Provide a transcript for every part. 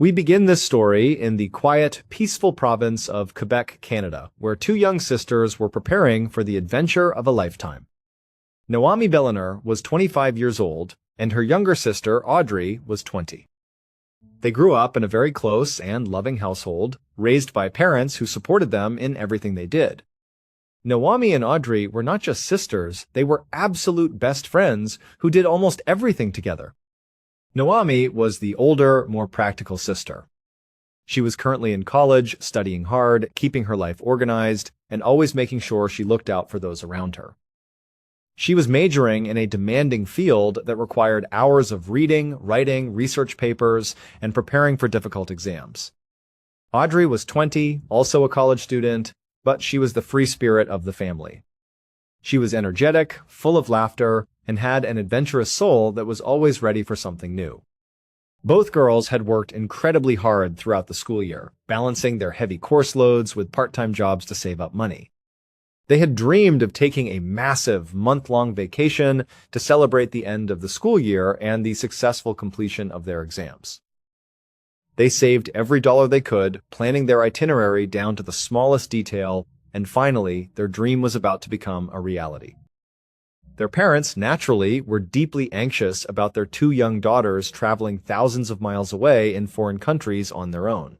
We begin this story in the quiet, peaceful province of Quebec, Canada, where two young sisters were preparing for the adventure of a lifetime. Naomi Ballen was 25 years old, and her younger sister, Audrey, was 20. They grew up in a very close and loving household, raised by parents who supported them in everything they did. Naomi and Audrey were not just sisters, they were absolute best friends who did almost everything together. Naomi was the older, more practical sister. She was currently in college, studying hard, keeping her life organized, and always making sure she looked out for those around her. She was majoring in a demanding field that required hours of reading, writing, research papers, and preparing for difficult exams. Audrey was 20, also a college student, but she was the free spirit of the family. She was energetic, full of laughter, and had an adventurous soul that was always ready for something new. Both girls had worked incredibly hard throughout the school year, balancing their heavy course loads with part-time jobs to save up money. They had dreamed of taking a massive month-long vacation to celebrate the end of the school year and the successful completion of their exams. They saved every dollar they could, planning their itinerary down to the smallest detail, and finally, their dream was about to become a reality. Their parents, naturally, were deeply anxious about their two young daughters traveling thousands of miles away in foreign countries on their own.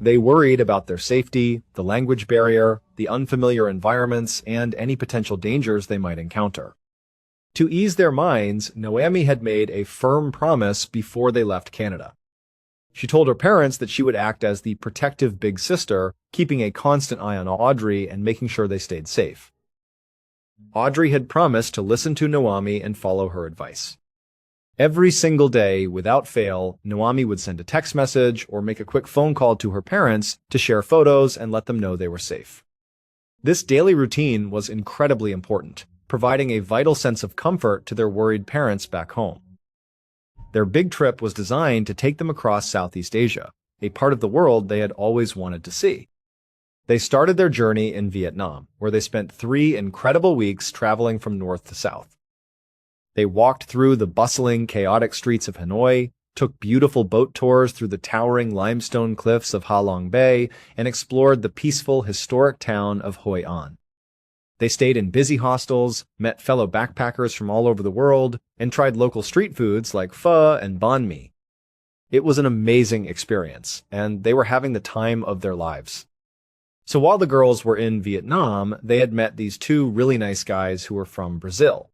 They worried about their safety, the language barrier, the unfamiliar environments, and any potential dangers they might encounter. To ease their minds, Naomi had made a firm promise before they left Canada. She told her parents that she would act as the protective big sister, keeping a constant eye on Audrey and making sure they stayed safe. Audrey had promised to listen to Naomi and follow her advice. Every single day, without fail, Naomi would send a text message or make a quick phone call to her parents to share photos and let them know they were safe. This daily routine was incredibly important, providing a vital sense of comfort to their worried parents back home. Their big trip was designed to take them across Southeast Asia, a part of the world they had always wanted to see. They started their journey in Vietnam, where they spent 3 incredible weeks traveling from north to south. They walked through the bustling, chaotic streets of Hanoi, took beautiful boat tours through the towering limestone cliffs of Ha Long Bay, and explored the peaceful, historic town of Hoi An. They stayed in busy hostels, met fellow backpackers from all over the world, and tried local street foods like pho and banh mi. It was an amazing experience, and they were having the time of their lives. So while the girls were in Vietnam, they had met these two really nice guys who were from Brazil.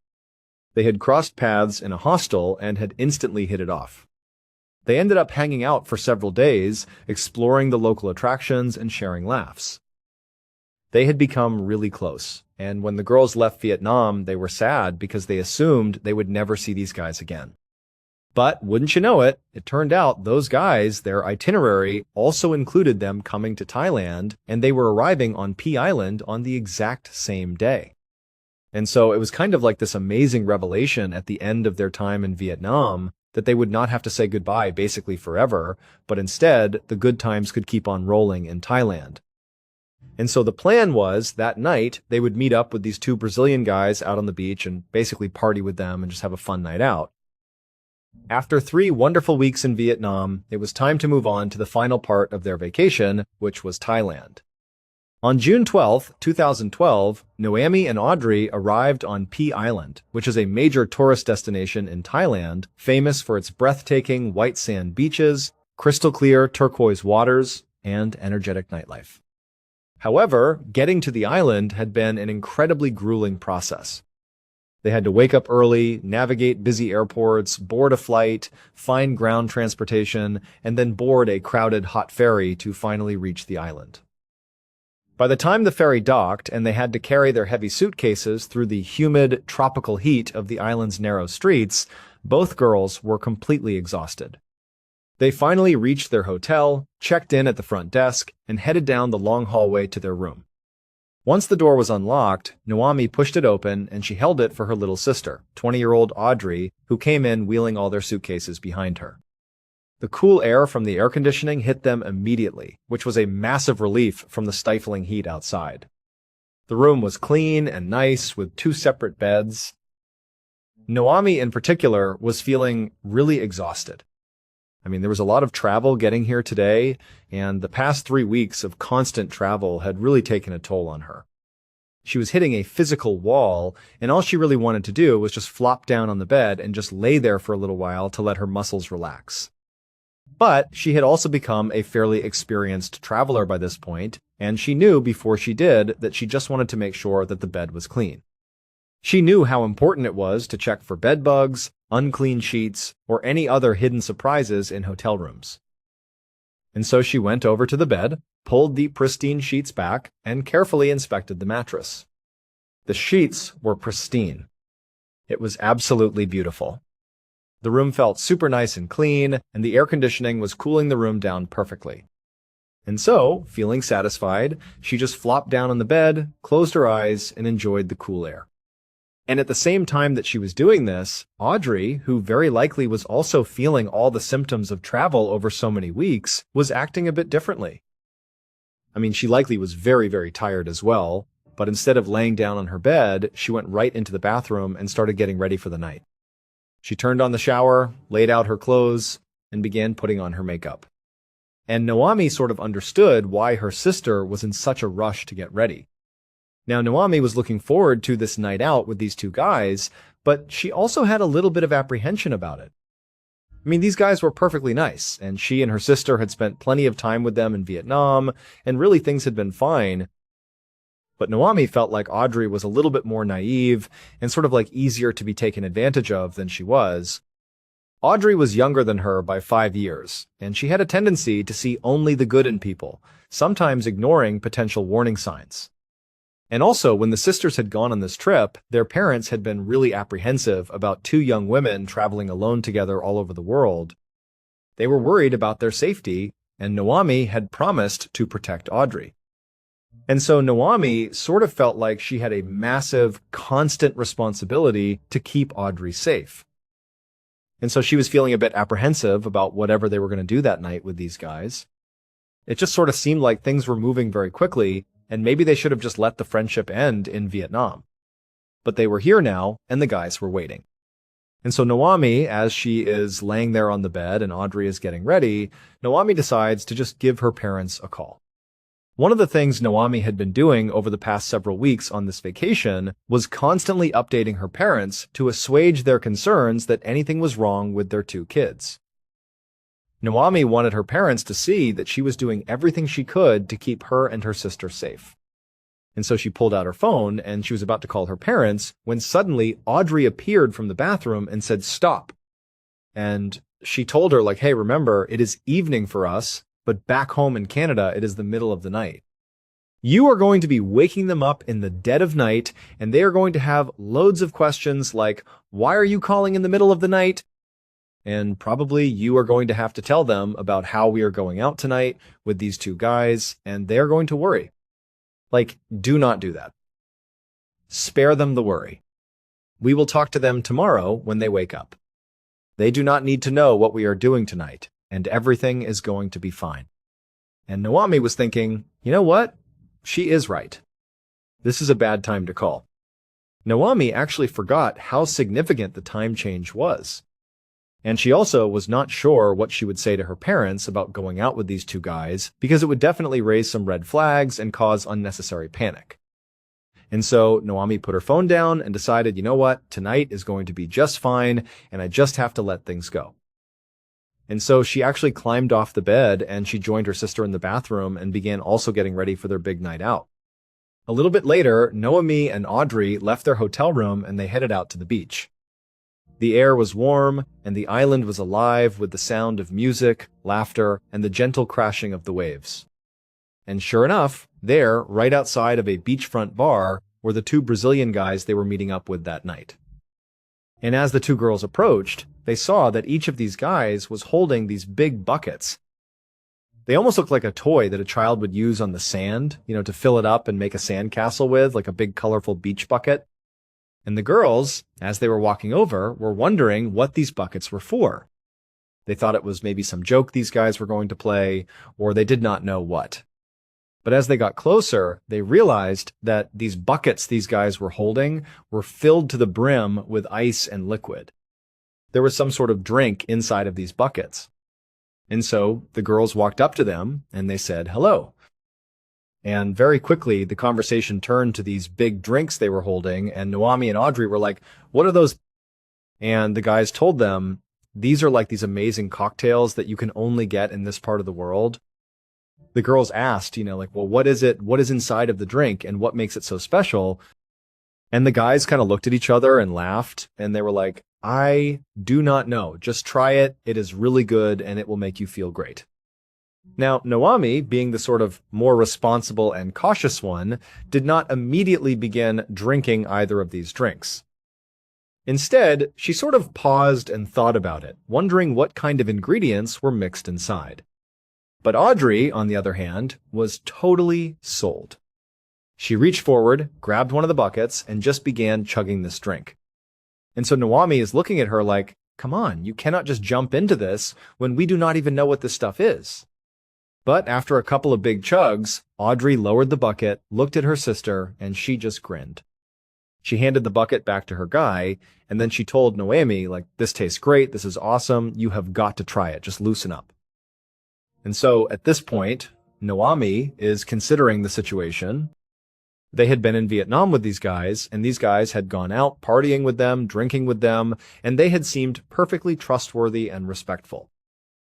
They had crossed paths in a hostel and had instantly hit it off. They ended up hanging out for several days, exploring the local attractions and sharing laughs. They had become really close, and when the girls left Vietnam, they were sad because they assumed they would never see these guys again. But wouldn't you know it, it turned out those guys, their itinerary, also included them coming to Thailand, and they were arriving on Phi Island on the exact same day. And so it was kind of like this amazing revelation at the end of their time in Vietnam that they would not have to say goodbye basically forever, but instead the good times could keep on rolling in Thailand. And so the plan was that night they would meet up with these two Brazilian guys out on the beach and basically party with them and just have a fun night out. After 3 wonderful weeks in Vietnam, it was time to move on to the final part of their vacation, which was Thailand. On June 12, 2012, Naomi and Audrey arrived on Phi Island, which is a major tourist destination in Thailand, famous for its breathtaking white sand beaches, crystal clear turquoise waters, and energetic nightlife. However, getting to the island had been an incredibly grueling process. They had to wake up early, navigate busy airports, board a flight, find ground transportation, and then board a crowded hot ferry to finally reach the island. By the time the ferry docked and they had to carry their heavy suitcases through the humid, tropical heat of the island's narrow streets, both girls were completely exhausted. They finally reached their hotel, checked in at the front desk, and headed down the long hallway to their room. Once the door was unlocked, Naomi pushed it open and she held it for her little sister, 20-year-old Audrey, who came in wheeling all their suitcases behind her. The cool air from the air conditioning hit them immediately, which was a massive relief from the stifling heat outside. The room was clean and nice with 2 separate beds. Naomi, in particular, was feeling really exhausted. I mean, there was a lot of travel getting here today, and the past 3 weeks of constant travel had really taken a toll on her. She was hitting a physical wall, and all she really wanted to do was just flop down on the bed and just lay there for a little while to let her muscles relax. But she had also become a fairly experienced traveler by this point, and she knew before she did that she just wanted to make sure that the bed was clean. She knew how important it was to check for bed bugs, unclean sheets, or any other hidden surprises in hotel rooms. And so she went over to the bed, pulled the pristine sheets back, and carefully inspected the mattress. The sheets were pristine. It was absolutely beautiful. The room felt super nice and clean, and the air conditioning was cooling the room down perfectly. And so, feeling satisfied, she just flopped down on the bed, closed her eyes, and enjoyed the cool air. And at the same time that she was doing this, Audrey, who very likely was also feeling all the symptoms of travel over so many weeks, was acting a bit differently. I mean, she likely was very, very tired as well, but instead of laying down on her bed, she went right into the bathroom and started getting ready for the night. She turned on the shower, laid out her clothes, and began putting on her makeup. And Naomi sort of understood why her sister was in such a rush to get ready. Now, Naomi was looking forward to this night out with these two guys, but she also had a little bit of apprehension about it. I mean, these guys were perfectly nice, and she and her sister had spent plenty of time with them in Vietnam, and really things had been fine. But Naomi felt like Audrey was a little bit more naive and sort of like easier to be taken advantage of than she was. Audrey was younger than her by 5 years, and she had a tendency to see only the good in people, sometimes ignoring potential warning signs. And also, when the sisters had gone on this trip, their parents had been really apprehensive about two young women traveling alone together all over the world. They were worried about their safety, and Naomi had promised to protect Audrey. And so Naomi sort of felt like she had a massive, constant responsibility to keep Audrey safe. And so she was feeling a bit apprehensive about whatever they were going to do that night with these guys. It just sort of seemed like things were moving very quickly, and maybe they should have just let the friendship end in Vietnam. But they were here now, and the guys were waiting. And so Naomi, as she is laying there on the bed and Audrey is getting ready, Naomi decides to just give her parents a call. One of the things Naomi had been doing over the past several weeks on this vacation was constantly updating her parents to assuage their concerns that anything was wrong with their two kids. Naomi wanted her parents to see that she was doing everything she could to keep her and her sister safe. And so she pulled out her phone and she was about to call her parents when suddenly Audrey appeared from the bathroom and said, "Stop." And she told her, like, "Hey, remember, it is evening for us, but back home in Canada, it is the middle of the night. You are going to be waking them up in the dead of night, and they are going to have loads of questions like, why are you calling in the middle of the night? And probably you are going to have to tell them about how we are going out tonight with these two guys, and they're going to worry. Like, do not do that. Spare them the worry. We will talk to them tomorrow when they wake up. They do not need to know what we are doing tonight, and everything is going to be fine." And Naomi was thinking, you know what? She is right. This is a bad time to call. Naomi actually forgot how significant the time change was. And she also was not sure what she would say to her parents about going out with these two guys because it would definitely raise some red flags and cause unnecessary panic. And so Naomi put her phone down and decided, you know what? Tonight is going to be just fine, and I just have to let things go. And so she actually climbed off the bed and she joined her sister in the bathroom and began also getting ready for their big night out. A little bit later, Naomi and Audrey left their hotel room and they headed out to the beach. The air was warm and the island was alive with the sound of music, laughter, and the gentle crashing of the waves. And sure enough, there, right outside of a beachfront bar, were the two Brazilian guys they were meeting up with that night. And as the two girls approached, they saw that each of these guys was holding these big buckets. They almost looked like a toy that a child would use on the sand, to fill it up and make a sandcastle with, like a big colorful beach bucket. And the girls, as they were walking over, were wondering what these buckets were for. They thought it was maybe some joke these guys were going to play, or they did not know what. But as they got closer, they realized that these buckets these guys were holding were filled to the brim with ice and liquid. There was some sort of drink inside of these buckets. And so the girls walked up to them and they said hello. And very quickly, the conversation turned to these big drinks they were holding, and Naomi and Audrey were like, "What are those?" And the guys told them, "These are like these amazing cocktails that you can only get in this part of the world." The girls asked, like, "Well, what is it? What is inside of the drink and what makes it so special?" And the guys kind of looked at each other and laughed, and they were like, "I do not know. Just try it. It is really good and it will make you feel great." Now, Naomi, being the sort of more responsible and cautious one, did not immediately begin drinking either of these drinks. Instead, she sort of paused and thought about it, wondering what kind of ingredients were mixed inside. But Audrey, on the other hand, was totally sold. She reached forward, grabbed one of the buckets, and just began chugging this drink. And so Naomi is looking at her like, "Come on, you cannot just jump into this when we do not even know what this stuff is." But after a couple of big chugs, Audrey lowered the bucket, looked at her sister, and she just grinned. She handed the bucket back to her guy, and then she told Naomi, like, "This tastes great, this is awesome, you have got to try it, just loosen up." And so at this point, Naomi is considering the situation. They had been in Vietnam with these guys, and these guys had gone out partying with them, drinking with them, and they had seemed perfectly trustworthy and respectful.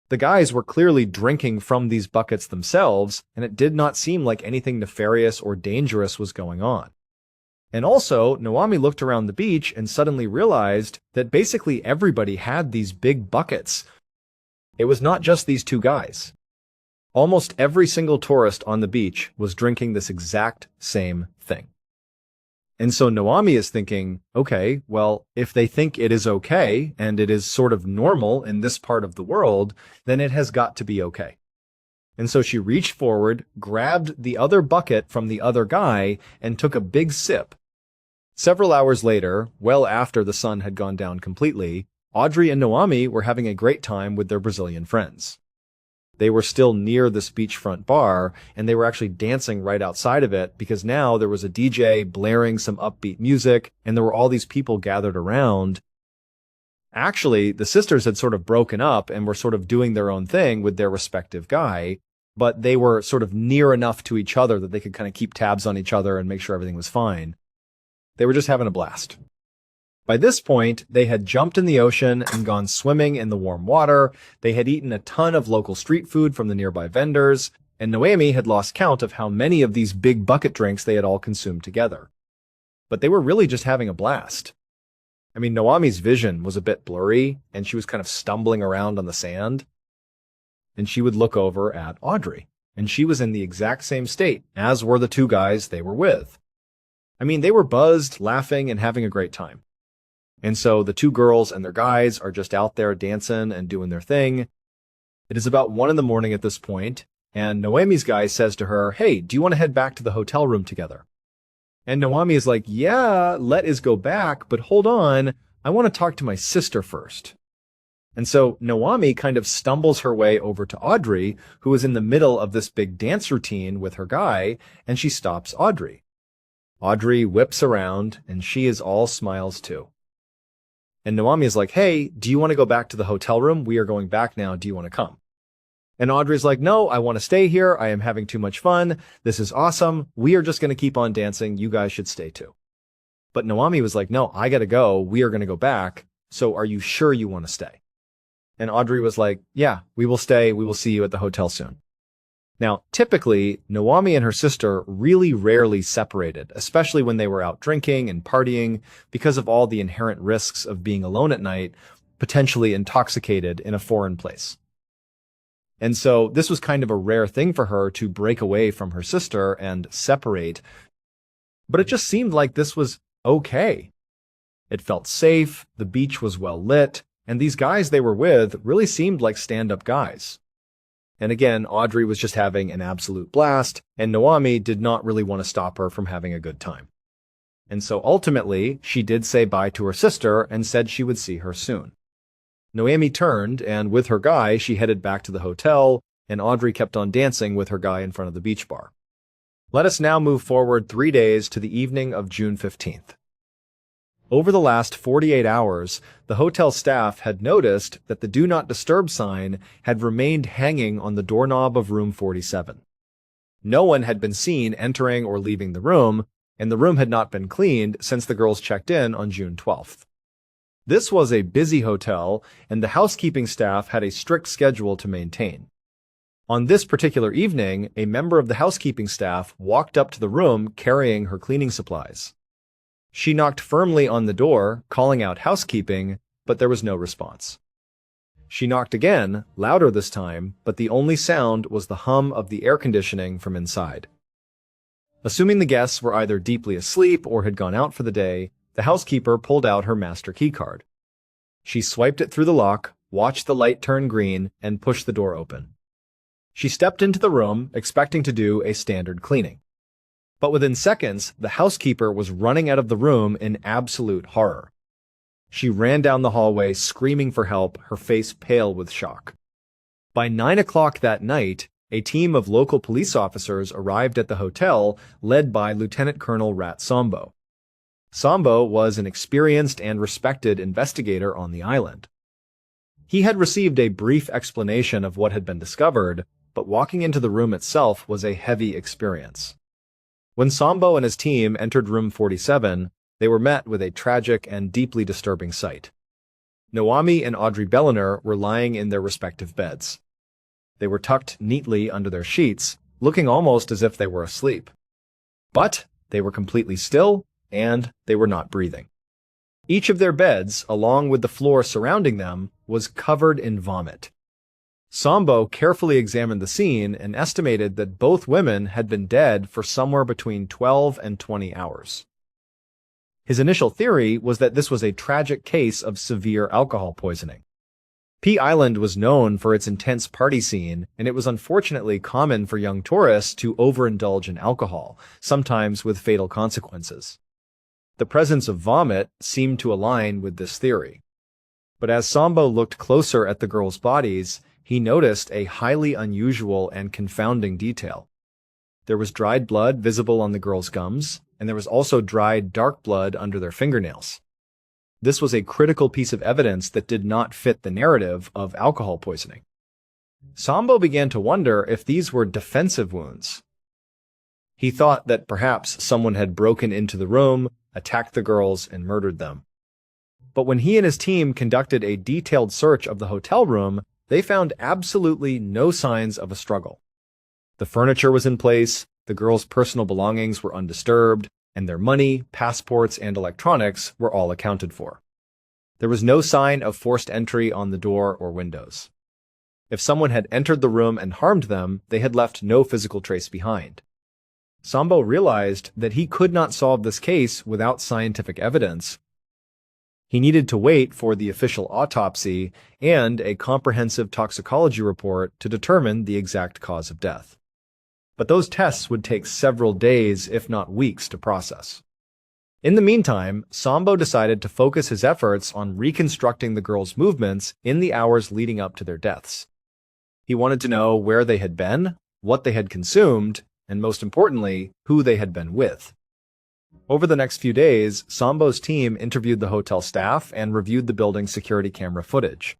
The guys were clearly drinking from these buckets themselves, and it did not seem like anything nefarious or dangerous was going on. And also, Naomi looked around the beach and suddenly realized that basically everybody had these big buckets. It was not just these two guys. Almost every single tourist on the beach was drinking this exact same thing. And so Naomi is thinking, okay, well, if they think it is okay and it is sort of normal in this part of the world, then it has got to be okay. And so she reached forward, grabbed the other bucket from the other guy, and took a big sip. Several hours later, well after the sun had gone down completely, Audrey and Naomi were having a great time with their Brazilian friends. They were still near this beachfront bar, and they were actually dancing right outside of it because now there was a DJ blaring some upbeat music, and there were all these people gathered around. Actually, the sisters had sort of broken up and were sort of doing their own thing with their respective guy, but they were sort of near enough to each other that they could kind of keep tabs on each other and make sure everything was fine. They were just having a blast. By this point, they had jumped in the ocean and gone swimming in the warm water. They had eaten a ton of local street food from the nearby vendors, and Naomi had lost count of how many of these big bucket drinks they had all consumed together. But they were really just having a blast. I mean, Naomi's vision was a bit blurry, and she was kind of stumbling around on the sand. And she would look over at Audrey, and she was in the exact same state, as were the two guys they were with. I mean, they were buzzed, laughing, and having a great time. And so the two girls and their guys are just out there dancing and doing their thing. It is about 1 a.m. at this point, and Naomi's guy says to her, "Hey, do you want to head back to the hotel room together?" And Naomi is like, "Yeah, let us go back, but hold on, I want to talk to my sister first." And so Naomi kind of stumbles her way over to Audrey, who is in the middle of this big dance routine with her guy, and she stops Audrey. Audrey whips around, and she is all smiles too. And Naomi is like, "Hey, do you want to go back to the hotel room? We are going back now. Do you want to come?" And Audrey's like, "No, I want to stay here. I am having too much fun. This is awesome. We are just going to keep on dancing. You guys should stay too." But Naomi was like, "No, I got to go. We are going to go back. So are you sure you want to stay?" And Audrey was like, "Yeah, we will stay. We will see you at the hotel soon." Now, typically, Naomi and her sister really rarely separated, especially when they were out drinking and partying, because of all the inherent risks of being alone at night, potentially intoxicated in a foreign place. And so this was kind of a rare thing for her to break away from her sister and separate. But it just seemed like this was okay. It felt safe, the beach was well lit, and these guys they were with really seemed like stand-up guys. And again, Audrey was just having an absolute blast, and Naomi did not really want to stop her from having a good time. And so ultimately, she did say bye to her sister and said she would see her soon. Naomi turned, and with her guy, she headed back to the hotel, and Audrey kept on dancing with her guy in front of the beach bar. Let us now move forward 3 days to the evening of June 15th. Over the last 48 hours, the hotel staff had noticed that the Do Not Disturb sign had remained hanging on the doorknob of room 47. No one had been seen entering or leaving the room, and the room had not been cleaned since the girls checked in on June 12th. This was a busy hotel, and the housekeeping staff had a strict schedule to maintain. On this particular evening, a member of the housekeeping staff walked up to the room carrying her cleaning supplies. She knocked firmly on the door, calling out housekeeping, but there was no response. She knocked again, louder this time, but the only sound was the hum of the air conditioning from inside. Assuming the guests were either deeply asleep or had gone out for the day, the housekeeper pulled out her master keycard. She swiped it through the lock, watched the light turn green, and pushed the door open. She stepped into the room, expecting to do a standard cleaning. But within seconds, the housekeeper was running out of the room in absolute horror. She ran down the hallway, screaming for help, her face pale with shock. By 9 o'clock that night, a team of local police officers arrived at the hotel, led by Lieutenant Colonel Rat Sambo. Sambo was an experienced and respected investigator on the island. He had received a brief explanation of what had been discovered, but walking into the room itself was a heavy experience. When Sambo and his team entered room 47, they were met with a tragic and deeply disturbing sight. Noami and Audrey Ballen were lying in their respective beds. They were tucked neatly under their sheets, looking almost as if they were asleep. But they were completely still, and they were not breathing. Each of their beds, along with the floor surrounding them, was covered in vomit. Sambo carefully examined the scene and estimated that both women had been dead for somewhere between 12 and 20 hours. His initial theory was that this was a tragic case of severe alcohol poisoning. Pea Island was known for its intense party scene, and it was unfortunately common for young tourists to overindulge in alcohol, sometimes with fatal consequences. The presence of vomit seemed to align with this theory. But as Sambo looked closer at the girls' bodies, he noticed a highly unusual and confounding detail. There was dried blood visible on the girls' gums, and there was also dried dark blood under their fingernails. This was a critical piece of evidence that did not fit the narrative of alcohol poisoning. Sambo began to wonder if these were defensive wounds. He thought that perhaps someone had broken into the room, attacked the girls, and murdered them. But when he and his team conducted a detailed search of the hotel room, they found absolutely no signs of a struggle. The furniture was in place, the girls' personal belongings were undisturbed, and their money, passports, and electronics were all accounted for. There was no sign of forced entry on the door or windows. If someone had entered the room and harmed them, they had left no physical trace behind. Sambo realized that he could not solve this case without scientific evidence. He needed to wait for the official autopsy and a comprehensive toxicology report to determine the exact cause of death. But those tests would take several days, if not weeks, to process. In the meantime, Sambo decided to focus his efforts on reconstructing the girls' movements in the hours leading up to their deaths. He wanted to know where they had been, what they had consumed, and most importantly, who they had been with. Over the next few days, Sambo's team interviewed the hotel staff and reviewed the building's security camera footage.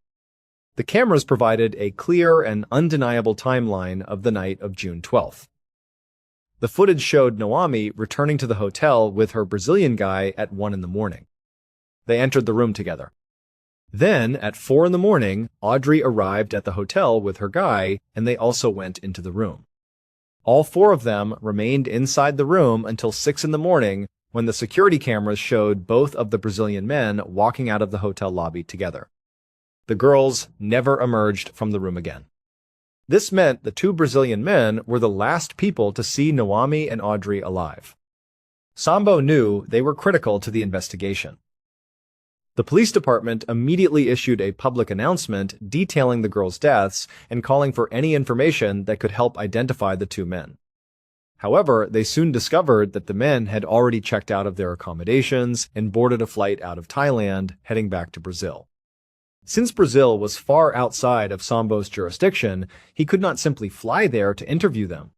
The cameras provided a clear and undeniable timeline of the night of June 12th. The footage showed Noami returning to the hotel with her Brazilian guy at 1 in the morning. They entered the room together. Then, at 4 in the morning, Audrey arrived at the hotel with her guy, and they also went into the room. All four of them remained inside the room until 6 in the morning, when the security cameras showed both of the Brazilian men walking out of the hotel lobby together. The girls never emerged from the room again. This meant the two Brazilian men were the last people to see Noami and Audrey alive. Sambo knew they were critical to the investigation. The police department immediately issued a public announcement detailing the girls' deaths and calling for any information that could help identify the two men. However, they soon discovered that the men had already checked out of their accommodations and boarded a flight out of Thailand, heading back to Brazil. Since Brazil was far outside of Sambo's jurisdiction, he could not simply fly there to interview them.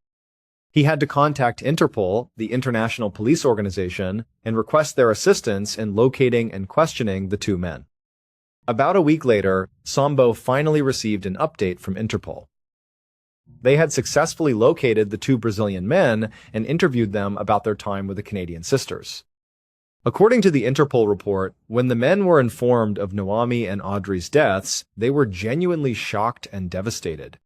He had to contact Interpol, the international police organization, and request their assistance in locating and questioning the two men. About a week later, Sambo finally received an update from Interpol. They had successfully located the two Brazilian men and interviewed them about their time with the Canadian sisters. According to the Interpol report, when the men were informed of Noami and Audrey's deaths, they were genuinely shocked and devastated.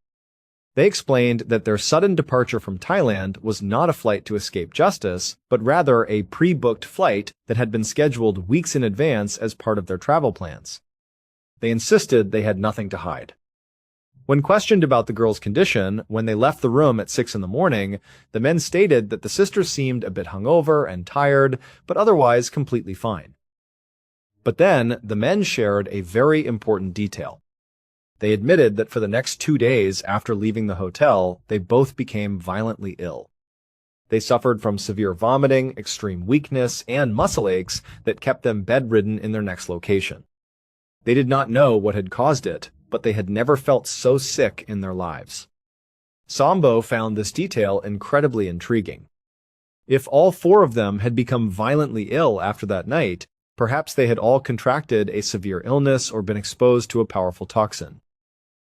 They explained that their sudden departure from Thailand was not a flight to escape justice, but rather a pre-booked flight that had been scheduled weeks in advance as part of their travel plans. They insisted they had nothing to hide. When questioned about the girls' condition when they left the room at 6 a.m, the men stated that the sisters seemed a bit hungover and tired, but otherwise completely fine. But then, the men shared a very important detail. They admitted that for the next 2 days after leaving the hotel, they both became violently ill. They suffered from severe vomiting, extreme weakness, and muscle aches that kept them bedridden in their next location. They did not know what had caused it, but they had never felt so sick in their lives. Sambo found this detail incredibly intriguing. If all 4 of them had become violently ill after that night, perhaps they had all contracted a severe illness or been exposed to a powerful toxin.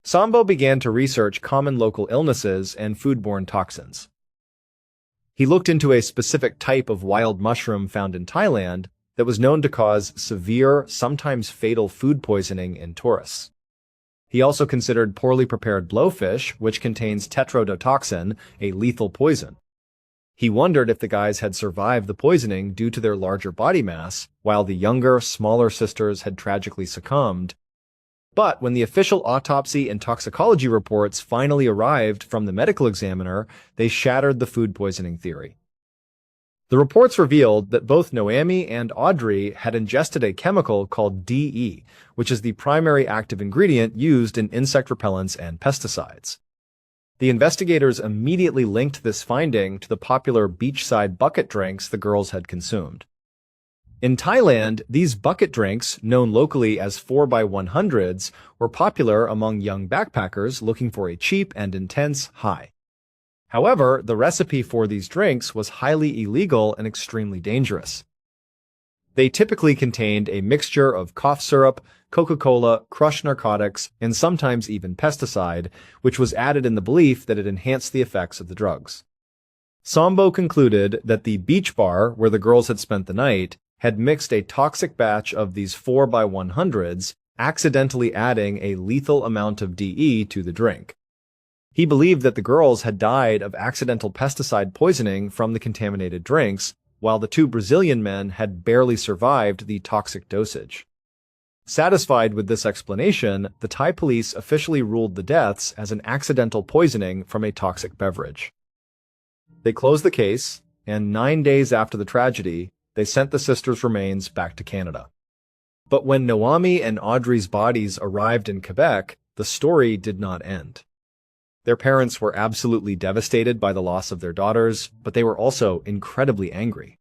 Sambo began to research common local illnesses and foodborne toxins. He looked into a specific type of wild mushroom found in Thailand that was known to cause severe, sometimes fatal food poisoning in tourists. He also considered poorly prepared blowfish, which contains tetrodotoxin, a lethal poison. He wondered if the guys had survived the poisoning due to their larger body mass, while the younger, smaller sisters had tragically succumbed. But when the official autopsy and toxicology reports finally arrived from the medical examiner, they shattered the food poisoning theory. The reports revealed that both Noami and Audrey had ingested a chemical called DE, which is the primary active ingredient used in insect repellents and pesticides. The investigators immediately linked this finding to the popular beachside bucket drinks the girls had consumed. In Thailand, these bucket drinks, known locally as 4x100s, were popular among young backpackers looking for a cheap and intense high. However, the recipe for these drinks was highly illegal and extremely dangerous. They typically contained a mixture of cough syrup, Coca-Cola, crushed narcotics, and sometimes even pesticide, which was added in the belief that it enhanced the effects of the drugs. Sambo concluded that the beach bar where the girls had spent the night had mixed a toxic batch of these 4x100s, accidentally adding a lethal amount of DE to the drink. He believed that the girls had died of accidental pesticide poisoning from the contaminated drinks, while the 2 Brazilian men had barely survived the toxic dosage. Satisfied with this explanation, the Thai police officially ruled the deaths as an accidental poisoning from a toxic beverage. They closed the case, and 9 days after the tragedy, they sent the sisters' remains back to Canada. But when Noami and Audrey's bodies arrived in Quebec, the story did not end. Their parents were absolutely devastated by the loss of their daughters, but they were also incredibly angry.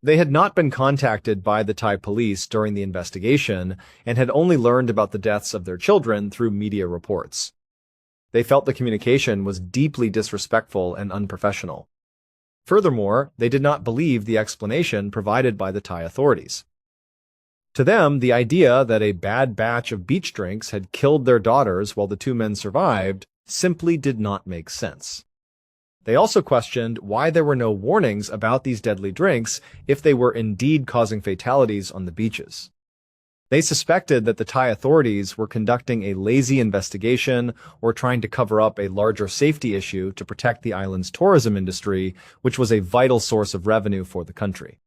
They had not been contacted by the Thai police during the investigation and had only learned about the deaths of their children through media reports. They felt the communication was deeply disrespectful and unprofessional. Furthermore, they did not believe the explanation provided by the Thai authorities. To them, the idea that a bad batch of beach drinks had killed their daughters while the 2 men survived simply did not make sense. They also questioned why there were no warnings about these deadly drinks if they were indeed causing fatalities on the beaches. They suspected that the Thai authorities were conducting a lazy investigation or trying to cover up a larger safety issue to protect the island's tourism industry, which was a vital source of revenue for the country.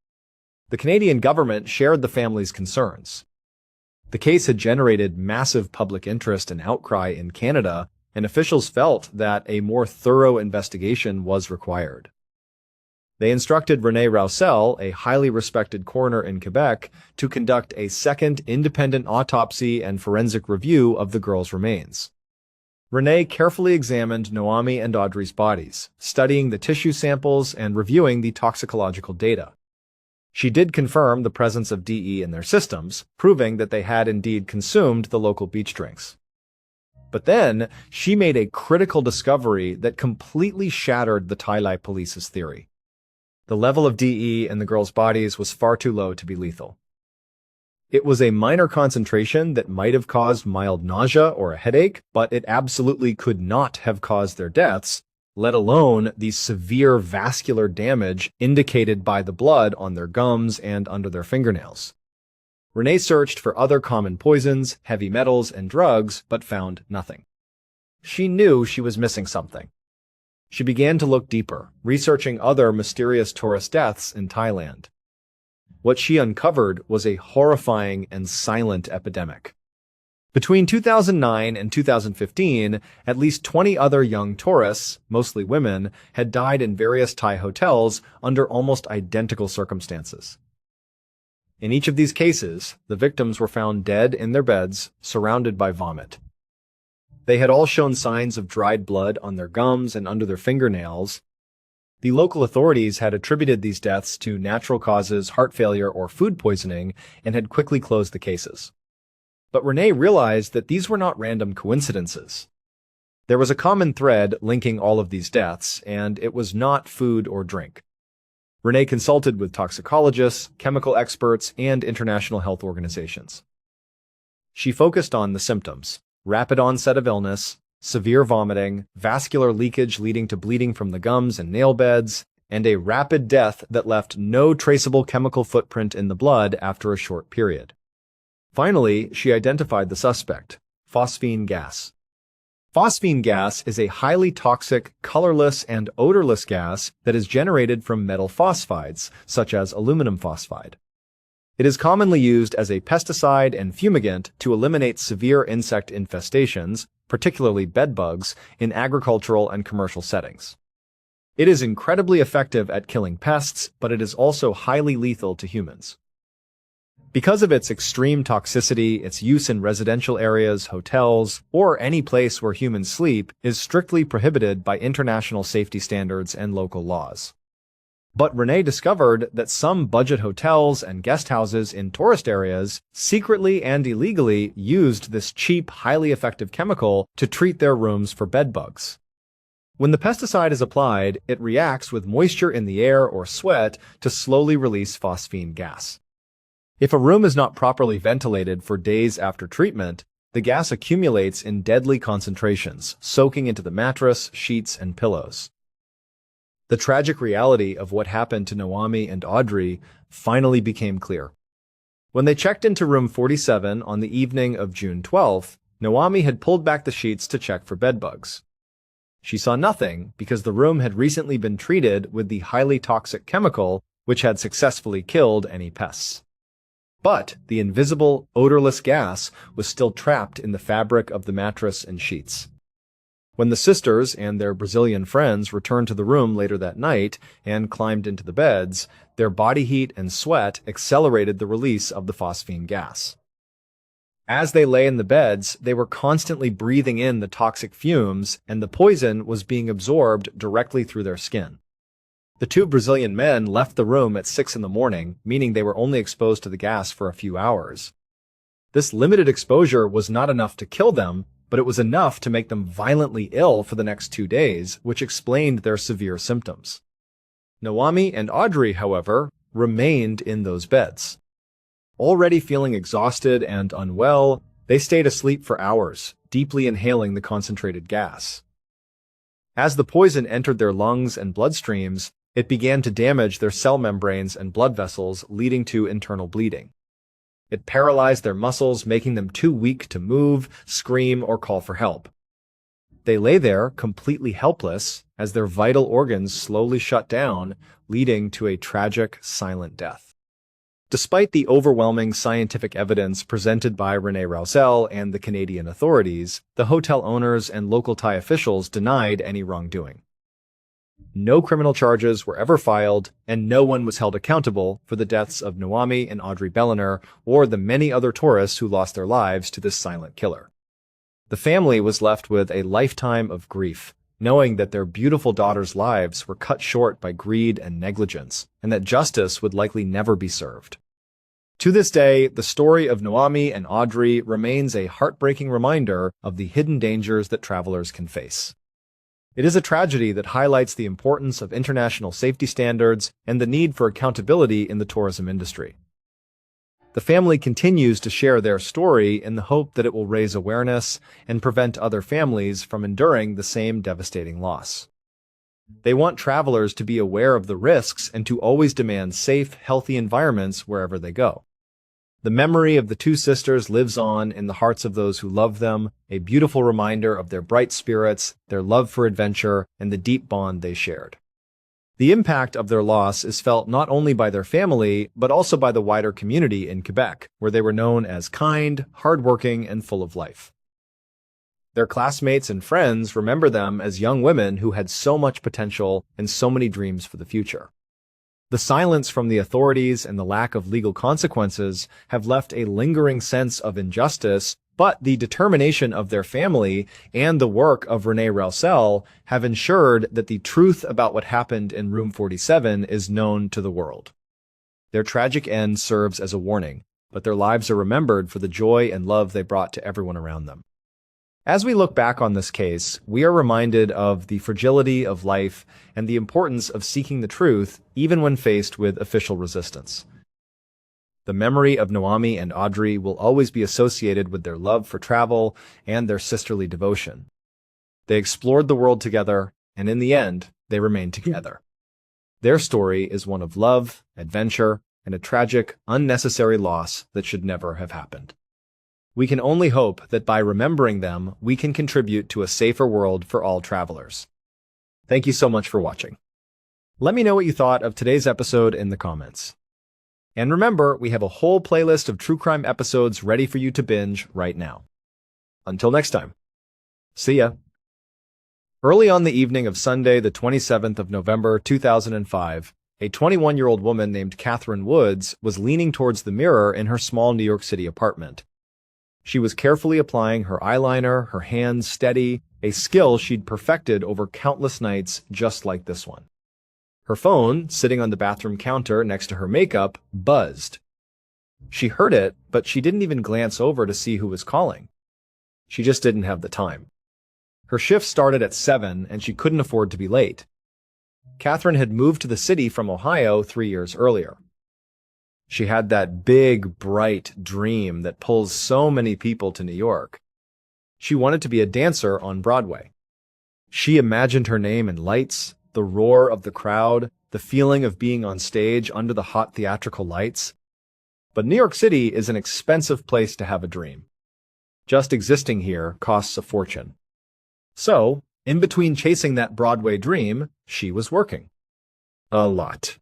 The Canadian government shared the family's concerns. The case had generated massive public interest and outcry in Canada, and officials felt that a more thorough investigation was required. They instructed René Roussel, a highly respected coroner in Quebec, to conduct a second independent autopsy and forensic review of the girls' remains. René carefully examined Noami and Audrey's bodies, studying the tissue samples and reviewing the toxicological data. She did confirm the presence of DE in their systems, proving that they had indeed consumed the local beach drinks. But then, she made a critical discovery that completely shattered the Thai Lai police's theory. The level of DE in the girls' bodies was far too low to be lethal. It was a minor concentration that might have caused mild nausea or a headache, but it absolutely could not have caused their deaths, let alone the severe vascular damage indicated by the blood on their gums and under their fingernails. Renee searched for other common poisons, heavy metals, and drugs, but found nothing. She knew she was missing something. She began to look deeper, researching other mysterious tourist deaths in Thailand. What she uncovered was a horrifying and silent epidemic. Between 2009 and 2015, at least 20 other young tourists, mostly women, had died in various Thai hotels under almost identical circumstances. In each of these cases, the victims were found dead in their beds, surrounded by vomit. They had all shown signs of dried blood on their gums and under their fingernails. The local authorities had attributed these deaths to natural causes, heart failure, or food poisoning, and had quickly closed the cases. But Renee realized that these were not random coincidences. There was a common thread linking all of these deaths, and it was not food or drink. Renee consulted with toxicologists, chemical experts, and international health organizations. She focused on the symptoms: rapid onset of illness, severe vomiting, vascular leakage leading to bleeding from the gums and nail beds, and a rapid death that left no traceable chemical footprint in the blood after a short period. Finally, she identified the suspect: phosphine gas. Phosphine gas is a highly toxic, colorless, and odorless gas that is generated from metal phosphides, such as aluminum phosphide. It is commonly used as a pesticide and fumigant to eliminate severe insect infestations, particularly bedbugs, in agricultural and commercial settings. It is incredibly effective at killing pests, but it is also highly lethal to humans. Because of its extreme toxicity, its use in residential areas, hotels, or any place where humans sleep is strictly prohibited by international safety standards and local laws. But Renee discovered that some budget hotels and guest houses in tourist areas secretly and illegally used this cheap, highly effective chemical to treat their rooms for bedbugs. When the pesticide is applied, it reacts with moisture in the air or sweat to slowly release phosphine gas. If a room is not properly ventilated for days after treatment, the gas accumulates in deadly concentrations, soaking into the mattress, sheets, and pillows. The tragic reality of what happened to Naomi and Audrey finally became clear. When they checked into room 47 on the evening of June 12th, Naomi had pulled back the sheets to check for bedbugs. She saw nothing because the room had recently been treated with the highly toxic chemical which had successfully killed any pests. But the invisible, odorless gas was still trapped in the fabric of the mattress and sheets. When the sisters and their Brazilian friends returned to the room later that night and climbed into the beds, their body heat and sweat accelerated the release of the phosphine gas. As they lay in the beds, they were constantly breathing in the toxic fumes, and the poison was being absorbed directly through their skin. The two Brazilian men left the room at 6 a.m, meaning they were only exposed to the gas for a few hours. This limited exposure was not enough to kill them, but it was enough to make them violently ill for the next 2 days, which explained their severe symptoms. Naomi and Audrey, however, remained in those beds. Already feeling exhausted and unwell, they stayed asleep for hours, deeply inhaling the concentrated gas. As the poison entered their lungs and bloodstreams, it began to damage their cell membranes and blood vessels, leading to internal bleeding. It paralyzed their muscles, making them too weak to move, scream, or call for help. They lay there completely helpless as their vital organs slowly shut down, leading to a tragic, silent death. Despite the overwhelming scientific evidence presented by Renee Rousel and the Canadian authorities, the hotel owners and local Thai officials denied any wrongdoing. No criminal charges were ever filed, and no one was held accountable for the deaths of Naomi and Audrey Ballen or the many other tourists who lost their lives to this silent killer. The family was left with a lifetime of grief, knowing that their beautiful daughters' lives were cut short by greed and negligence, and that justice would likely never be served. To this day, the story of Naomi and Audrey remains a heartbreaking reminder of the hidden dangers that travelers can face. It is a tragedy that highlights the importance of international safety standards and the need for accountability in the tourism industry. The family continues to share their story in the hope that it will raise awareness and prevent other families from enduring the same devastating loss. They want travelers to be aware of the risks and to always demand safe, healthy environments wherever they go. The memory of the two sisters lives on in the hearts of those who love them, a beautiful reminder of their bright spirits, their love for adventure, and the deep bond they shared. The impact of their loss is felt not only by their family, but also by the wider community in Quebec, where they were known as kind, hardworking, and full of life. Their classmates and friends remember them as young women who had so much potential and so many dreams for the future. The silence from the authorities and the lack of legal consequences have left a lingering sense of injustice, but the determination of their family and the work of René Roussel have ensured that the truth about what happened in Room 47 is known to the world. Their tragic end serves as a warning, but their lives are remembered for the joy and love they brought to everyone around them. As we look back on this case, we are reminded of the fragility of life and the importance of seeking the truth even when faced with official resistance. The memory of Naomi and Audrey will always be associated with their love for travel and their sisterly devotion. They explored the world together, and in the end, they remained together. Their story is one of love, adventure, and a tragic, unnecessary loss that should never have happened. We can only hope that by remembering them, we can contribute to a safer world for all travelers. Thank you so much for watching. Let me know what you thought of today's episode in the comments. And remember, we have a whole playlist of true crime episodes ready for you to binge right now. Until next time. See ya. Early on the evening of Sunday, the 27th of November, 2005, a 21-year-old woman named Catherine Woods was leaning towards the mirror in her small New York City apartment. She was carefully applying her eyeliner, her hands steady, a skill she'd perfected over countless nights just like this one. Her phone, sitting on the bathroom counter next to her makeup, buzzed. She heard it, but she didn't even glance over to see who was calling. She just didn't have the time. Her shift started at 7, and she couldn't afford to be late. Catherine had moved to the city from Ohio 3 years earlier. She had that big, bright dream that pulls so many people to New York. She wanted to be a dancer on Broadway. She imagined her name in lights, the roar of the crowd, the feeling of being on stage under the hot theatrical lights. But New York City is an expensive place to have a dream. Just existing here costs a fortune. So, in between chasing that Broadway dream, she was working. A lot.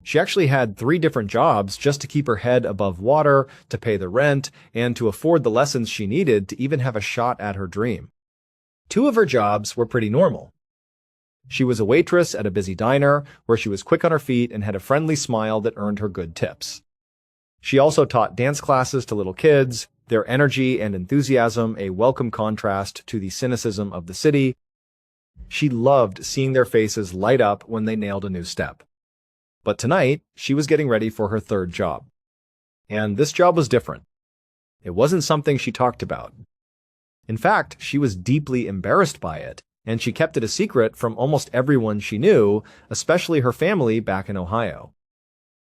She actually had 3 different jobs just to keep her head above water, to pay the rent, and to afford the lessons she needed to even have a shot at her dream. 2 of her jobs were pretty normal. She was a waitress at a busy diner, where she was quick on her feet and had a friendly smile that earned her good tips. She also taught dance classes to little kids, their energy and enthusiasm a welcome contrast to the cynicism of the city. She loved seeing their faces light up when they nailed a new step. But tonight, she was getting ready for her 3rd job. And this job was different. It wasn't something she talked about. In fact, she was deeply embarrassed by it, and she kept it a secret from almost everyone she knew, especially her family back in Ohio.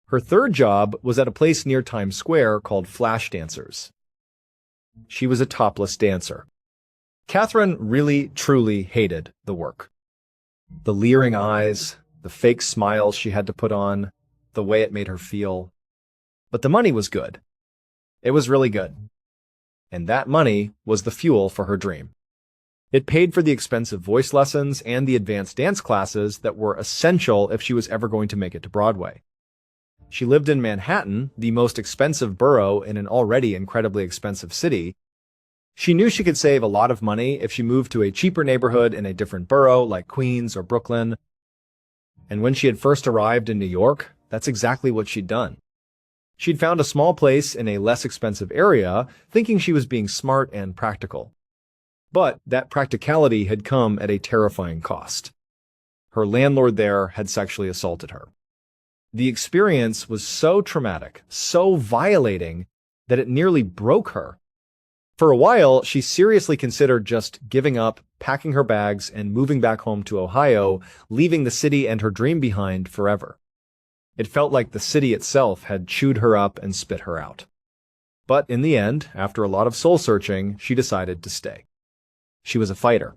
Her 3rd job was at a place near Times Square called Flash Dancers. She was a topless dancer. Catherine really, truly hated the work. The leering eyes, the fake smiles she had to put on, the way it made her feel. But the money was good. It was really good. And that money was the fuel for her dream. It paid for the expensive voice lessons and the advanced dance classes that were essential if she was ever going to make it to Broadway. She lived in Manhattan, the most expensive borough in an already incredibly expensive city. She knew she could save a lot of money if she moved to a cheaper neighborhood in a different borough like Queens or Brooklyn. And when she had first arrived in New York, that's exactly what she'd done. She'd found a small place in a less expensive area, thinking she was being smart and practical. But that practicality had come at a terrifying cost. Her landlord there had sexually assaulted her. The experience was so traumatic, so violating, that it nearly broke her. For a while, she seriously considered just giving up, packing her bags, and moving back home to Ohio, leaving the city and her dream behind forever. It felt like the city itself had chewed her up and spit her out. But in the end, after a lot of soul-searching, she decided to stay. She was a fighter.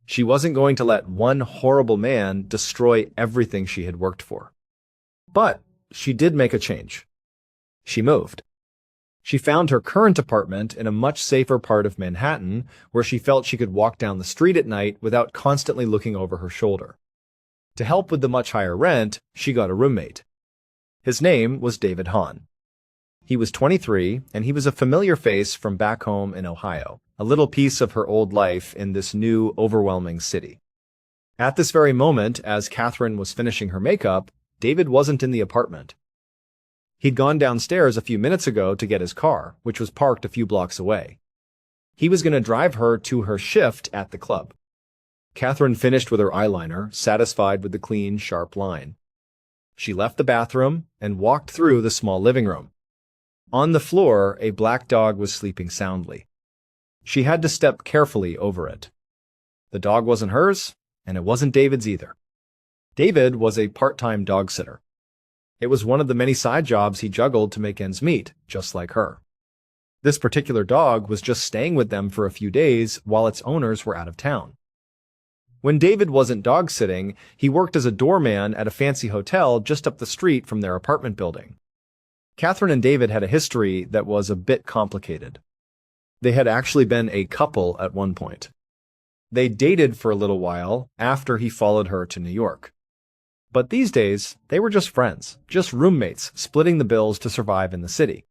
She wasn't going to let one horrible man destroy everything she had worked for. But she did make a change. She moved. She found her current apartment in a much safer part of Manhattan, where she felt she could walk down the street at night without constantly looking over her shoulder. To help with the much higher rent, she got a roommate. His name was David Hahn. He was 23, and he was a familiar face from back home in Ohio, a little piece of her old life in this new, overwhelming city. At this very moment, as Catherine was finishing her makeup, David wasn't in the apartment. He'd gone downstairs a few minutes ago to get his car, which was parked a few blocks away. He was going to drive her to her shift at the club. Catherine finished with her eyeliner, satisfied with the clean, sharp line. She left the bathroom and walked through the small living room. On the floor, a black dog was sleeping soundly. She had to step carefully over it. The dog wasn't hers, and it wasn't David's either. David was a part-time dog sitter. It was one of the many side jobs he juggled to make ends meet, just like her. This particular dog was just staying with them for a few days while its owners were out of town. When David wasn't dog sitting, he worked as a doorman at a fancy hotel just up the street from their apartment building. Catherine and David had a history that was a bit complicated. They had actually been a couple at one point. They dated for a little while after he followed her to New York. But these days, they were just friends, just roommates, splitting the bills to survive in the city.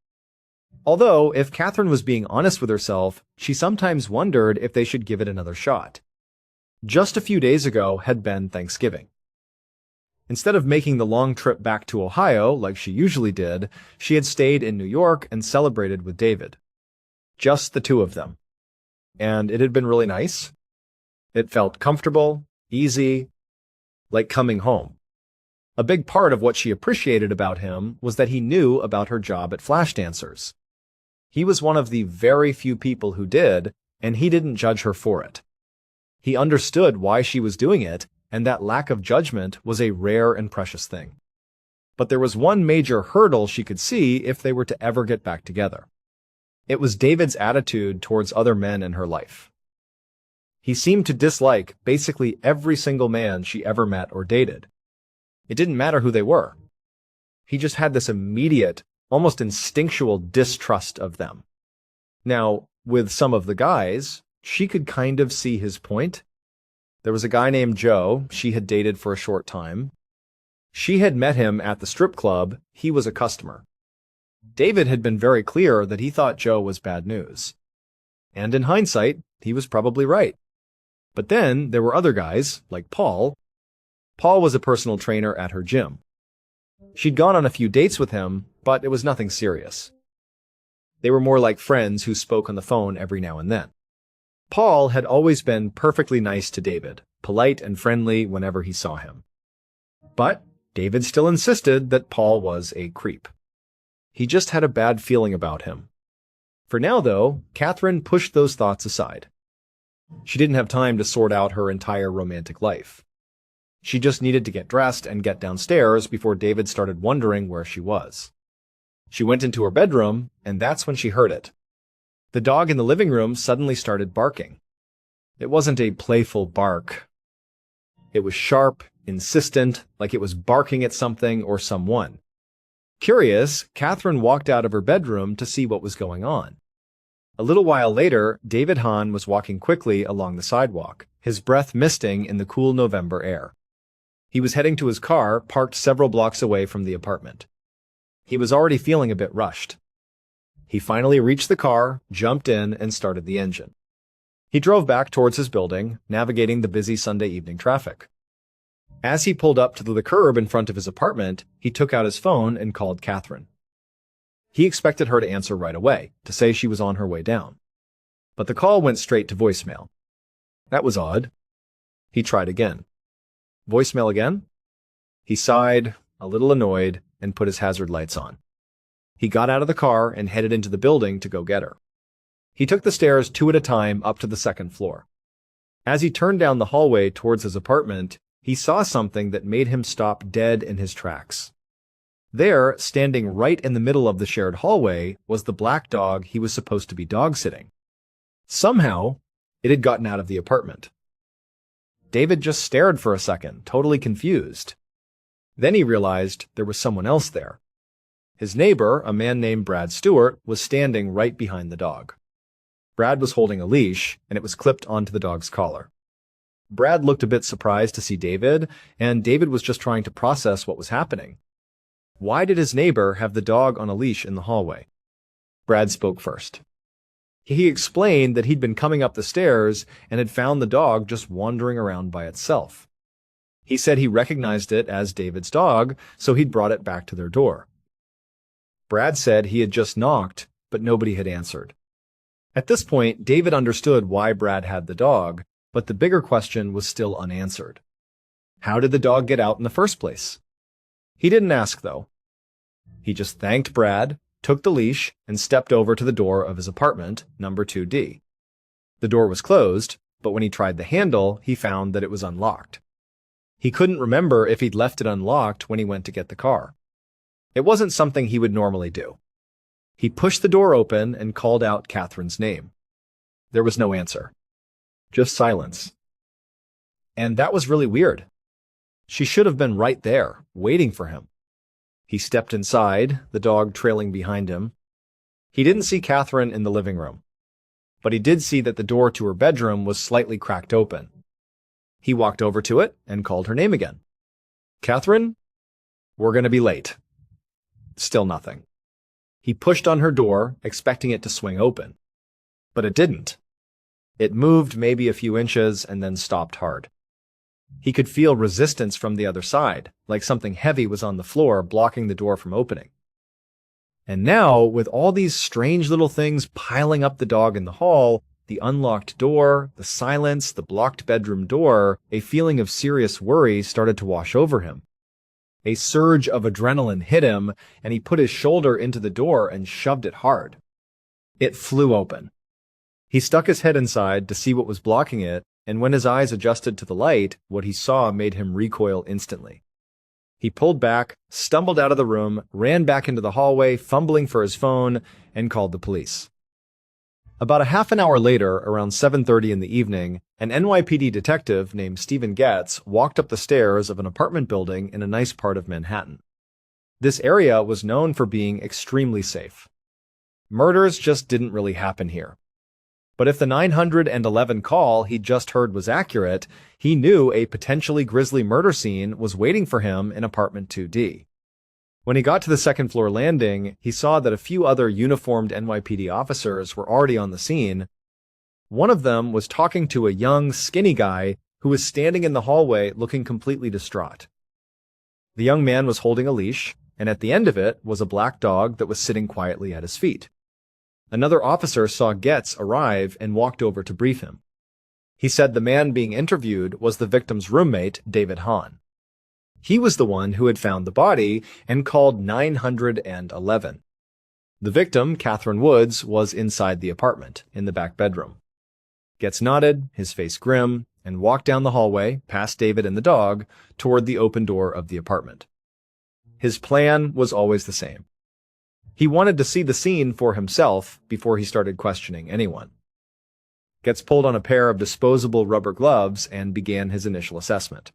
Although, if Catherine was being honest with herself, she sometimes wondered if they should give it another shot. Just a few days ago had been Thanksgiving. Instead of making the long trip back to Ohio like she usually did, she had stayed in New York and celebrated with David. Just the two of them. And it had been really nice. It felt comfortable, easy, like coming home. A big part of what she appreciated about him was that he knew about her job at Flash Dancers. He was one of the very few people who did, and he didn't judge her for it. He understood why she was doing it, and that lack of judgment was a rare and precious thing. But there was one major hurdle she could see if they were to ever get back together. It was David's attitude towards other men in her life. He seemed to dislike basically every single man she ever met or dated. It didn't matter who they were. He just had this immediate, almost instinctual distrust of them. Now, with some of the guys, she could kind of see his point. There was a guy named Joe she had dated for a short time. She had met him at the strip club. He was a customer. David had been very clear that he thought Joe was bad news. And in hindsight, he was probably right. But then there were other guys, like Paul. Paul was a personal trainer at her gym. She'd gone on a few dates with him, but it was nothing serious. They were more like friends who spoke on the phone every now and then. Paul had always been perfectly nice to David, polite and friendly whenever he saw him. But David still insisted that Paul was a creep. He just had a bad feeling about him. For now, though, Catherine pushed those thoughts aside. She didn't have time to sort out her entire romantic life. She just needed to get dressed and get downstairs before David started wondering where she was. She went into her bedroom, and that's when she heard it. The dog in the living room suddenly started barking. It wasn't a playful bark. It was sharp, insistent, like it was barking at something or someone. Curious, Catherine walked out of her bedroom to see what was going on. A little while later, David Hahn was walking quickly along the sidewalk, his breath misting in the cool November air. He was heading to his car, parked several blocks away from the apartment. He was already feeling a bit rushed. He finally reached the car, jumped in, and started the engine. He drove back towards his building, navigating the busy Sunday evening traffic. As he pulled up to the curb in front of his apartment, he took out his phone and called Catherine. He expected her to answer right away, to say she was on her way down. But the call went straight to voicemail. That was odd. He tried again. Voicemail again? He sighed, a little annoyed, and put his hazard lights on. He got out of the car and headed into the building to go get her. He took the stairs 2 at a time up to the second floor. As he turned down the hallway towards his apartment, he saw something that made him stop dead in his tracks. There, standing right in the middle of the shared hallway, was the black dog he was supposed to be dog-sitting. Somehow, it had gotten out of the apartment. David just stared for a second, totally confused. Then he realized there was someone else there. His neighbor, a man named Brad Stewart, was standing right behind the dog. Brad was holding a leash, and it was clipped onto the dog's collar. Brad looked a bit surprised to see David, and David was just trying to process what was happening. Why did his neighbor have the dog on a leash in the hallway? Brad spoke first. He explained that he'd been coming up the stairs and had found the dog just wandering around by itself. He said he recognized it as David's dog, so he'd brought it back to their door. Brad said he had just knocked, but nobody had answered. At this point, David understood why Brad had the dog, but the bigger question was still unanswered. How did the dog get out in the first place? He didn't ask, though. He just thanked Brad, took the leash, and stepped over to the door of his apartment, number 2D. The door was closed, but when he tried the handle, he found that it was unlocked. He couldn't remember if he'd left it unlocked when he went to get the car. It wasn't something he would normally do. He pushed the door open and called out Catherine's name. There was no answer. Just silence. And that was really weird. She should have been right there, waiting for him. He stepped inside, the dog trailing behind him. He didn't see Catherine in the living room, but he did see that the door to her bedroom was slightly cracked open. He walked over to it and called her name again. Catherine? We're going to be late. Still nothing. He pushed on her door, expecting it to swing open. But it didn't. It moved maybe a few inches and then stopped hard. He could feel resistance from the other side, like something heavy was on the floor blocking the door from opening. And now, with all these strange little things piling up the dog in the hall, the unlocked door, the silence, the blocked bedroom door, a feeling of serious worry started to wash over him. A surge of adrenaline hit him, and he put his shoulder into the door and shoved it hard. It flew open. He stuck his head inside to see what was blocking it, and when his eyes adjusted to the light, what he saw made him recoil instantly. He pulled back, stumbled out of the room, ran back into the hallway, fumbling for his phone, and called the police. About a half an hour later, around 7:30 in the evening, an NYPD detective named Stephen Getz walked up the stairs of an apartment building in a nice part of Manhattan. This area was known for being extremely safe. Murders just didn't really happen here. But if the 911 call he'd just heard was accurate, he knew a potentially grisly murder scene was waiting for him in apartment 2D. When he got to the second-floor landing, he saw that a few other uniformed NYPD officers were already on the scene. One of them was talking to a young, skinny guy who was standing in the hallway looking completely distraught. The young man was holding a leash, and at the end of it was a black dog that was sitting quietly at his feet. Another officer saw Getz arrive and walked over to brief him. He said the man being interviewed was the victim's roommate, David Hahn. He was the one who had found the body and called 911. The victim, Catherine Woods, was inside the apartment, in the back bedroom. Getz nodded, his face grim, and walked down the hallway, past David and the dog, toward the open door of the apartment. His plan was always the same. He wanted to see the scene for himself before he started questioning anyone. Getz pulled on a pair of disposable rubber gloves and began his initial assessment.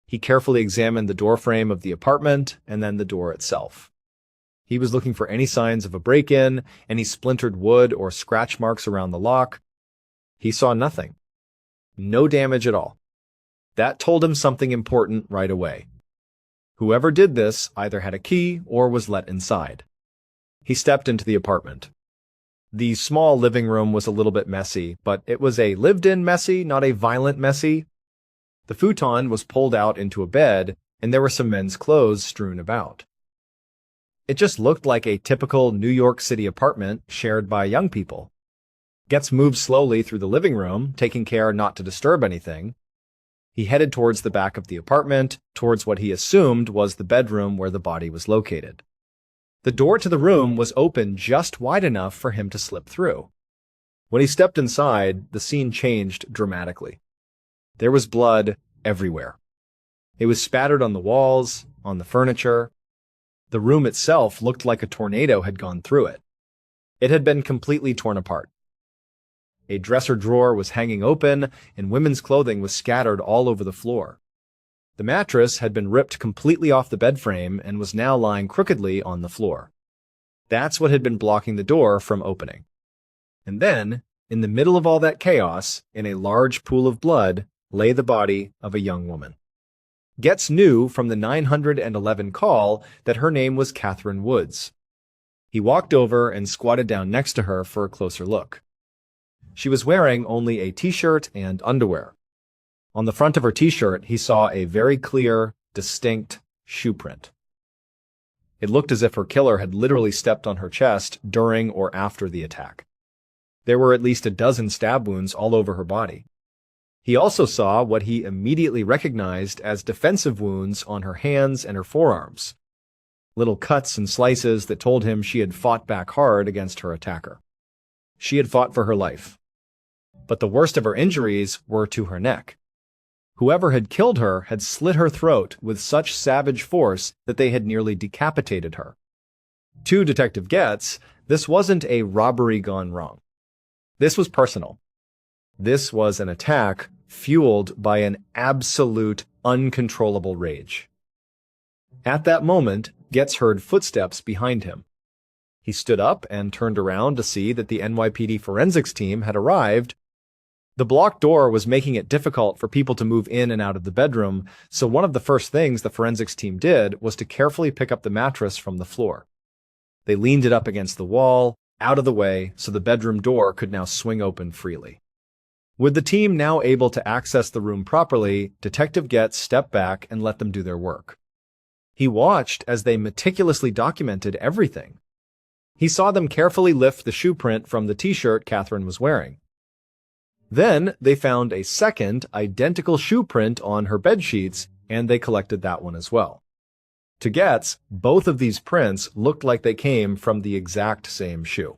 He carefully examined the doorframe of the apartment and then the door itself. He was looking for any signs of a break-in, any splintered wood or scratch marks around the lock. He saw nothing. No damage at all. That told him something important right away. Whoever did this either had a key or was let inside. He stepped into the apartment. The small living room was a little bit messy, but it was a lived-in messy, not a violent messy. The futon was pulled out into a bed, and there were some men's clothes strewn about. It just looked like a typical New York City apartment shared by young people. Getz moved slowly through the living room, taking care not to disturb anything. He headed towards the back of the apartment, towards what he assumed was the bedroom where the body was located. The door to the room was open just wide enough for him to slip through. When he stepped inside, the scene changed dramatically. There was blood everywhere. It was spattered on the walls, on the furniture. The room itself looked like a tornado had gone through it. It had been completely torn apart. A dresser drawer was hanging open, and women's clothing was scattered all over the floor. The mattress had been ripped completely off the bed frame and was now lying crookedly on the floor. That's what had been blocking the door from opening. And then, in the middle of all that chaos, in a large pool of blood, lay the body of a young woman. Getz knew from the 911 call that her name was Catherine Woods. He walked over and squatted down next to her for a closer look. She was wearing only a t-shirt and underwear. On the front of her t-shirt, he saw a very clear, distinct shoe print. It looked as if her killer had literally stepped on her chest during or after the attack. There were at least a dozen stab wounds all over her body. He also saw what he immediately recognized as defensive wounds on her hands and her forearms. Little cuts and slices that told him she had fought back hard against her attacker. She had fought for her life. But the worst of her injuries were to her neck. Whoever had killed her had slit her throat with such savage force that they had nearly decapitated her. To Detective Getz, this wasn't a robbery gone wrong. This was personal. This was an attack fueled by an absolute, uncontrollable rage. At that moment, Getz heard footsteps behind him. He stood up and turned around to see that the NYPD forensics team had arrived. The blocked door was making it difficult for people to move in and out of the bedroom, so one of the first things the forensics team did was to carefully pick up the mattress from the floor. They leaned it up against the wall, out of the way, so the bedroom door could now swing open freely. With the team now able to access the room properly, Detective Getz stepped back and let them do their work. He watched as they meticulously documented everything. He saw them carefully lift the shoe print from the t-shirt Catherine was wearing. Then they found a second, identical shoe print on her bedsheets, and they collected that one as well. To Getz, both of these prints looked like they came from the exact same shoe.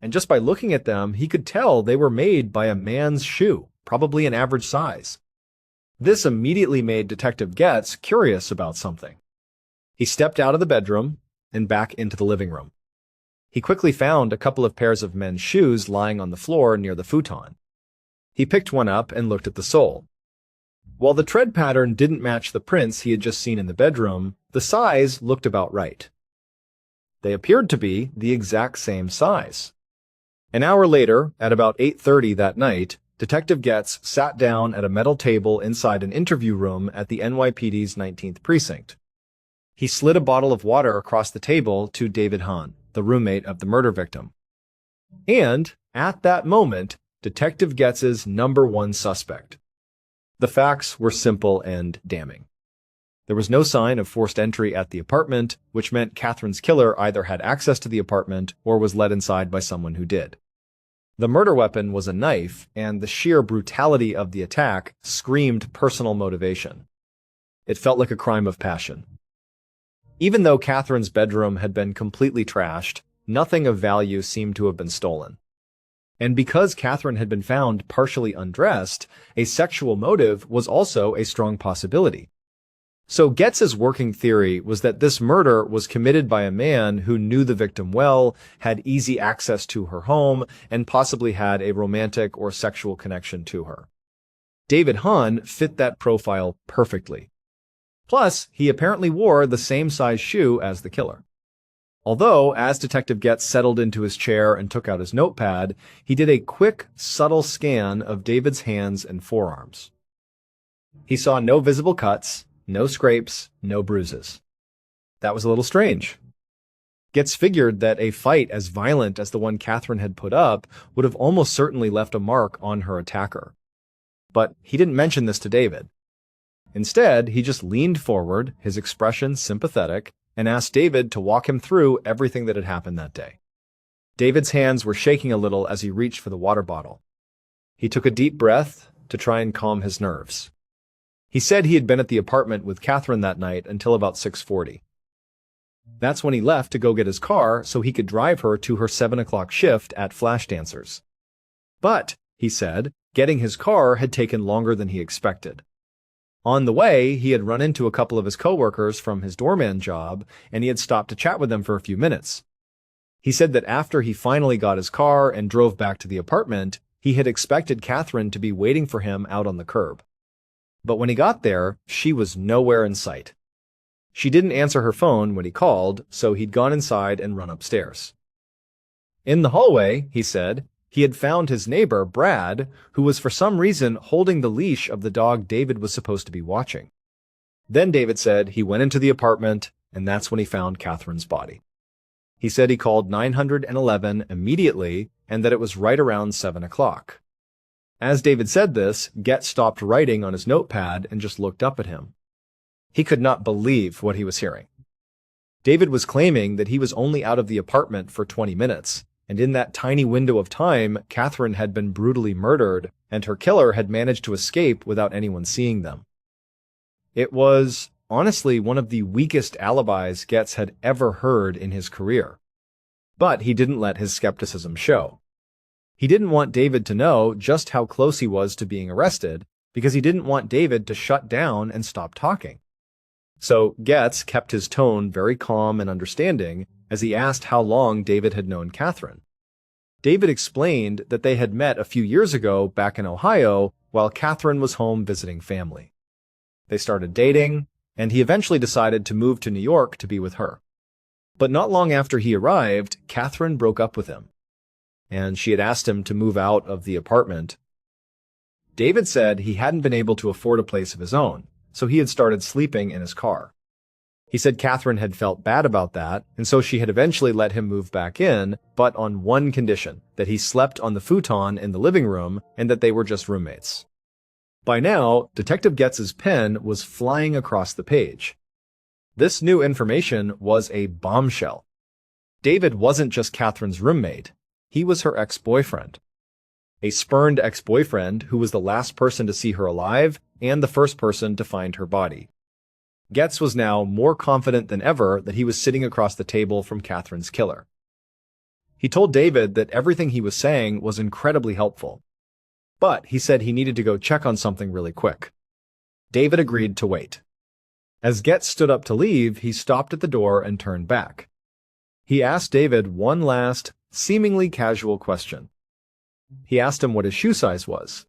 And just by looking at them, he could tell they were made by a man's shoe, probably an average size. This immediately made Detective Getz curious about something. He stepped out of the bedroom and back into the living room. He quickly found a couple of pairs of men's shoes lying on the floor near the futon. He picked one up and looked at the sole. While the tread pattern didn't match the prints he had just seen in the bedroom, the size looked about right. They appeared to be the exact same size. An hour later, at about 8:30 that night, Detective Getz sat down at a metal table inside an interview room at the NYPD's 19th precinct. He slid a bottle of water across the table to David Hahn, the roommate of the murder victim. And, at that moment, Detective Getz's number one suspect. The facts were simple and damning. There was no sign of forced entry at the apartment, which meant Catherine's killer either had access to the apartment or was led inside by someone who did. The murder weapon was a knife, and the sheer brutality of the attack screamed personal motivation. It felt like a crime of passion. Even though Catherine's bedroom had been completely trashed, nothing of value seemed to have been stolen. And because Catherine had been found partially undressed, a sexual motive was also a strong possibility. So Getz's working theory was that this murder was committed by a man who knew the victim well, had easy access to her home, and possibly had a romantic or sexual connection to her. David Hahn fit that profile perfectly. Plus, he apparently wore the same size shoe as the killer. Although, as Detective Getz settled into his chair and took out his notepad, he did a quick, subtle scan of David's hands and forearms. He saw no visible cuts, no scrapes, no bruises. That was a little strange. Getz figured that a fight as violent as the one Catherine had put up would have almost certainly left a mark on her attacker. But he didn't mention this to David. Instead, he just leaned forward, his expression sympathetic, and asked David to walk him through everything that had happened that day. David's hands were shaking a little as he reached for the water bottle. He took a deep breath to try and calm his nerves. He said he had been at the apartment with Catherine that night until about 6:40. That's when he left to go get his car so he could drive her to her 7 o'clock shift at Flash Dancers. But, he said, getting his car had taken longer than he expected. On the way, he had run into a couple of his coworkers from his doorman job, and he had stopped to chat with them for a few minutes. He said that after he finally got his car and drove back to the apartment, he had expected Catherine to be waiting for him out on the curb. But when he got there, she was nowhere in sight. She didn't answer her phone when he called, so he'd gone inside and run upstairs. In the hallway, he said, he had found his neighbor, Brad, who was for some reason holding the leash of the dog David was supposed to be watching. Then David said he went into the apartment, and that's when he found Catherine's body. He said he called 911 immediately and that it was right around 7 o'clock. As David said this, Getz stopped writing on his notepad and just looked up at him. He could not believe what he was hearing. David was claiming that he was only out of the apartment for 20 minutes, and in that tiny window of time, Catherine had been brutally murdered, and her killer had managed to escape without anyone seeing them. It was, honestly, one of the weakest alibis Getz had ever heard in his career. But he didn't let his skepticism show. He didn't want David to know just how close he was to being arrested, because he didn't want David to shut down and stop talking. So Getz kept his tone very calm and understanding as he asked how long David had known Catherine. David explained that they had met a few years ago back in Ohio while Catherine was home visiting family. They started dating, and he eventually decided to move to New York to be with her. But not long after he arrived, Catherine broke up with him, and she had asked him to move out of the apartment. David said he hadn't been able to afford a place of his own, so he had started sleeping in his car. He said Catherine had felt bad about that, and so she had eventually let him move back in, but on one condition, that he slept on the futon in the living room and that they were just roommates. By now, Detective Getz's pen was flying across the page. This new information was a bombshell. David wasn't just Catherine's roommate. He was her ex-boyfriend. A spurned ex-boyfriend who was the last person to see her alive and the first person to find her body. Getz was now more confident than ever that he was sitting across the table from Catherine's killer. He told David that everything he was saying was incredibly helpful. But he said he needed to go check on something really quick. David agreed to wait. As Getz stood up to leave, he stopped at the door and turned back. He asked David one last, seemingly casual question. He asked him what his shoe size was.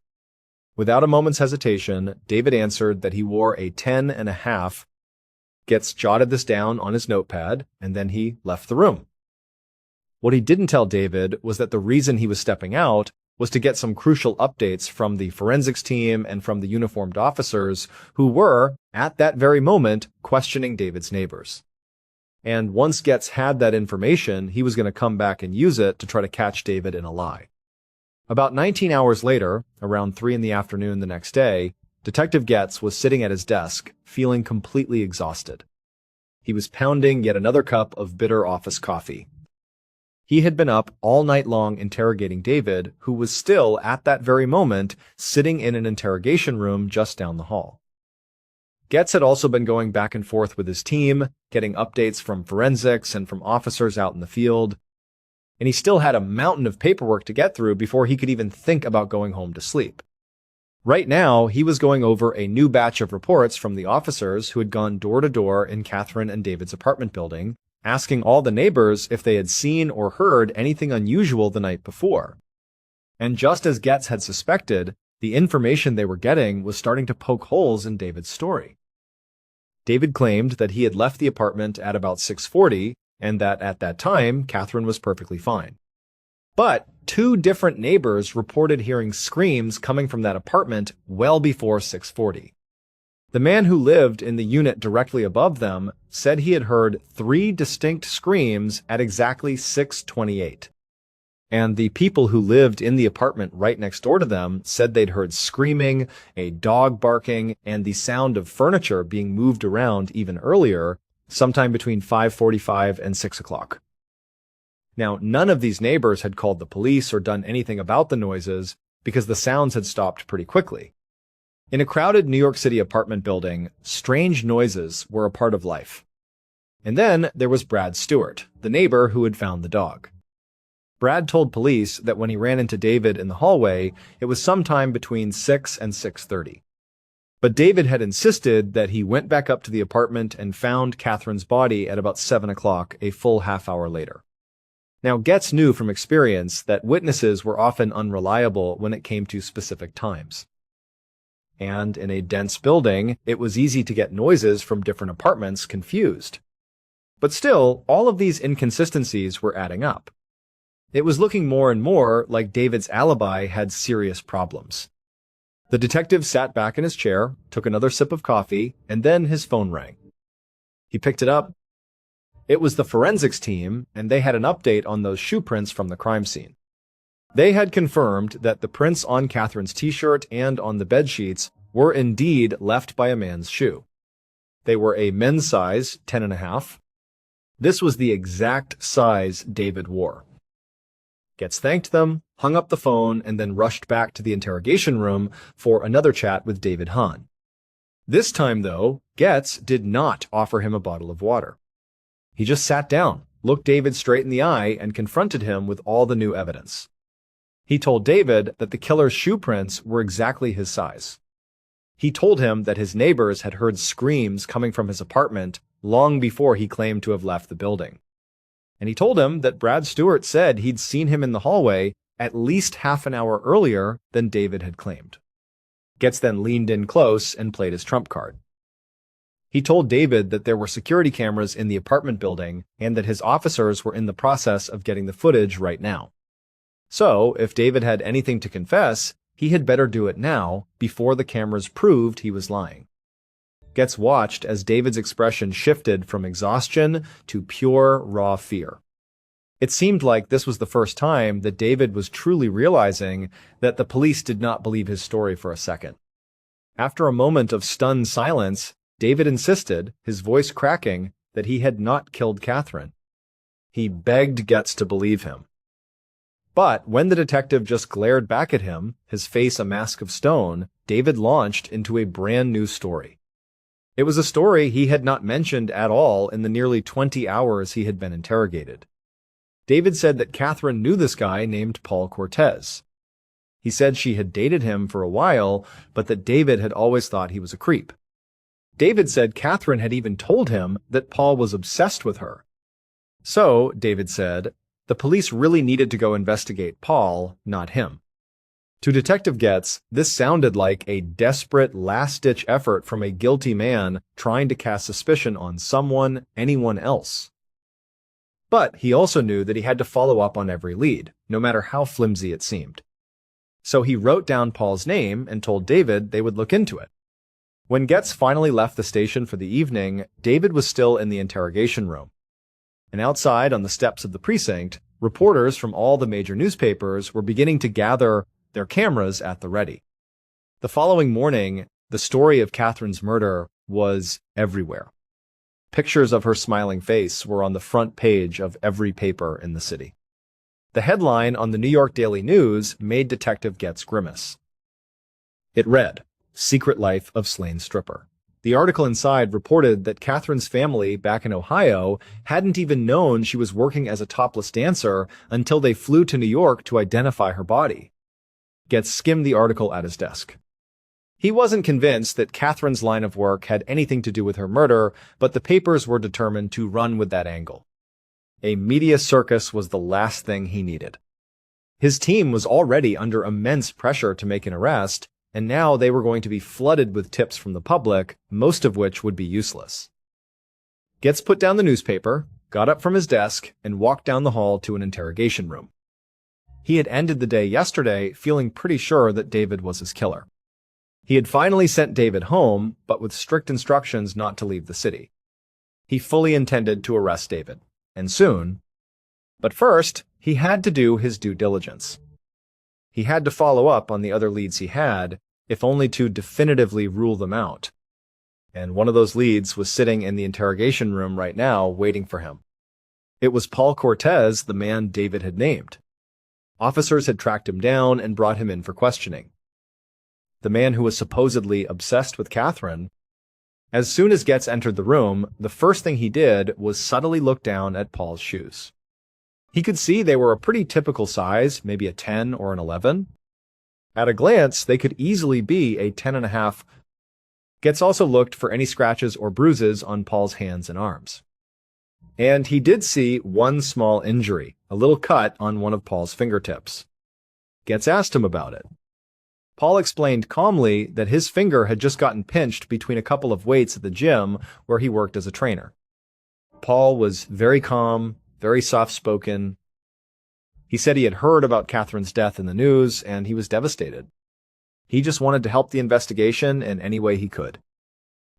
Without a moment's hesitation, David answered that he wore a 10.5. Getz jotted this down on his notepad, and then he left the room. What he didn't tell David was that the reason he was stepping out was to get some crucial updates from the forensics team and from the uniformed officers who were, at that very moment, questioning David's neighbors. And once Getz had that information, he was going to come back and use it to try to catch David in a lie. About 19 hours later, around 3 in the afternoon the next day, Detective Getz was sitting at his desk, feeling completely exhausted. He was pounding yet another cup of bitter office coffee. He had been up all night long interrogating David, who was still, at that very moment, sitting in an interrogation room just down the hall. Getz had also been going back and forth with his team, getting updates from forensics and from officers out in the field, and he still had a mountain of paperwork to get through before he could even think about going home to sleep. Right now, he was going over a new batch of reports from the officers who had gone door to door in Catherine and David's apartment building, asking all the neighbors if they had seen or heard anything unusual the night before. And just as Getz had suspected, the information they were getting was starting to poke holes in David's story. David claimed that he had left the apartment at about 6:40 and that at that time, Catherine was perfectly fine. But 2 different neighbors reported hearing screams coming from that apartment well before 6:40. The man who lived in the unit directly above them said he had heard 3 distinct screams at exactly 6:28. And the people who lived in the apartment right next door to them said they'd heard screaming, a dog barking, and the sound of furniture being moved around even earlier, sometime between 5:45 and 6 o'clock. Now, none of these neighbors had called the police or done anything about the noises because the sounds had stopped pretty quickly. In a crowded New York City apartment building, strange noises were a part of life. And then there was Brad Stewart, the neighbor who had found the dog. Brad told police that when he ran into David in the hallway, it was sometime between 6 and 6:30. But David had insisted that he went back up to the apartment and found Catherine's body at about 7 o'clock, a full half-hour later. Now, Getz knew from experience that witnesses were often unreliable when it came to specific times. And in a dense building, it was easy to get noises from different apartments confused. But still, all of these inconsistencies were adding up. It was looking more and more like David's alibi had serious problems. The detective sat back in his chair, took another sip of coffee, and then his phone rang. He picked it up. It was the forensics team, and they had an update on those shoe prints from the crime scene. They had confirmed that the prints on Catherine's t-shirt and on the bedsheets were indeed left by a man's shoe. They were a men's size, 10.5. This was the exact size David wore. Getz thanked them, hung up the phone, and then rushed back to the interrogation room for another chat with David Hahn. This time, though, Getz did not offer him a bottle of water. He just sat down, looked David straight in the eye, and confronted him with all the new evidence. He told David that the killer's shoe prints were exactly his size. He told him that his neighbors had heard screams coming from his apartment long before he claimed to have left the building. And he told him that Brad Stewart said he'd seen him in the hallway at least half an hour earlier than David had claimed. Getz then leaned in close and played his trump card. He told David that there were security cameras in the apartment building and that his officers were in the process of getting the footage right now. So, if David had anything to confess, he had better do it now, before the cameras proved he was lying. Getz watched as David's expression shifted from exhaustion to pure, raw fear. It seemed like this was the first time that David was truly realizing that the police did not believe his story for a second. After a moment of stunned silence, David insisted, his voice cracking, that he had not killed Catherine. He begged Getz to believe him. But when the detective just glared back at him, his face a mask of stone, David launched into a brand new story. It was a story he had not mentioned at all in the nearly 20 hours he had been interrogated. David said that Catherine knew this guy named Paul Cortez. He said she had dated him for a while, but that David had always thought he was a creep. David said Catherine had even told him that Paul was obsessed with her. So, David said, the police really needed to go investigate Paul, not him. To Detective Getz, this sounded like a desperate last-ditch effort from a guilty man trying to cast suspicion on someone, anyone else. But he also knew that he had to follow up on every lead, no matter how flimsy it seemed. So he wrote down Paul's name and told David they would look into it. When Getz finally left the station for the evening, David was still in the interrogation room. And outside on the steps of the precinct, reporters from all the major newspapers were beginning to gather their cameras at the ready. The following morning, the story of Catherine's murder was everywhere. Pictures of her smiling face were on the front page of every paper in the city. The headline on the New York Daily News made Detective Getz grimace. It read, "Secret Life of Slain Stripper." The article inside reported that Catherine's family back in Ohio hadn't even known she was working as a topless dancer until they flew to New York to identify her body. Getz skimmed the article at his desk. He wasn't convinced that Catherine's line of work had anything to do with her murder, but the papers were determined to run with that angle. A media circus was the last thing he needed. His team was already under immense pressure to make an arrest, and now they were going to be flooded with tips from the public, most of which would be useless. Getz put down the newspaper, got up from his desk, and walked down the hall to an interrogation room. He had ended the day yesterday feeling pretty sure that David was his killer. He had finally sent David home, but with strict instructions not to leave the city. He fully intended to arrest David, and soon. But first, he had to do his due diligence. He had to follow up on the other leads he had, if only to definitively rule them out. And one of those leads was sitting in the interrogation room right now, waiting for him. It was Paul Cortez, the man David had named. Officers had tracked him down and brought him in for questioning. the man who was supposedly obsessed with Catherine. As soon as Getz entered the room, the first thing he did was subtly look down at Paul's shoes. He could see they were a pretty typical size, maybe a 10 or an 11. At a glance, they could easily be a 10.5. Getz also looked for any scratches or bruises on Paul's hands and arms. And he did see one small injury, a little cut on one of Paul's fingertips. Getz asked him about it. Paul explained calmly that his finger had just gotten pinched between a couple of weights at the gym where he worked as a trainer. Paul was very calm, very soft-spoken. He said he had heard about Catherine's death in the news, and he was devastated. He just wanted to help the investigation in any way he could.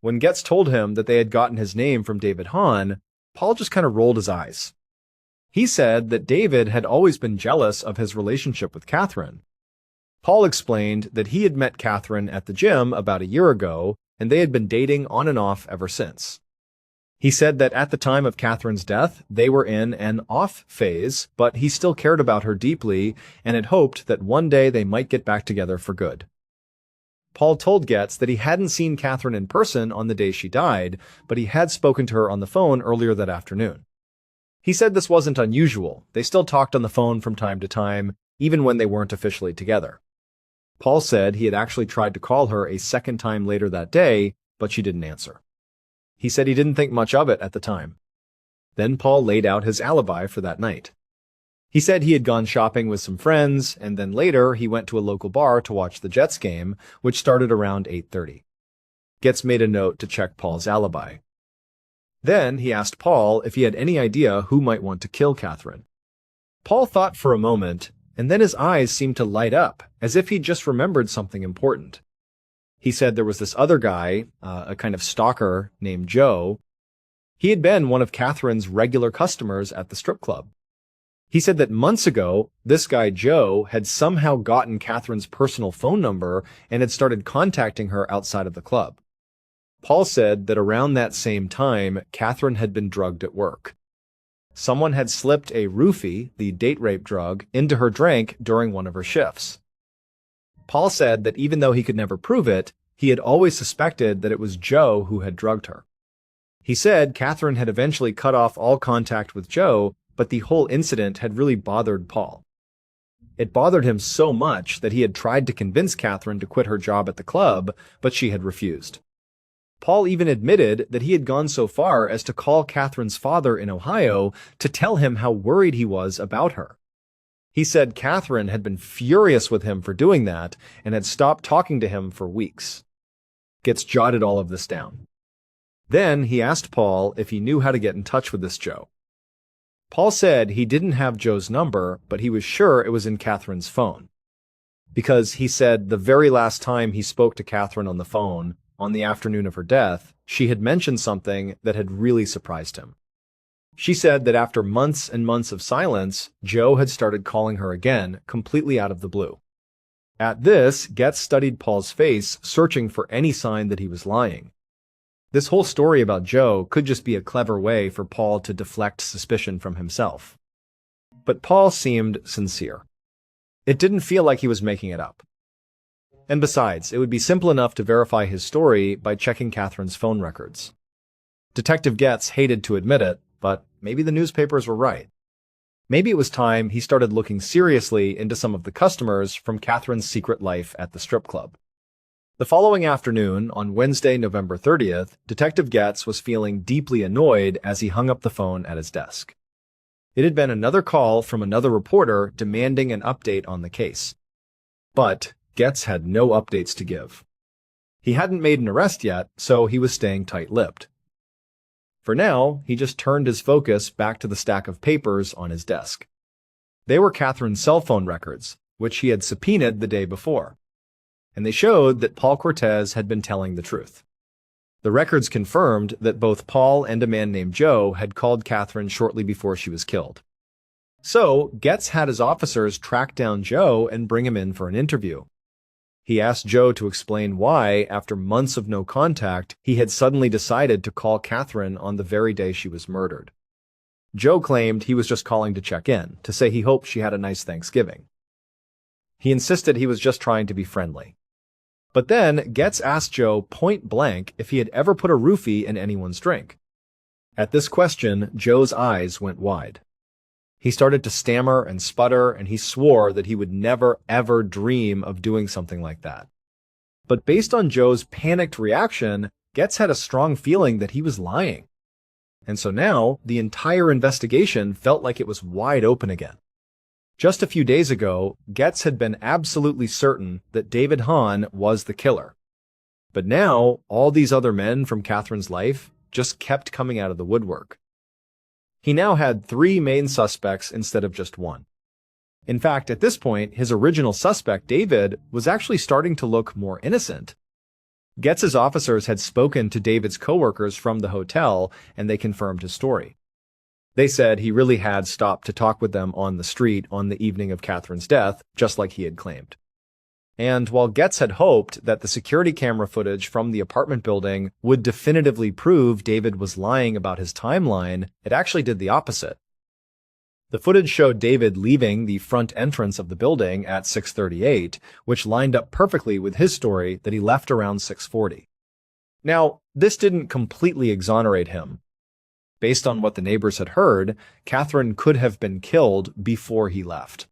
When Getz told him that they had gotten his name from David Hahn, Paul just kind of rolled his eyes. He said that David had always been jealous of his relationship with Catherine. Paul explained that he had met Catherine at the gym about a year ago, and they had been dating on and off ever since. He said that at the time of Catherine's death, they were in an off phase, but he still cared about her deeply and had hoped that one day they might get back together for good. Paul told Getz that he hadn't seen Catherine in person on the day she died, but he had spoken to her on the phone earlier that afternoon. He said this wasn't unusual. They still talked on the phone from time to time, even when they weren't officially together. Paul said he had actually tried to call her a second time later that day, but she didn't answer. He said he didn't think much of it at the time. Then Paul laid out his alibi for that night. He said he had gone shopping with some friends, and then later he went to a local bar to watch the Jets game, which started around 8:30. Getz made a note to check Paul's alibi. Then he asked Paul if he had any idea who might want to kill Catherine. Paul thought for a moment, and then his eyes seemed to light up, as if he'd just remembered something important. He said there was this other guy, a kind of stalker named Joe. He had been one of Catherine's regular customers at the strip club. He said that months ago, this guy Joe had somehow gotten Catherine's personal phone number and had started contacting her outside of the club. Paul said that around that same time, Catherine had been drugged at work. Someone had slipped a roofie, the date rape drug, into her drink during one of her shifts. Paul said that even though he could never prove it, he had always suspected that it was Joe who had drugged her. He said Catherine had eventually cut off all contact with Joe, but the whole incident had really bothered Paul. It bothered him so much that he had tried to convince Catherine to quit her job at the club, but she had refused. Paul even admitted that he had gone so far as to call Catherine's father in Ohio to tell him how worried he was about her. He said Catherine had been furious with him for doing that and had stopped talking to him for weeks. Getz jotted all of this down. Then he asked Paul if he knew how to get in touch with this Joe. Paul said he didn't have Joe's number, but he was sure it was in Catherine's phone. Because he said the very last time he spoke to Catherine on the phone, on the afternoon of her death, she had mentioned something that had really surprised him. She said that after months and months of silence, Joe had started calling her again, completely out of the blue. At this, Getz studied Paul's face, searching for any sign that he was lying. This whole story about Joe could just be a clever way for Paul to deflect suspicion from himself. But Paul seemed sincere. It didn't feel like he was making it up. And besides, it would be simple enough to verify his story by checking Catherine's phone records. Detective Getz hated to admit it, but maybe the newspapers were right. Maybe it was time he started looking seriously into some of the customers from Catherine's secret life at the strip club. The following afternoon, on Wednesday, November 30th, Detective Getz was feeling deeply annoyed as he hung up the phone at his desk. It had been another call from another reporter demanding an update on the case. But Getz had no updates to give. He hadn't made an arrest yet, so he was staying tight-lipped. For now, he just turned his focus back to the stack of papers on his desk. They were Catherine's cell phone records, which he had subpoenaed the day before. And they showed that Paul Cortez had been telling the truth. The records confirmed that both Paul and a man named Joe had called Catherine shortly before she was killed. So, Getz had his officers track down Joe and bring him in for an interview. He asked Joe to explain why, after months of no contact, he had suddenly decided to call Catherine on the very day she was murdered. Joe claimed he was just calling to check in, to say he hoped she had a nice Thanksgiving. He insisted he was just trying to be friendly. But then Getz asked Joe point blank if he had ever put a roofie in anyone's drink. At this question, Joe's eyes went wide. He started to stammer and sputter, and he swore that he would never, ever dream of doing something like that. But based on Joe's panicked reaction, Getz had a strong feeling that he was lying. And so now, the entire investigation felt like it was wide open again. Just a few days ago, Getz had been absolutely certain that David Hahn was the killer. But now, all these other men from Catherine's life just kept coming out of the woodwork. He now had 3 main suspects instead of just 1. In fact, at this point, his original suspect, David, was actually starting to look more innocent. Getz's officers had spoken to David's coworkers from the hotel, and they confirmed his story. They said he really had stopped to talk with them on the street on the evening of Catherine's death, just like he had claimed. And while Getz had hoped that the security camera footage from the apartment building would definitively prove David was lying about his timeline, it actually did the opposite. The footage showed David leaving the front entrance of the building at 6:38, which lined up perfectly with his story that he left around 6:40. Now, this didn't completely exonerate him. Based on what the neighbors had heard, Catherine could have been killed before he left.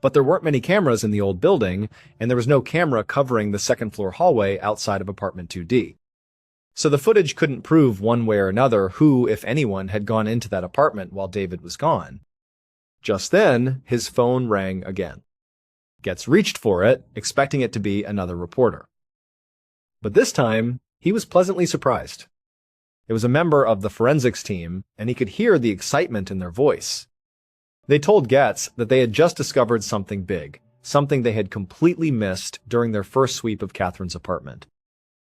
But there weren't many cameras in the old building, and there was no camera covering the second-floor hallway outside of apartment 2D. So the footage couldn't prove one way or another who, if anyone, had gone into that apartment while David was gone. Just then, his phone rang again. Getz reached for it, expecting it to be another reporter. But this time, he was pleasantly surprised. It was a member of the forensics team, and he could hear the excitement in their voice. They told Getz that they had just discovered something big, something they had completely missed during their first sweep of Catherine's apartment.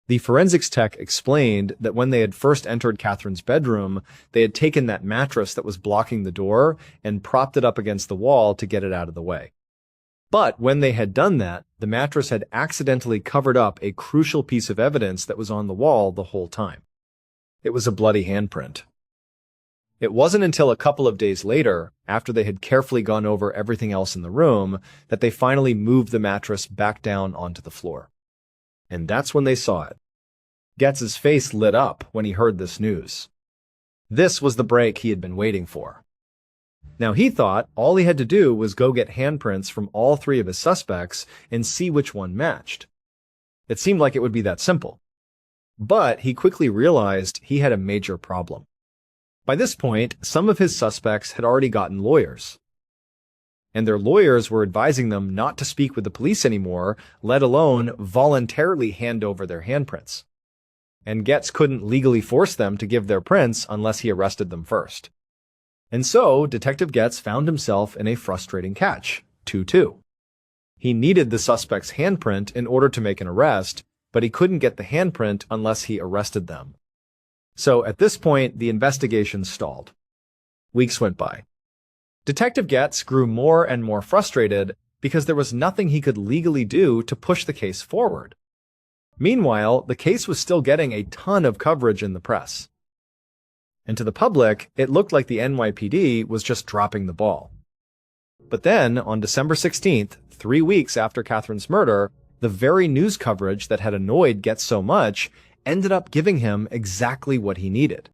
The forensics tech explained that when they had first entered Catherine's bedroom, they had taken that mattress that was blocking the door and propped it up against the wall to get it out of the way. But when they had done that, the mattress had accidentally covered up a crucial piece of evidence that was on the wall the whole time. It was a bloody handprint. It wasn't until a couple of days later, after they had carefully gone over everything else in the room, that they finally moved the mattress back down onto the floor. And that's when they saw it. Getz's face lit up when he heard this news. This was the break he had been waiting for. Now he thought all he had to do was go get handprints from all 3 of his suspects and see which one matched. It seemed like it would be that simple. But he quickly realized he had a major problem. By this point, some of his suspects had already gotten lawyers. And their lawyers were advising them not to speak with the police anymore, let alone voluntarily hand over their handprints. And Getz couldn't legally force them to give their prints unless he arrested them first. And so, Detective Getz found himself in a frustrating catch, 2-2. He needed the suspect's handprint in order to make an arrest, but he couldn't get the handprint unless he arrested them. So at this point, the investigation stalled. Weeks went by. Detective Getz grew more and more frustrated because there was nothing he could legally do to push the case forward. Meanwhile, the case was still getting a ton of coverage in the press. And to the public, it looked like the NYPD was just dropping the ball. But then, on December 16th, 3 weeks after Catherine's murder, the very news coverage that had annoyed Getz so much ended up giving him exactly what he needed.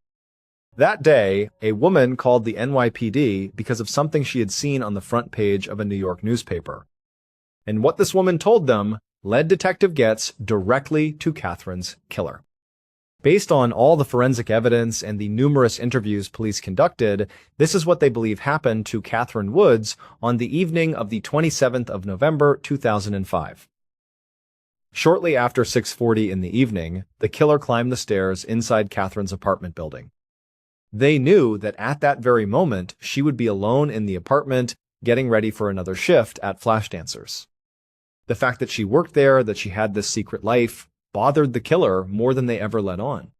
That day, a woman called the NYPD because of something she had seen on the front page of a New York newspaper. And what this woman told them led Detective Getz directly to Catherine's killer. Based on all the forensic evidence and the numerous interviews police conducted, this is what they believe happened to Catherine Woods on the evening of the 27th of November, 2005. Shortly after 6:40 in the evening, the killer climbed the stairs inside Catherine's apartment building. They knew that at that very moment, she would be alone in the apartment, getting ready for another shift at Flash Dancers. The fact that she worked there, that she had this secret life, bothered the killer more than they ever let on.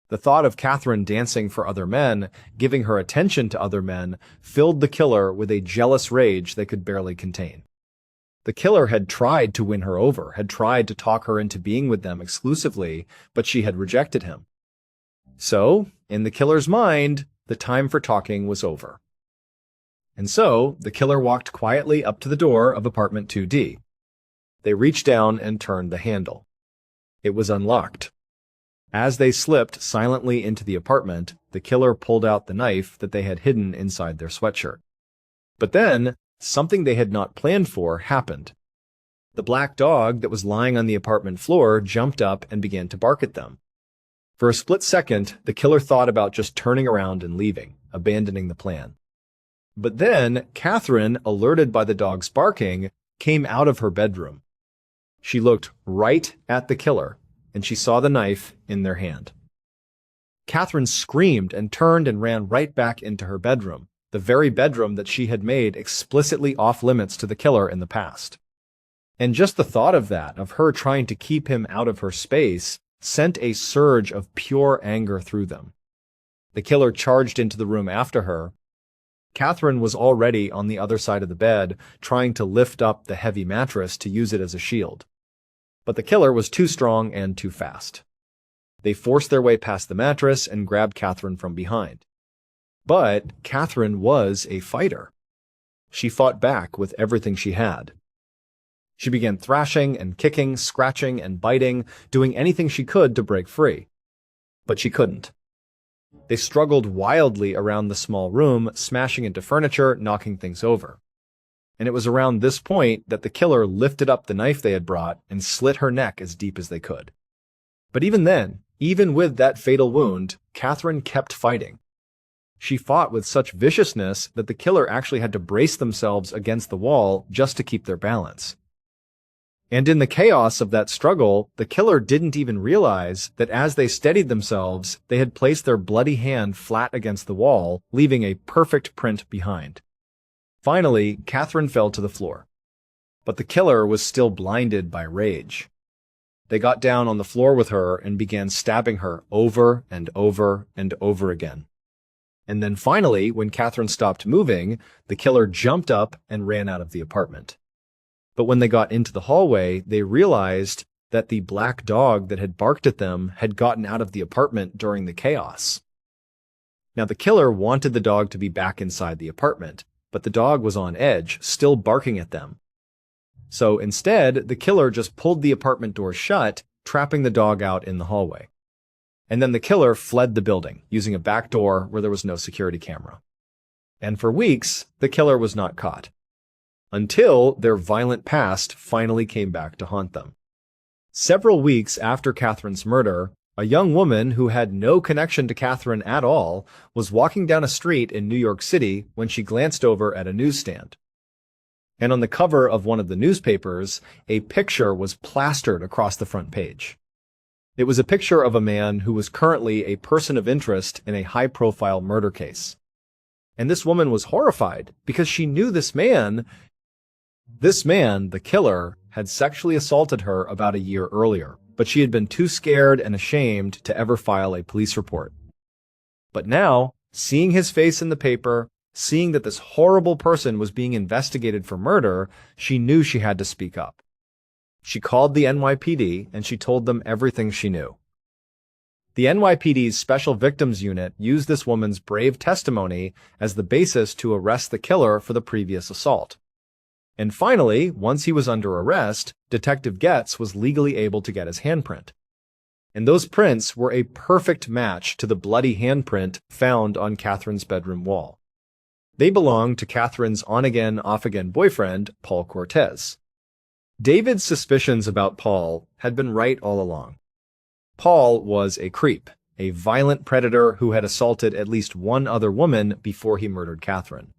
The thought of Catherine dancing for other men, giving her attention to other men, filled the killer with a jealous rage they could barely contain. The killer had tried to win her over, had tried to talk her into being with them exclusively, but she had rejected him. So, in the killer's mind, the time for talking was over. And so, the killer walked quietly up to the door of apartment 2D. They reached down and turned the handle. It was unlocked. As they slipped silently into the apartment, the killer pulled out the knife that they had hidden inside their sweatshirt. But then, something they had not planned for happened. The black dog that was lying on the apartment floor jumped up and began to bark at them. For a split second, the killer thought about just turning around and leaving, abandoning the plan. But then, Catherine, alerted by the dog's barking, came out of her bedroom. She looked right at the killer, and she saw the knife in their hand. Catherine screamed and turned and ran right back into her bedroom, the very bedroom that she had made explicitly off-limits to the killer in the past. And just the thought of that, of her trying to keep him out of her space, sent a surge of pure anger through them. The killer charged into the room after her. Catherine was already on the other side of the bed, trying to lift up the heavy mattress to use it as a shield. But the killer was too strong and too fast. They forced their way past the mattress and grabbed Catherine from behind. But Catherine was a fighter. She fought back with everything she had. She began thrashing and kicking, scratching and biting, doing anything she could to break free. But she couldn't. They struggled wildly around the small room, smashing into furniture, knocking things over. And it was around this point that the killer lifted up the knife they had brought and slit her neck as deep as they could. But even then, even with that fatal wound, Catherine kept fighting. She fought with such viciousness that the killer actually had to brace themselves against the wall just to keep their balance. And in the chaos of that struggle, the killer didn't even realize that as they steadied themselves, they had placed their bloody hand flat against the wall, leaving a perfect print behind. Finally, Catherine fell to the floor. But the killer was still blinded by rage. They got down on the floor with her and began stabbing her over and over and over again. And then finally, when Catherine stopped moving, the killer jumped up and ran out of the apartment. But when they got into the hallway, they realized that the black dog that had barked at them had gotten out of the apartment during the chaos. Now, the killer wanted the dog to be back inside the apartment, but the dog was on edge, still barking at them. So instead, the killer just pulled the apartment door shut, trapping the dog out in the hallway. And then the killer fled the building, using a back door where there was no security camera. And for weeks, the killer was not caught. Until their violent past finally came back to haunt them. Several weeks after Catherine's murder, a young woman who had no connection to Catherine at all was walking down a street in New York City when she glanced over at a newsstand. And on the cover of one of the newspapers, a picture was plastered across the front page. It was a picture of a man who was currently a person of interest in a high-profile murder case. And this woman was horrified because she knew this man, the killer, had sexually assaulted her about a year earlier, but she had been too scared and ashamed to ever file a police report. But now, seeing his face in the paper, seeing that this horrible person was being investigated for murder, she knew she had to speak up. She called the NYPD and she told them everything she knew. The NYPD's Special Victims Unit used this woman's brave testimony as the basis to arrest the killer for the previous assault. And finally, once he was under arrest, Detective Getz was legally able to get his handprint. And those prints were a perfect match to the bloody handprint found on Catherine's bedroom wall. They belonged to Catherine's on-again, off-again boyfriend, Paul Cortez. David's suspicions about Paul had been right all along. Paul was a creep, a violent predator who had assaulted at least one other woman before he murdered Catherine.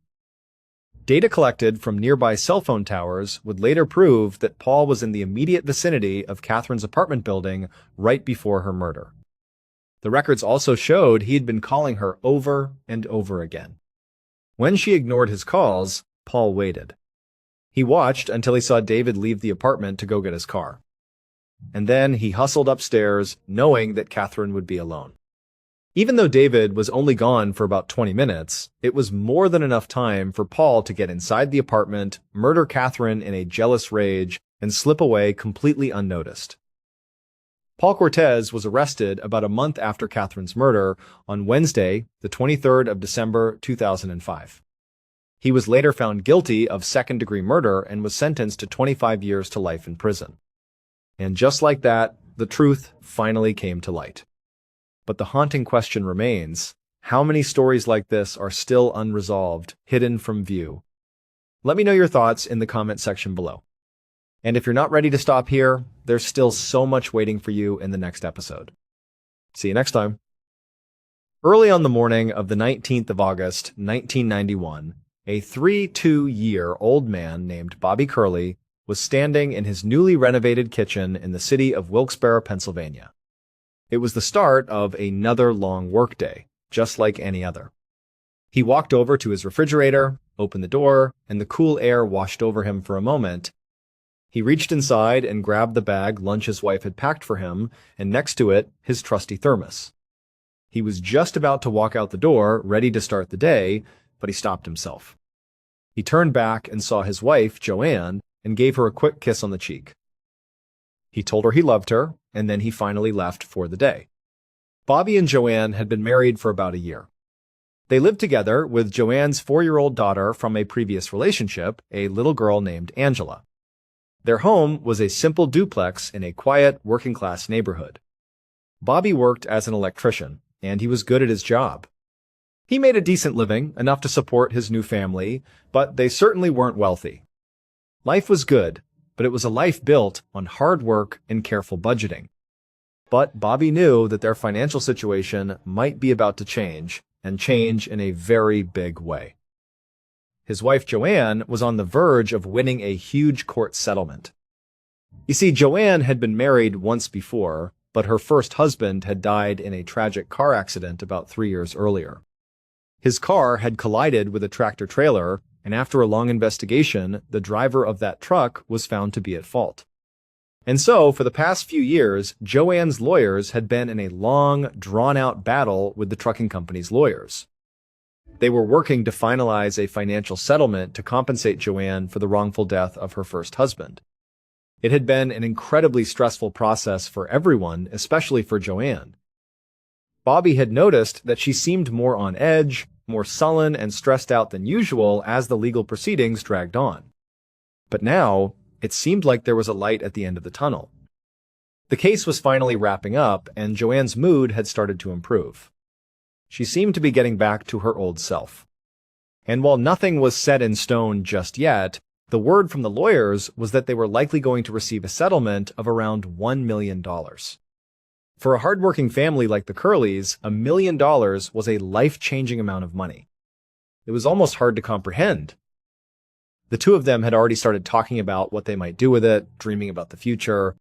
Data collected from nearby cell phone towers would later prove that Paul was in the immediate vicinity of Catherine's apartment building right before her murder. The records also showed he had been calling her over and over again. When she ignored his calls, Paul waited. He watched until he saw David leave the apartment to go get his car. And then he hustled upstairs, knowing that Catherine would be alone. Even though David was only gone for about 20 minutes, it was more than enough time for Paul to get inside the apartment, murder Catherine in a jealous rage, and slip away completely unnoticed. Paul Cortez was arrested about a month after Catherine's murder on Wednesday, the 23rd of December, 2005. He was later found guilty of second-degree murder and was sentenced to 25 years to life in prison. And just like that, the truth finally came to light. But the haunting question remains, how many stories like this are still unresolved, hidden from view? Let me know your thoughts in the comment section below. And if you're not ready to stop here, there's still so much waiting for you in the next episode. See you next time. Early on the morning of the 19th of August, 1991, a 32-year-old man named Bobby Curley was standing in his newly renovated kitchen in the city of Wilkes-Barre, Pennsylvania. It was the start of another long workday, just like any other. He walked over to his refrigerator, opened the door, and the cool air washed over him for a moment. He reached inside and grabbed the bag lunch his wife had packed for him, and next to it, his trusty thermos. He was just about to walk out the door, ready to start the day, but he stopped himself. He turned back and saw his wife, Joanne, and gave her a quick kiss on the cheek. He told her he loved her, and then he finally left for the day. Bobby and Joanne had been married for about a year. They lived together with Joanne's 4-year-old daughter from a previous relationship, a little girl named Angela. Their home was a simple duplex in a quiet, working-class neighborhood. Bobby worked as an electrician, and he was good at his job. He made a decent living, enough to support his new family, but they certainly weren't wealthy. Life was good, but it was a life built on hard work and careful budgeting. But Bobby knew that their financial situation might be about to change, and change in a very big way. His wife Joanne was on the verge of winning a huge court settlement. You see, Joanne had been married once before, but her first husband had died in a tragic car accident about 3 years earlier. His car had collided with a tractor-trailer, and after a long investigation, the driver of that truck was found to be at fault. And so, for the past few years, Joanne's lawyers had been in a long, drawn-out battle with the trucking company's lawyers. They were working to finalize a financial settlement to compensate Joanne for the wrongful death of her first husband. It had been an incredibly stressful process for everyone, especially for Joanne. Bobby had noticed that she seemed more on edge, more sullen and stressed out than usual as the legal proceedings dragged on. But now, it seemed like there was a light at the end of the tunnel. The case was finally wrapping up, and Joanne's mood had started to improve. She seemed to be getting back to her old self. And while nothing was set in stone just yet, the word from the lawyers was that they were likely going to receive a settlement of around $1 million. For a hardworking family like the Curleys, $1 million was a life-changing amount of money. It was almost hard to comprehend. The two of them had already started talking about what they might do with it, dreaming about the future.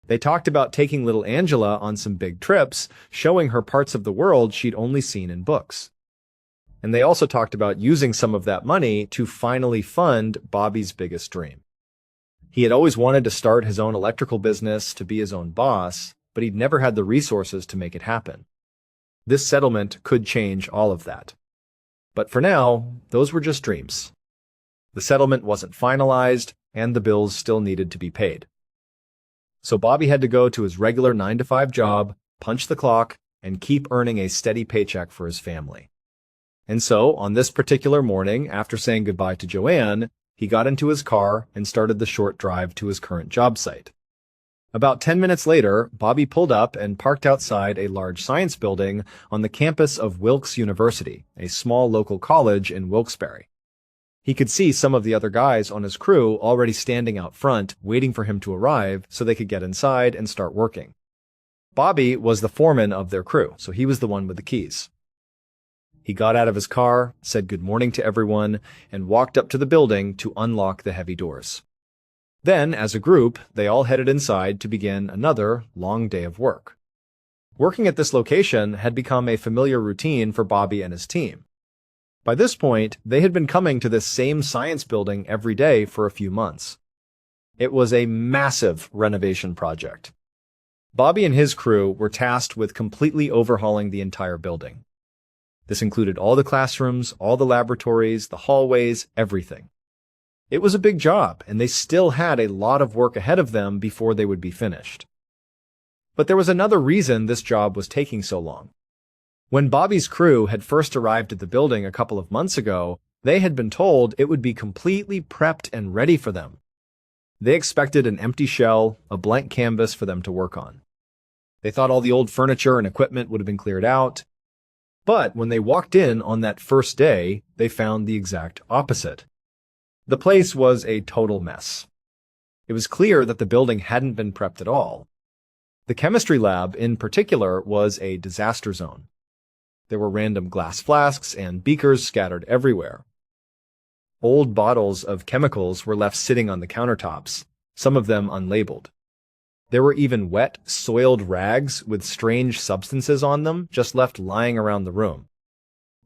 They talked about taking little Angela on some big trips, showing her parts of the world she'd only seen in books. And they also talked about using some of that money to finally fund Bobby's biggest dream. He had always wanted to start his own electrical business, to be his own boss, but he'd never had the resources to make it happen. This settlement could change all of that. But for now, those were just dreams. The settlement wasn't finalized, and the bills still needed to be paid. So Bobby had to go to his regular 9-to-5 job, punch the clock, and keep earning a steady paycheck for his family. And so, on this particular morning, after saying goodbye to Joanne, he got into his car and started the short drive to his current job site. About 10 minutes later, Bobby pulled up and parked outside a large science building on the campus of Wilkes University, a small local college in Wilkes-Barre. He could see some of the other guys on his crew already standing out front, waiting for him to arrive so they could get inside and start working. Bobby was the foreman of their crew, so he was the one with the keys. He got out of his car, said good morning to everyone, and walked up to the building to unlock the heavy doors. Then, as a group, they all headed inside to begin another long day of work. Working at this location had become a familiar routine for Bobby and his team. By this point, they had been coming to this same science building every day for a few months. It was a massive renovation project. Bobby and his crew were tasked with completely overhauling the entire building. This included all the classrooms, all the laboratories, the hallways, everything. It was a big job, and they still had a lot of work ahead of them before they would be finished. But there was another reason this job was taking so long. When Bobby's crew had first arrived at the building a couple of months ago, They had been told it would be completely prepped and ready for them. They expected an empty shell, a blank canvas for them to work on. They thought all the old furniture and equipment would have been cleared out. But when they walked in on that first day, they found the exact opposite. The place was a total mess. It was clear that the building hadn't been prepped at all. The chemistry lab, in particular, was a disaster zone. There were random glass flasks and beakers scattered everywhere. Old bottles of chemicals were left sitting on the countertops, some of them unlabeled. There were even wet, soiled rags with strange substances on them just left lying around the room.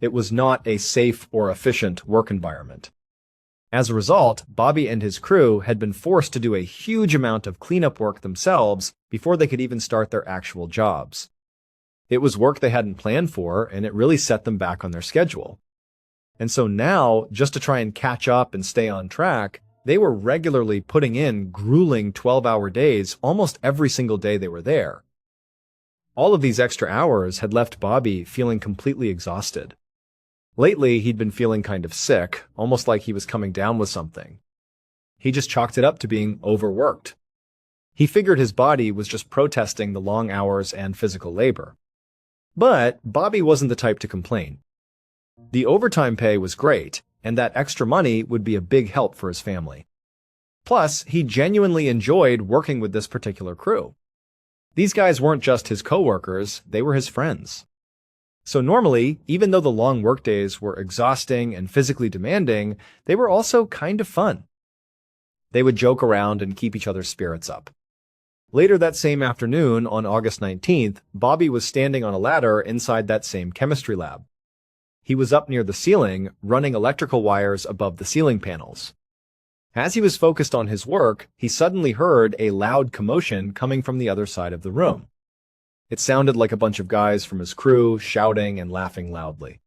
It was not a safe or efficient work environment. As a result, Bobby and his crew had been forced to do a huge amount of cleanup work themselves before they could even start their actual jobs. It was work they hadn't planned for, and it really set them back on their schedule. And so now, just to try and catch up and stay on track, they were regularly putting in grueling 12-hour days almost every single day they were there. All of these extra hours had left Bobby feeling completely exhausted. Lately, he'd been feeling kind of sick, almost like he was coming down with something. He just chalked it up to being overworked. He figured his body was just protesting the long hours and physical labor. But Bobby wasn't the type to complain. The overtime pay was great, and that extra money would be a big help for his family. Plus, he genuinely enjoyed working with this particular crew. These guys weren't just his coworkers, they were his friends. So normally, even though the long workdays were exhausting and physically demanding, they were also kind of fun. They would joke around and keep each other's spirits up. Later that same afternoon, on August 19th, Bobby was standing on a ladder inside that same chemistry lab. He was up near the ceiling, running electrical wires above the ceiling panels. As he was focused on his work, he suddenly heard a loud commotion coming from the other side of the room. It sounded like a bunch of guys from his crew shouting and laughing loudly.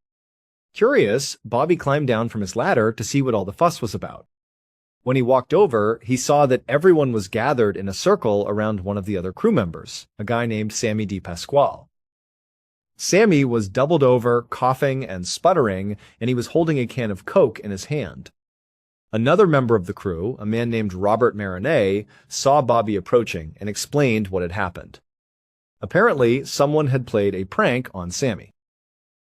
Curious, Bobby climbed down from his ladder to see what all the fuss was about. When he walked over, he saw that everyone was gathered in a circle around one of the other crew members, a guy named Sammy DePasquale. Sammy was doubled over, coughing and sputtering, and he was holding a can of Coke in his hand. Another member of the crew, a man named Robert Marinette, saw Bobby approaching and explained what had happened. Apparently, someone had played a prank on Sammy.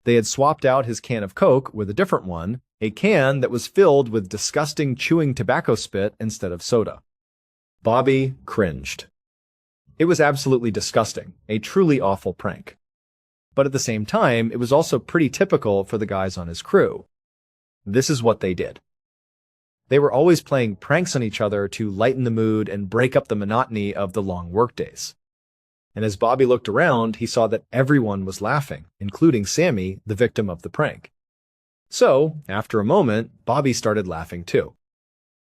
They had swapped out his can of Coke with a different one, a can that was filled with disgusting chewing tobacco spit instead of soda. Bobby cringed. It was absolutely disgusting, a truly awful prank. But at the same time, it was also pretty typical for the guys on his crew. This is what they did. They were always playing pranks on each other to lighten the mood and break up the monotony of the long workdays. And as Bobby looked around, he saw that everyone was laughing, including Sammy, the victim of the prank. So, after a moment, Bobby started laughing too.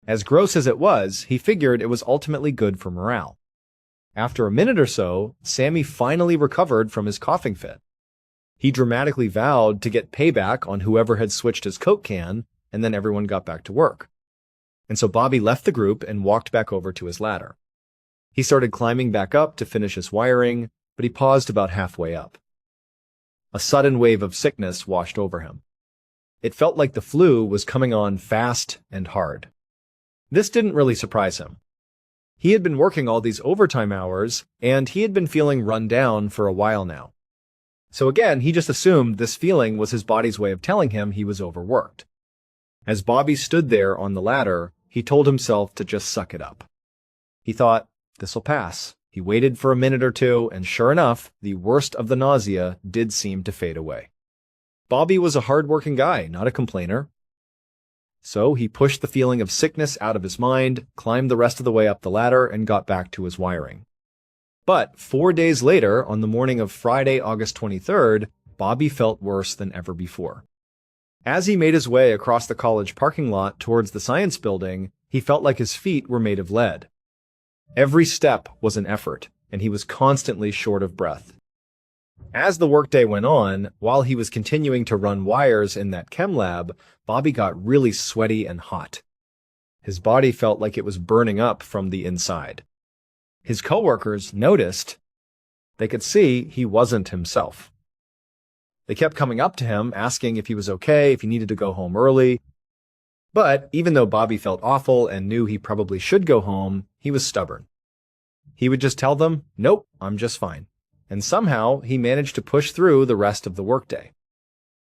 As gross as it was, he figured it was ultimately good for morale. After a minute or so, Sammy finally recovered from his coughing fit. He dramatically vowed to get payback on whoever had switched his Coke can, and then everyone got back to work. And so Bobby left the group and walked back over to his ladder. He started climbing back up to finish his wiring, but he paused about halfway up. A sudden wave of sickness washed over him. It felt like the flu was coming on fast and hard. This didn't really surprise him. He had been working all these overtime hours, and he had been feeling run down for a while now. So again, he just assumed this feeling was his body's way of telling him he was overworked. As Bobby stood there on the ladder, he told himself to just suck it up. He thought, this'll pass. He waited for a minute or two, and sure enough, the worst of the nausea did seem to fade away. Bobby was a hard-working guy, not a complainer. So he pushed the feeling of sickness out of his mind, climbed the rest of the way up the ladder, and got back to his wiring. But 4 days later, on the morning of Friday, August 23rd, Bobby felt worse than ever before. As he made his way across the college parking lot towards the science building, he felt like his feet were made of lead. Every step was an effort, and he was constantly short of breath. As the workday went on, while he was continuing to run wires in that chem lab, Bobby got really sweaty and hot. His body felt like it was burning up from the inside. His coworkers noticed. They could see he wasn't himself. They kept coming up to him, asking if he was okay, if he needed to go home early, But even though Bobby felt awful and knew he probably should go home, he was stubborn. He would just tell them, "Nope, I'm just fine." And somehow he managed to push through the rest of the workday.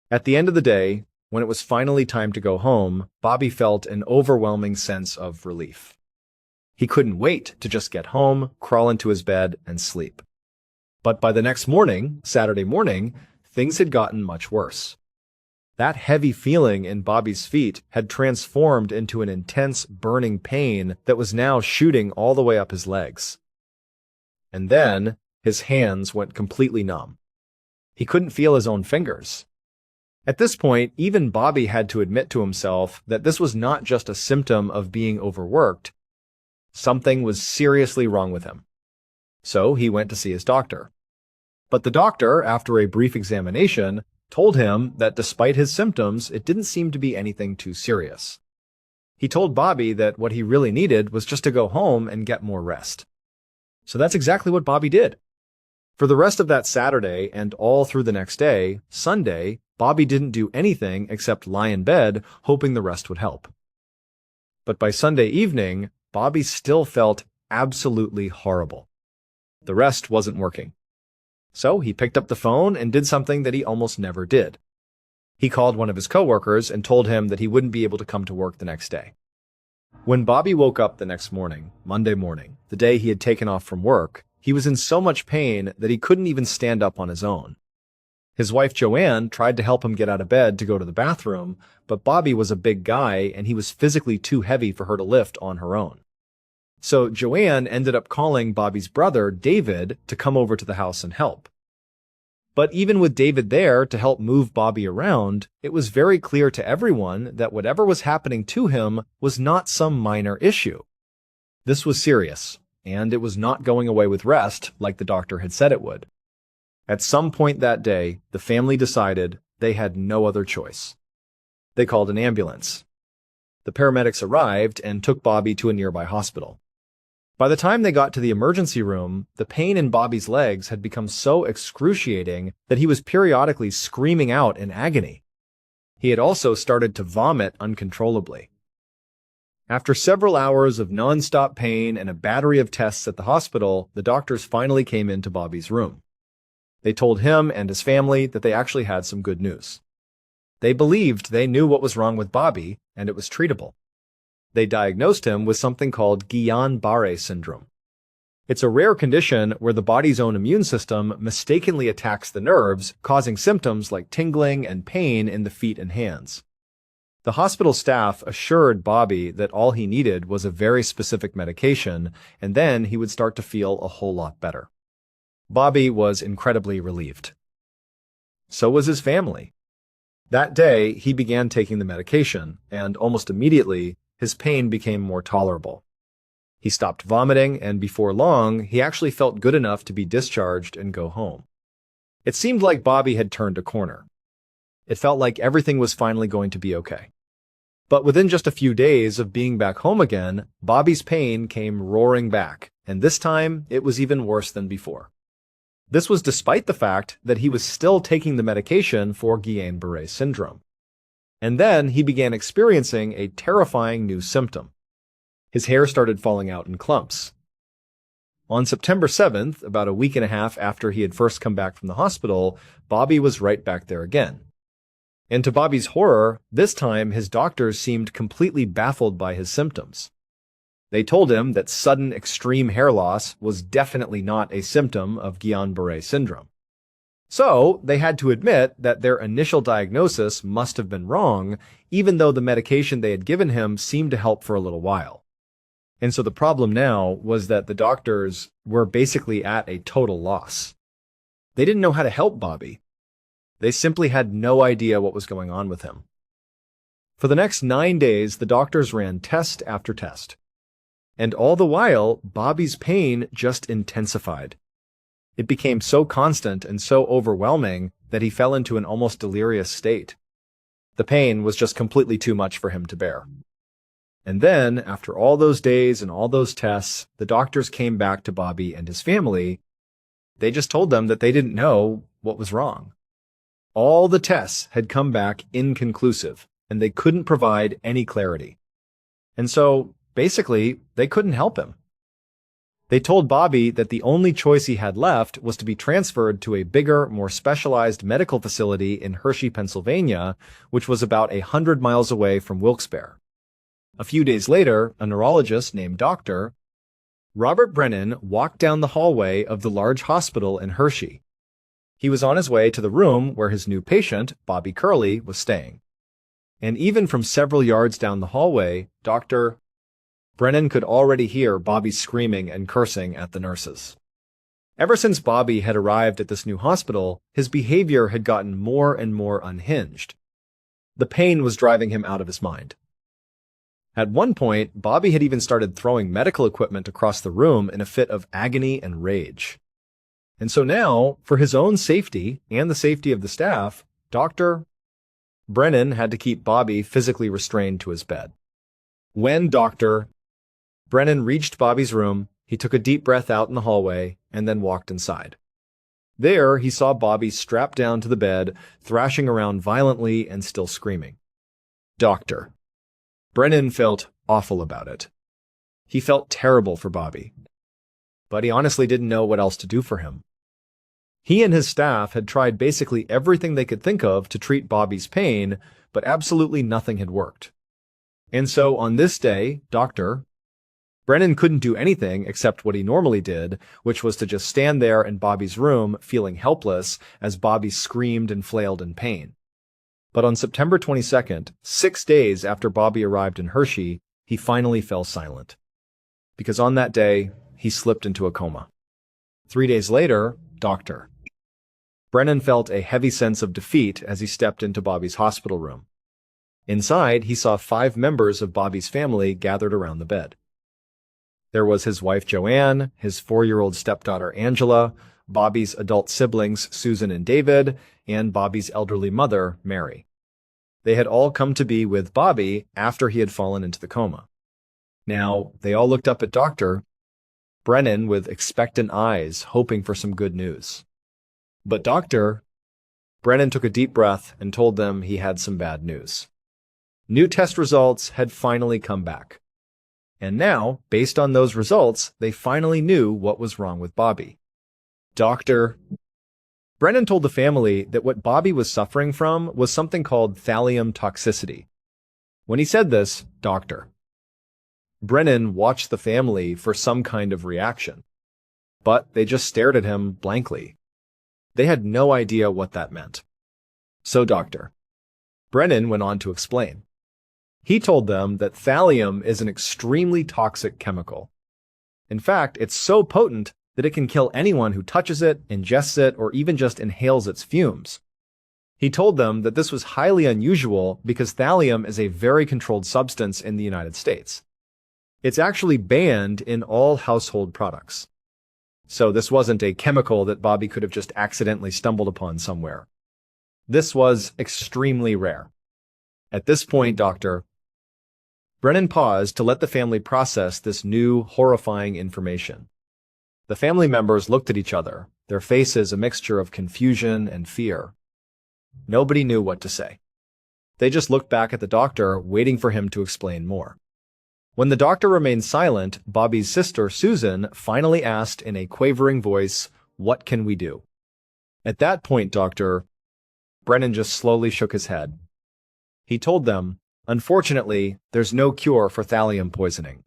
At the end of the day, when it was finally time to go home, Bobby felt an overwhelming sense of relief. He couldn't wait to just get home, crawl into his bed, and sleep. But by the next morning, Saturday morning, things had gotten much worse. That heavy feeling in Bobby's feet had transformed into an intense, burning pain that was now shooting all the way up his legs. And then, his hands went completely numb. He couldn't feel his own fingers. At this point, even Bobby had to admit to himself that this was not just a symptom of being overworked. Something was seriously wrong with him. So he went to see his doctor. But the doctor, after a brief examination, told him that despite his symptoms, it didn't seem to be anything too serious. He told Bobby that what he really needed was just to go home and get more rest. So that's exactly what Bobby did. For the rest of that Saturday and all through the next day, Sunday, Bobby didn't do anything except lie in bed, hoping the rest would help. But by Sunday evening, Bobby still felt absolutely horrible. The rest wasn't working. So he picked up the phone and did something that he almost never did. He called one of his coworkers and told him that he wouldn't be able to come to work the next day. When Bobby woke up the next morning, Monday morning, the day he had taken off from work, he was in so much pain that he couldn't even stand up on his own. His wife Joanne tried to help him get out of bed to go to the bathroom, but Bobby was a big guy and he was physically too heavy for her to lift on her own. So Joanne ended up calling Bobby's brother, David, to come over to the house and help. But even with David there to help move Bobby around, it was very clear to everyone that whatever was happening to him was not some minor issue. This was serious, and it was not going away with rest like the doctor had said it would. At some point that day, the family decided they had no other choice. They called an ambulance. The paramedics arrived and took Bobby to a nearby hospital. By the time they got to the emergency room, the pain in Bobby's legs had become so excruciating that he was periodically screaming out in agony. He had also started to vomit uncontrollably. After several hours of non-stop pain and a battery of tests at the hospital, the doctors finally came into Bobby's room. They told him and his family that they actually had some good news. They believed they knew what was wrong with Bobby, and it was treatable. They diagnosed him with something called Guillain-Barré syndrome. It's a rare condition where the body's own immune system mistakenly attacks the nerves, causing symptoms like tingling and pain in the feet and hands. The hospital staff assured Bobby that all he needed was a very specific medication, and then he would start to feel a whole lot better. Bobby was incredibly relieved. So was his family. That day, he began taking the medication, and almost immediately, his pain became more tolerable. He stopped vomiting, and before long, he actually felt good enough to be discharged and go home. It seemed like Bobby had turned a corner. It felt like everything was finally going to be okay. But within just a few days of being back home again, Bobby's pain came roaring back, and this time it was even worse than before. This was despite the fact that he was still taking the medication for Guillain-Barré syndrome. And then he began experiencing a terrifying new symptom. His hair started falling out in clumps. On September 7th, about a week and a half after he had first come back from the hospital, Bobby was right back there again. And to Bobby's horror, this time his doctors seemed completely baffled by his symptoms. They told him that sudden extreme hair loss was definitely not a symptom of Guillain-Barré syndrome. So, they had to admit that their initial diagnosis must have been wrong, even though the medication they had given him seemed to help for a little while. And so the problem now was that the doctors were basically at a total loss. They didn't know how to help Bobby. They simply had no idea what was going on with him. For the next 9 days, the doctors ran test after test. And all the while, Bobby's pain just intensified. It became so constant and so overwhelming that he fell into an almost delirious state. The pain was just completely too much for him to bear. And then, after all those days and all those tests, the doctors came back to Bobby and his family. They just told them that they didn't know what was wrong. All the tests had come back inconclusive, and they couldn't provide any clarity. And so, basically, they couldn't help him. They told Bobby that the only choice he had left was to be transferred to a bigger, more specialized medical facility in Hershey, Pennsylvania, which was about 100 miles away from Wilkes-Barre. A few days later, a neurologist named Dr. Robert Brennan walked down the hallway of the large hospital in Hershey. He was on his way to the room where his new patient, Bobby Curley, was staying. And even from several yards down the hallway, Dr. Brennan could already hear Bobby screaming and cursing at the nurses. Ever since Bobby had arrived at this new hospital, his behavior had gotten more and more unhinged. The pain was driving him out of his mind. At one point, Bobby had even started throwing medical equipment across the room in a fit of agony and rage. And so now, for his own safety and the safety of the staff, Dr. Brennan had to keep Bobby physically restrained to his bed. When Dr. Brennan reached Bobby's room, he took a deep breath out in the hallway and then walked inside. There, he saw Bobby strapped down to the bed, thrashing around violently and still screaming. Dr. Brennan felt awful about it. He felt terrible for Bobby, but he honestly didn't know what else to do for him. He and his staff had tried basically everything they could think of to treat Bobby's pain, but absolutely nothing had worked. And so on this day, Dr. Brennan couldn't do anything except what he normally did, which was to just stand there in Bobby's room feeling helpless as Bobby screamed and flailed in pain. But on September 22nd, 6 days after Bobby arrived in Hershey, he finally fell silent. Because on that day, he slipped into a coma. 3 days later, Dr. Brennan felt a heavy sense of defeat as he stepped into Bobby's hospital room. Inside, he saw 5 members of Bobby's family gathered around the bed. There was his wife Joanne, his 4-year-old stepdaughter Angela, Bobby's adult siblings Susan and David, and Bobby's elderly mother, Mary. They had all come to be with Bobby after he had fallen into the coma. Now, they all looked up at Dr. Brennan with expectant eyes, hoping for some good news. But Dr. Brennan took a deep breath and told them he had some bad news. New test results had finally come back. And now, based on those results, they finally knew what was wrong with Bobby. Dr. Brennan told the family that what Bobby was suffering from was something called thallium toxicity. When he said this, Dr. Brennan watched the family for some kind of reaction. But they just stared at him blankly. They had no idea what that meant. So Dr. Brennan went on to explain. He told them that thallium is an extremely toxic chemical. In fact, it's so potent that it can kill anyone who touches it, ingests it, or even just inhales its fumes. He told them that this was highly unusual because thallium is a very controlled substance in the United States. It's actually banned in all household products. So this wasn't a chemical that Bobby could have just accidentally stumbled upon somewhere. This was extremely rare. At this point, Dr. Brennan paused to let the family process this new, horrifying information. The family members looked at each other, their faces a mixture of confusion and fear. Nobody knew what to say. They just looked back at the doctor, waiting for him to explain more. When the doctor remained silent, Bobby's sister, Susan, finally asked in a quavering voice, "What can we do?" At that point, Dr. Brennan just slowly shook his head. He told them, "Unfortunately, there's no cure for thallium poisoning."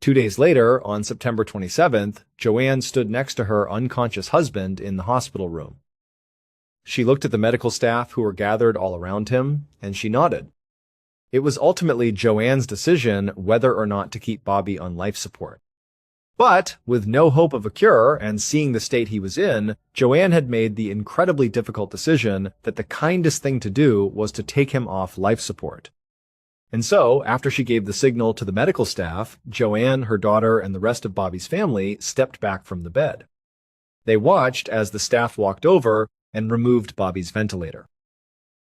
2 days later, on September 27th, Joanne stood next to her unconscious husband in the hospital room. She looked at the medical staff who were gathered all around him, and she nodded. It was ultimately Joanne's decision whether or not to keep Bobby on life support. But, with no hope of a cure and seeing the state he was in, Joanne had made the incredibly difficult decision that the kindest thing to do was to take him off life support. And so, after she gave the signal to the medical staff, Joanne, her daughter, and the rest of Bobby's family stepped back from the bed. They watched as the staff walked over and removed Bobby's ventilator.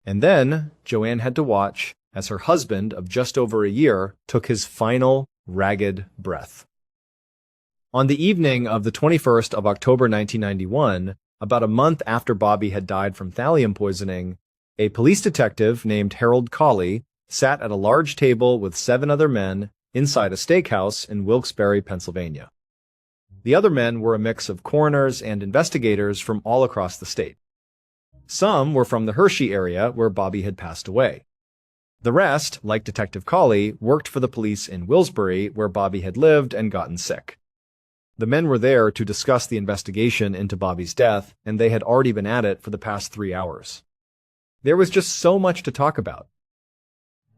And then, Joanne had to watch as her husband of just over a year took his final, ragged breath. On the evening of the 21st of October 1991, about a month after Bobby had died from thallium poisoning, a police detective named Harold Colley sat at a large table with 7 other men inside a steakhouse in Wilkes-Barre, Pennsylvania. The other men were a mix of coroners and investigators from all across the state. Some were from the Hershey area where Bobby had passed away. The rest, like Detective Colley, worked for the police in Wilkes-Barre where Bobby had lived and gotten sick. The men were there to discuss the investigation into Bobby's death, and they had already been at it for the past 3 hours. There was just so much to talk about.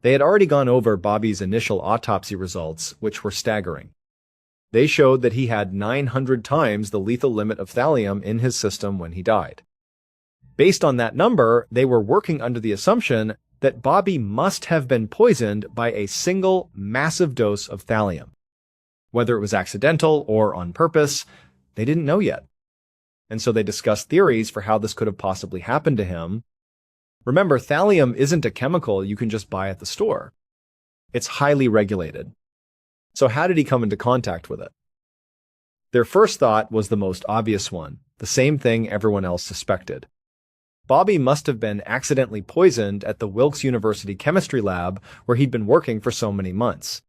They had already gone over Bobby's initial autopsy results, which were staggering. They showed that he had 900 times the lethal limit of thallium in his system when he died. Based on that number, they were working under the assumption that Bobby must have been poisoned by a single massive dose of thallium. Whether it was accidental or on purpose, they didn't know yet. And so they discussed theories for how this could have possibly happened to him. Remember, thallium isn't a chemical you can just buy at the store. It's highly regulated. So how did he come into contact with it? Their first thought was the most obvious one, the same thing everyone else suspected. Bobby must have been accidentally poisoned at the Wilkes University chemistry lab where he'd been working for so many months.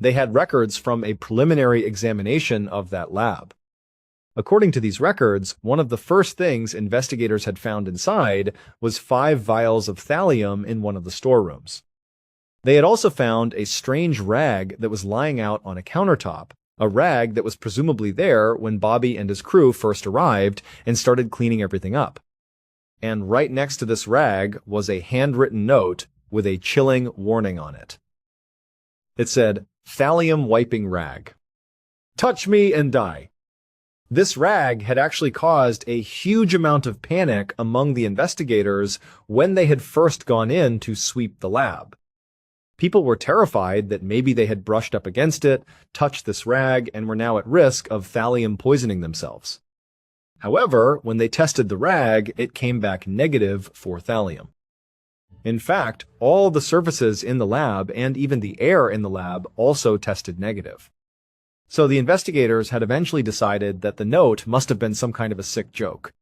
They had records from a preliminary examination of that lab. According to these records, one of the first things investigators had found inside was 5 vials of thallium in one of the storerooms. They had also found a strange rag that was lying out on a countertop, a rag that was presumably there when Bobby and his crew first arrived and started cleaning everything up. And right next to this rag was a handwritten note with a chilling warning on it. It said, "Thallium wiping rag. Touch me and die." This rag had actually caused a huge amount of panic among the investigators when they had first gone in to sweep the lab. People were terrified that maybe they had brushed up against it, touched this rag, and were now at risk of thallium poisoning themselves. However, when they tested the rag, it came back negative for thallium. In fact, all the surfaces in the lab and even the air in the lab also tested negative. So the investigators had eventually decided that the note must have been some kind of a sick joke.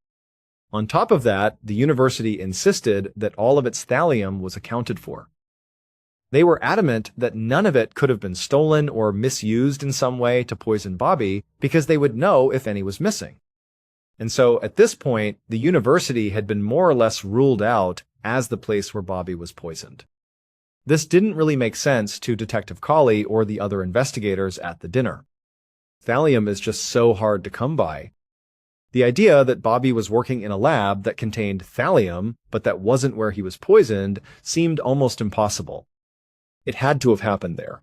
On top of that, the university insisted that all of its thallium was accounted for. They were adamant that none of it could have been stolen or misused in some way to poison Bobby because they would know if any was missing. And so at this point, the university had been more or less ruled out as the place where Bobby was poisoned. This didn't really make sense to Detective Colley or the other investigators at the dinner. Thallium is just so hard to come by. The idea that Bobby was working in a lab that contained thallium, but that wasn't where he was poisoned, seemed almost impossible. It had to have happened there.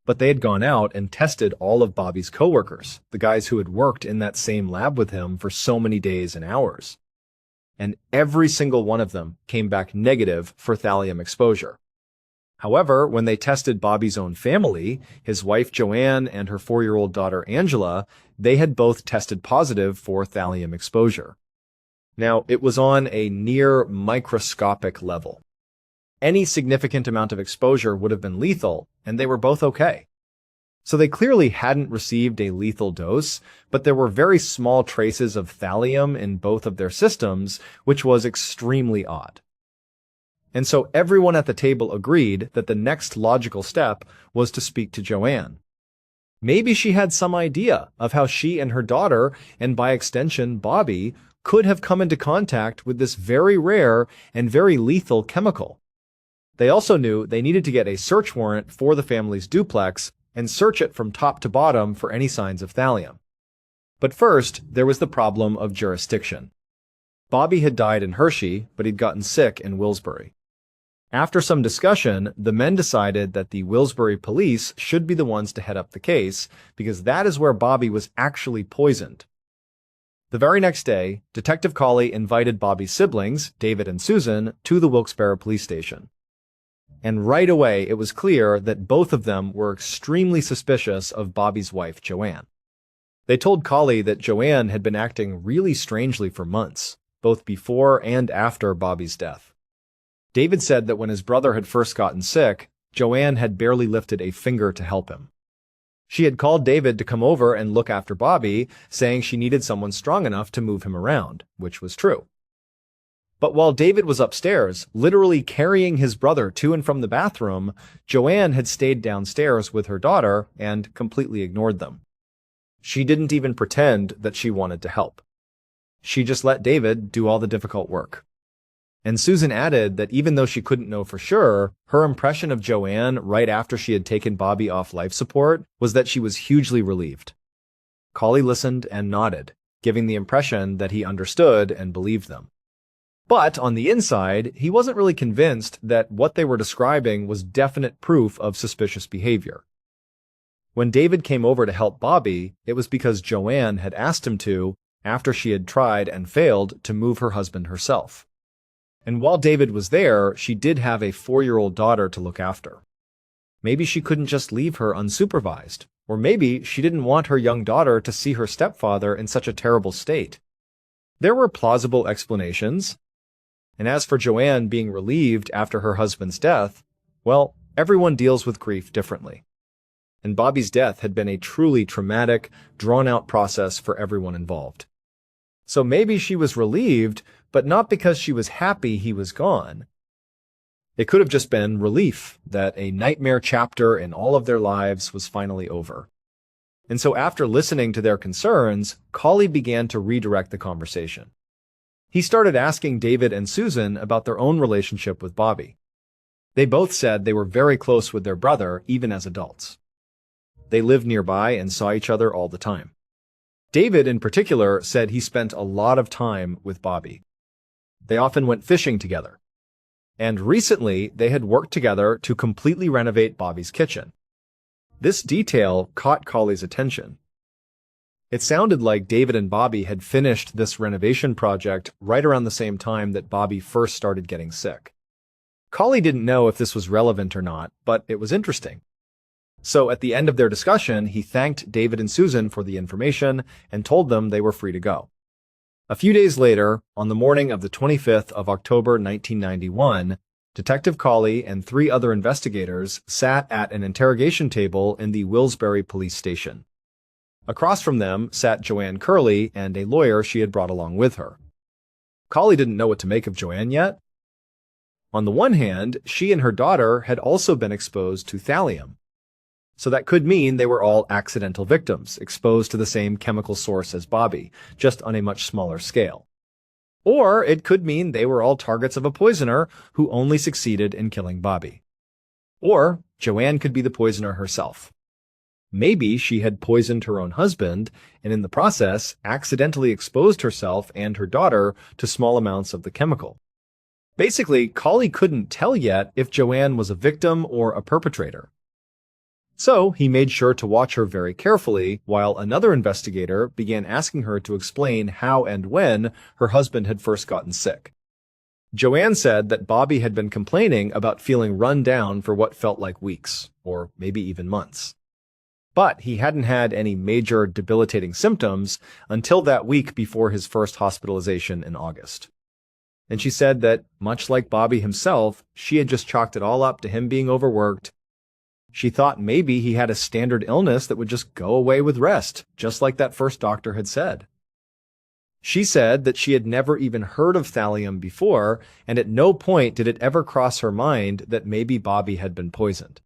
But they had gone out and tested all of Bobby's coworkers, the guys who had worked in that same lab with him for so many days and hours. And every single one of them came back negative for thallium exposure. However, when they tested Bobby's own family, his wife Joanne and her 4-year-old daughter Angela, they had both tested positive for thallium exposure. Now, it was on a near microscopic level. Any significant amount of exposure would have been lethal, and they were both okay. So they clearly hadn't received a lethal dose, but there were very small traces of thallium in both of their systems, which was extremely odd. And so everyone at the table agreed that the next logical step was to speak to Joanne. Maybe she had some idea of how she and her daughter, and by extension Bobby, could have come into contact with this very rare and very lethal chemical. They also knew they needed to get a search warrant for the family's duplex and search it from top to bottom for any signs of thallium. But first, there was the problem of jurisdiction. Bobby had died in Hershey, but he'd gotten sick in Wilkes-Barre. After some discussion, the men decided that the Wilkes-Barre police should be the ones to head up the case, because that is where Bobby was actually poisoned. The very next day, Detective Colley invited Bobby's siblings, David and Susan, to the Wilkes-Barre police station. And right away, it was clear that both of them were extremely suspicious of Bobby's wife, Joanne. They told Colley that Joanne had been acting really strangely for months, both before and after Bobby's death. David said that when his brother had first gotten sick, Joanne had barely lifted a finger to help him. She had called David to come over and look after Bobby, saying she needed someone strong enough to move him around, which was true. But while David was upstairs, literally carrying his brother to and from the bathroom, Joanne had stayed downstairs with her daughter and completely ignored them. She didn't even pretend that she wanted to help. She just let David do all the difficult work. And Susan added that even though she couldn't know for sure, her impression of Joanne right after she had taken Bobby off life support was that she was hugely relieved. Collie listened and nodded, giving the impression that he understood and believed them. But on the inside, he wasn't really convinced that what they were describing was definite proof of suspicious behavior. When David came over to help Bobby, it was because Joanne had asked him to, after she had tried and failed to move her husband herself. And while David was there, she did have a 4-year-old daughter to look after. Maybe she couldn't just leave her unsupervised, or maybe she didn't want her young daughter to see her stepfather in such a terrible state. There were plausible explanations. And as for Joanne being relieved after her husband's death, well, everyone deals with grief differently. And Bobby's death had been a truly traumatic, drawn-out process for everyone involved. So maybe she was relieved, but not because she was happy he was gone. It could have just been relief that a nightmare chapter in all of their lives was finally over. And so after listening to their concerns, Collie began to redirect the conversation. He started asking David and Susan about their own relationship with Bobby. They both said they were very close with their brother, even as adults. They lived nearby and saw each other all the time. David, in particular, said he spent a lot of time with Bobby. They often went fishing together. And recently, they had worked together to completely renovate Bobby's kitchen. This detail caught Collie's attention. It sounded like David and Bobby had finished this renovation project right around the same time that Bobby first started getting sick. Collie didn't know if this was relevant or not, but it was interesting. So at the end of their discussion, he thanked David and Susan for the information and told them they were free to go. A few days later, on the morning of the 25th of October 1991, Detective Collie and 3 other investigators sat at an interrogation table in the Willsbury police station. Across from them sat Joanne Curley and a lawyer she had brought along with her. Collie didn't know what to make of Joanne yet. On the one hand, she and her daughter had also been exposed to thallium. So that could mean they were all accidental victims, exposed to the same chemical source as Bobby, just on a much smaller scale. Or it could mean they were all targets of a poisoner who only succeeded in killing Bobby. Or Joanne could be the poisoner herself. Maybe she had poisoned her own husband and in the process accidentally exposed herself and her daughter to small amounts of the chemical. Basically, Collie couldn't tell yet if Joanne was a victim or a perpetrator. So he made sure to watch her very carefully while another investigator began asking her to explain how and when her husband had first gotten sick. Joanne said that Bobby had been complaining about feeling run down for what felt like weeks, or maybe even months. But he hadn't had any major debilitating symptoms until that week before his first hospitalization in August. And she said that, much like Bobby himself, she had just chalked it all up to him being overworked. She thought maybe he had a standard illness that would just go away with rest, just like that first doctor had said. She said that she had never even heard of thallium before, and at no point did it ever cross her mind that maybe Bobby had been poisoned.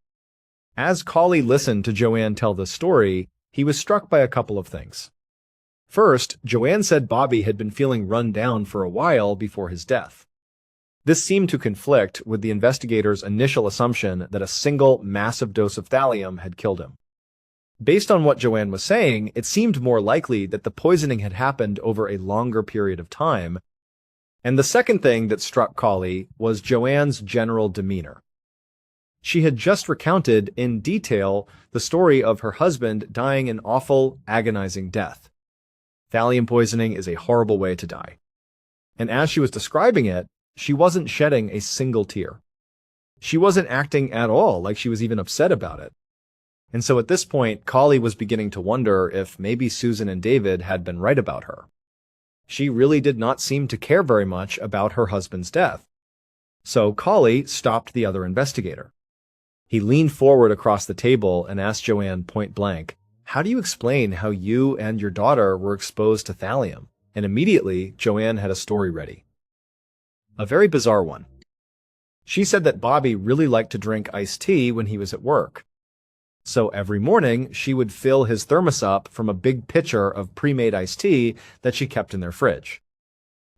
As Collie listened to Joanne tell the story, he was struck by a couple of things. First, Joanne said Bobby had been feeling run down for a while before his death. This seemed to conflict with the investigators' initial assumption that a single massive dose of thallium had killed him. Based on what Joanne was saying, it seemed more likely that the poisoning had happened over a longer period of time. And the second thing that struck Collie was Joanne's general demeanor. She had just recounted in detail the story of her husband dying an awful, agonizing death. Thallium poisoning is a horrible way to die. And as she was describing it, she wasn't shedding a single tear. She wasn't acting at all like she was even upset about it. And so at this point, Collie was beginning to wonder if maybe Susan and David had been right about her. She really did not seem to care very much about her husband's death. So Collie stopped the other investigator. He leaned forward across the table and asked Joanne point blank, "How do you explain how you and your daughter were exposed to thallium?" And immediately, Joanne had a story ready. A very bizarre one. She said that Bobby really liked to drink iced tea when he was at work. So every morning, she would fill his thermos up from a big pitcher of pre-made iced tea that she kept in their fridge.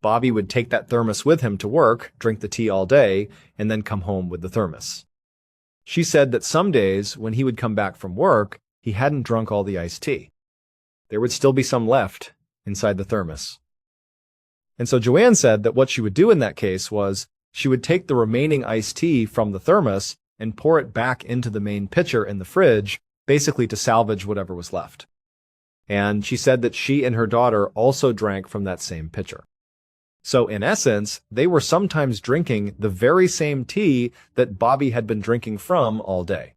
Bobby would take that thermos with him to work, drink the tea all day, and then come home with the thermos. She said that some days, when he would come back from work, he hadn't drunk all the iced tea. There would still be some left inside the thermos. And so Joanne said that what she would do in that case was she would take the remaining iced tea from the thermos and pour it back into the main pitcher in the fridge, basically to salvage whatever was left. And she said that she and her daughter also drank from that same pitcher. So in essence, they were sometimes drinking the very same tea that Bobby had been drinking from all day.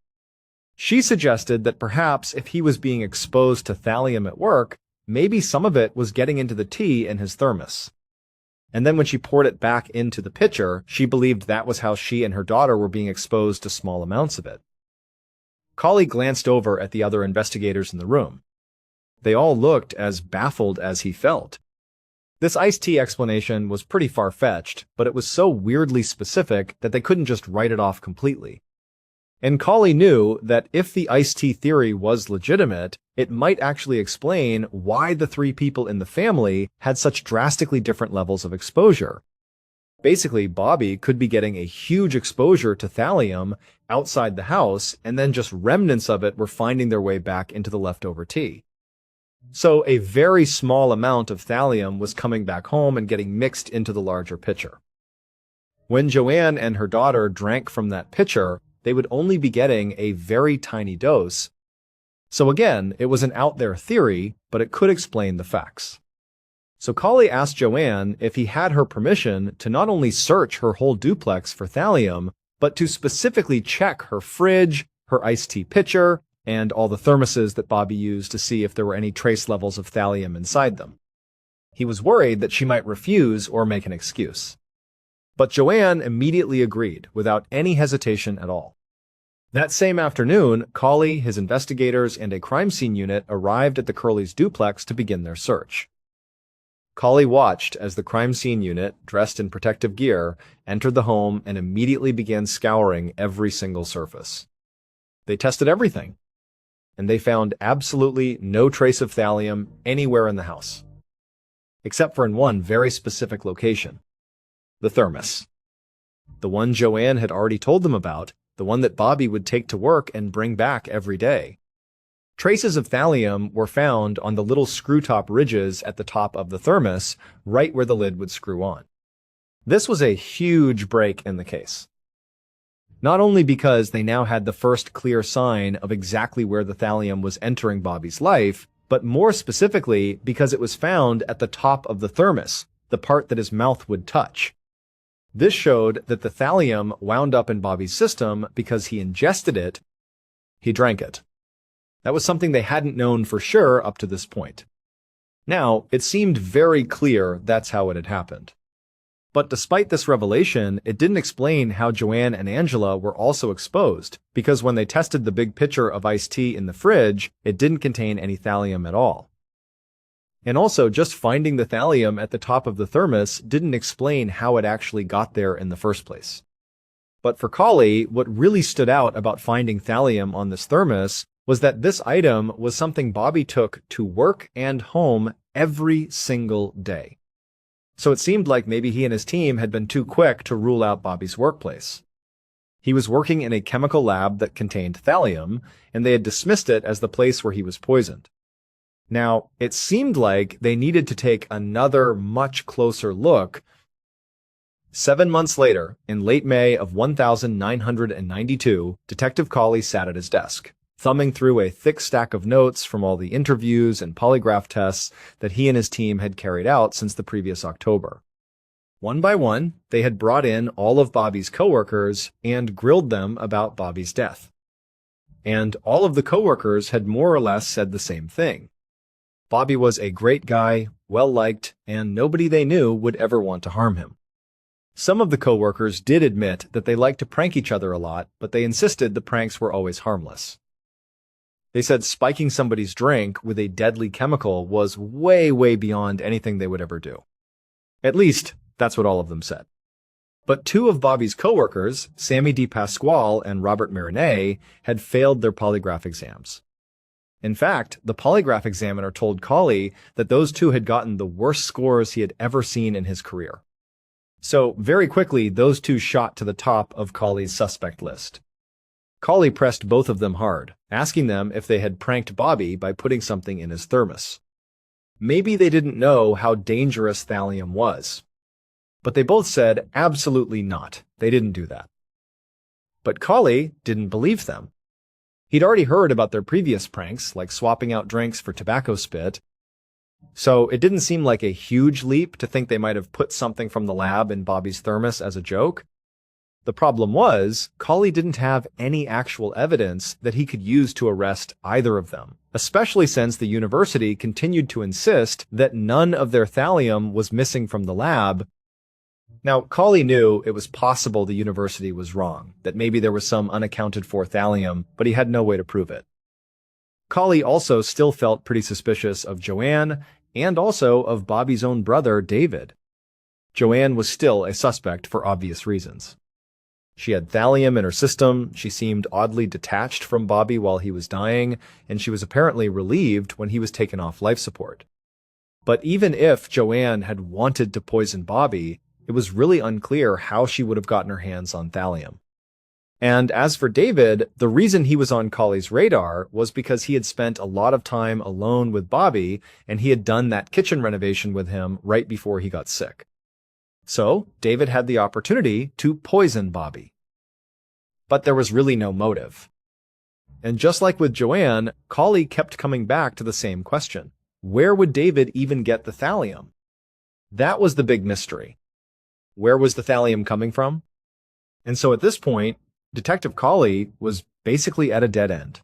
She suggested that perhaps if he was being exposed to thallium at work, maybe some of it was getting into the tea in his thermos. And then when she poured it back into the pitcher, she believed that was how she and her daughter were being exposed to small amounts of it. Colley glanced over at the other investigators in the room. They all looked as baffled as he felt. This iced tea explanation was pretty far-fetched, but it was so weirdly specific that they couldn't just write it off completely. And Colley knew that if the iced tea theory was legitimate, it might actually explain why the three people in the family had such drastically different levels of exposure. Basically, Bobby could be getting a huge exposure to thallium outside the house, and then just remnants of it were finding their way back into the leftover tea. So a very small amount of thallium was coming back home and getting mixed into the larger pitcher. When Joanne and her daughter drank from that pitcher, they would only be getting a very tiny dose. So again, it was an out-there theory, but it could explain the facts. So Colley asked Joanne if he had her permission to not only search her whole duplex for thallium, but to specifically check her fridge, her iced tea pitcher, and all the thermoses that Bobby used to see if there were any trace levels of thallium inside them. He was worried that she might refuse or make an excuse. But Joanne immediately agreed, without any hesitation at all. That same afternoon, Colley, his investigators, and a crime scene unit arrived at the Curleys' duplex to begin their search. Colley watched as the crime scene unit, dressed in protective gear, entered the home and immediately began scouring every single surface. They tested everything, and they found absolutely no trace of thallium anywhere in the house, except for in one very specific location: the thermos. The one Joanne had already told them about, the one that Bobby would take to work and bring back every day. Traces of thallium were found on the little screw-top ridges at the top of the thermos, right where the lid would screw on. This was a huge break in the case. Not only because they now had the first clear sign of exactly where the thallium was entering Bobby's life, but more specifically because it was found at the top of the thermos, the part that his mouth would touch. This showed that the thallium wound up in Bobby's system because he ingested it, he drank it. That was something they hadn't known for sure up to this point. Now, it seemed very clear that's how it had happened. But despite this revelation, it didn't explain how Joanne and Angela were also exposed, because when they tested the big pitcher of iced tea in the fridge, it didn't contain any thallium at all. And also, just finding the thallium at the top of the thermos didn't explain how it actually got there in the first place. But for Colley, what really stood out about finding thallium on this thermos was that this item was something Bobby took to work and home every single day. So it seemed like maybe he and his team had been too quick to rule out Bobby's workplace. He was working in a chemical lab that contained thallium, and they had dismissed it as the place where he was poisoned. Now, it seemed like they needed to take another much closer look. 7 months later, in late May of 1992, Detective Colley sat at his desk, thumbing through a thick stack of notes from all the interviews and polygraph tests that he and his team had carried out since the previous October. One by one, they had brought in all of Bobby's coworkers and grilled them about Bobby's death. And all of the coworkers had more or less said the same thing. Bobby was a great guy, well-liked, and nobody they knew would ever want to harm him. Some of the coworkers did admit that they liked to prank each other a lot, but they insisted the pranks were always harmless. They said spiking somebody's drink with a deadly chemical was way, way beyond anything they would ever do. At least, that's what all of them said. But two of Bobby's coworkers, Sammy DePasquale and Robert Marinette, had failed their polygraph exams. In fact, the polygraph examiner told Colley that those two had gotten the worst scores he had ever seen in his career. So, very quickly, those two shot to the top of Colley's suspect list. Colley pressed both of them hard, asking them if they had pranked Bobby by putting something in his thermos. Maybe they didn't know how dangerous thallium was. But they both said absolutely not. They didn't do that. But Colley didn't believe them. He'd already heard about their previous pranks, like swapping out drinks for tobacco spit. So it didn't seem like a huge leap to think they might have put something from the lab in Bobby's thermos as a joke. The problem was, Colley didn't have any actual evidence that he could use to arrest either of them, especially since the university continued to insist that none of their thallium was missing from the lab. Now, Colley knew it was possible the university was wrong, that maybe there was some unaccounted-for thallium, but he had no way to prove it. Colley also still felt pretty suspicious of Joanne, and also of Bobby's own brother, David. Joanne was still a suspect for obvious reasons. She had thallium in her system, she seemed oddly detached from Bobby while he was dying, and she was apparently relieved when he was taken off life support. But even if Joanne had wanted to poison Bobby, it was really unclear how she would have gotten her hands on thallium. And as for David, the reason he was on Colley's radar was because he had spent a lot of time alone with Bobby, and he had done that kitchen renovation with him right before he got sick. So, David had the opportunity to poison Bobby. But there was really no motive. And just like with Joanne, Colley kept coming back to the same question. Where would David even get the thallium? That was the big mystery. Where was the thallium coming from? And so at this point, Detective Colley was basically at a dead end.